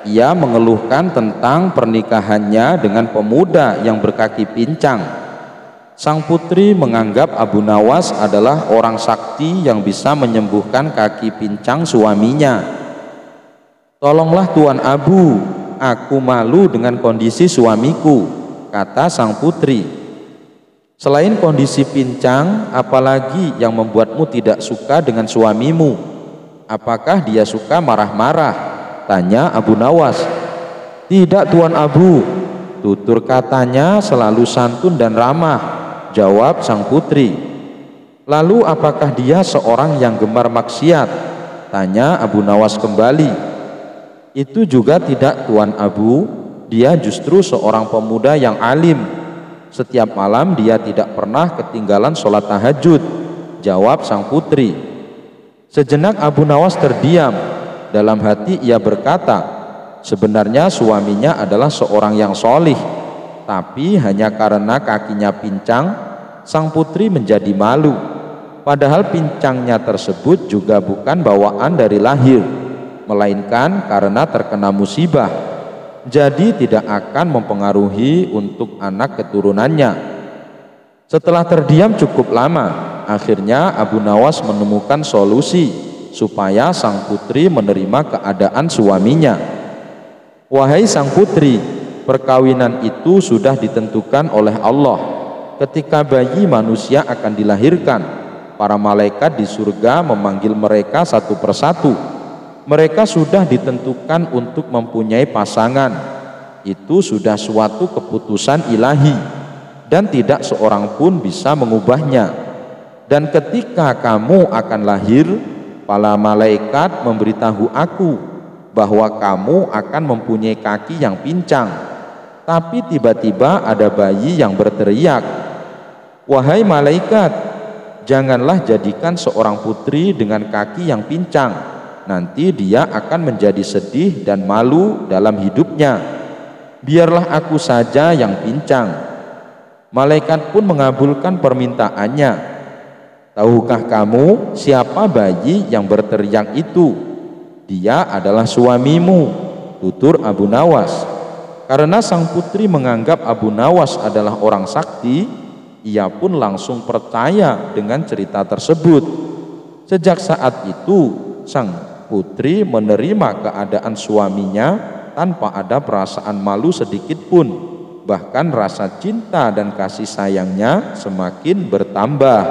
Ia mengeluhkan tentang pernikahannya dengan pemuda yang berkaki pincang. Sang putri menganggap Abu Nawas adalah orang sakti yang bisa menyembuhkan kaki pincang suaminya. "Tolonglah Tuan Abu, aku malu dengan kondisi suamiku," kata sang putri. "Selain kondisi pincang, apalagi yang membuatmu tidak suka dengan suamimu? Apakah dia suka marah-marah?" tanya Abu Nawas. "Tidak Tuan Abu, tutur katanya selalu santun dan ramah," jawab sang putri. "Lalu apakah dia seorang yang gemar maksiat?" tanya Abu Nawas kembali. "Itu juga tidak Tuan Abu, dia justru seorang pemuda yang alim. Setiap malam dia tidak pernah ketinggalan sholat tahajud," jawab sang putri. Sejenak Abu Nawas terdiam. Dalam hati ia berkata, sebenarnya suaminya adalah seorang yang solih, tapi hanya karena kakinya pincang, sang putri menjadi malu. Padahal pincangnya tersebut juga bukan bawaan dari lahir, melainkan karena terkena musibah, jadi tidak akan mempengaruhi untuk anak keturunannya. Setelah terdiam cukup lama, akhirnya Abu Nawas menemukan solusi supaya sang putri menerima keadaan suaminya. "Wahai sang putri, perkawinan itu sudah ditentukan oleh Allah. Ketika bayi manusia akan dilahirkan, para malaikat di surga memanggil mereka satu persatu. Mereka sudah ditentukan untuk mempunyai pasangan. Itu sudah suatu keputusan ilahi dan tidak seorang pun bisa mengubahnya. Dan ketika kamu akan lahir, para malaikat memberitahu aku bahwa kamu akan mempunyai kaki yang pincang. Tapi tiba-tiba ada bayi yang berteriak, 'Wahai malaikat, janganlah jadikan seorang putri dengan kaki yang pincang. Nanti dia akan menjadi sedih dan malu dalam hidupnya. Biarlah aku saja yang pincang.' Malaikat pun mengabulkan permintaannya. Tahukah kamu siapa bayi yang berteriak itu? Dia adalah suamimu, tutur Abu Nawas. Karena sang putri menganggap Abu Nawas adalah orang sakti, ia pun langsung percaya dengan cerita tersebut. Sejak saat itu, sang putri menerima keadaan suaminya tanpa ada perasaan malu sedikit pun. Bahkan rasa cinta dan kasih sayangnya semakin bertambah.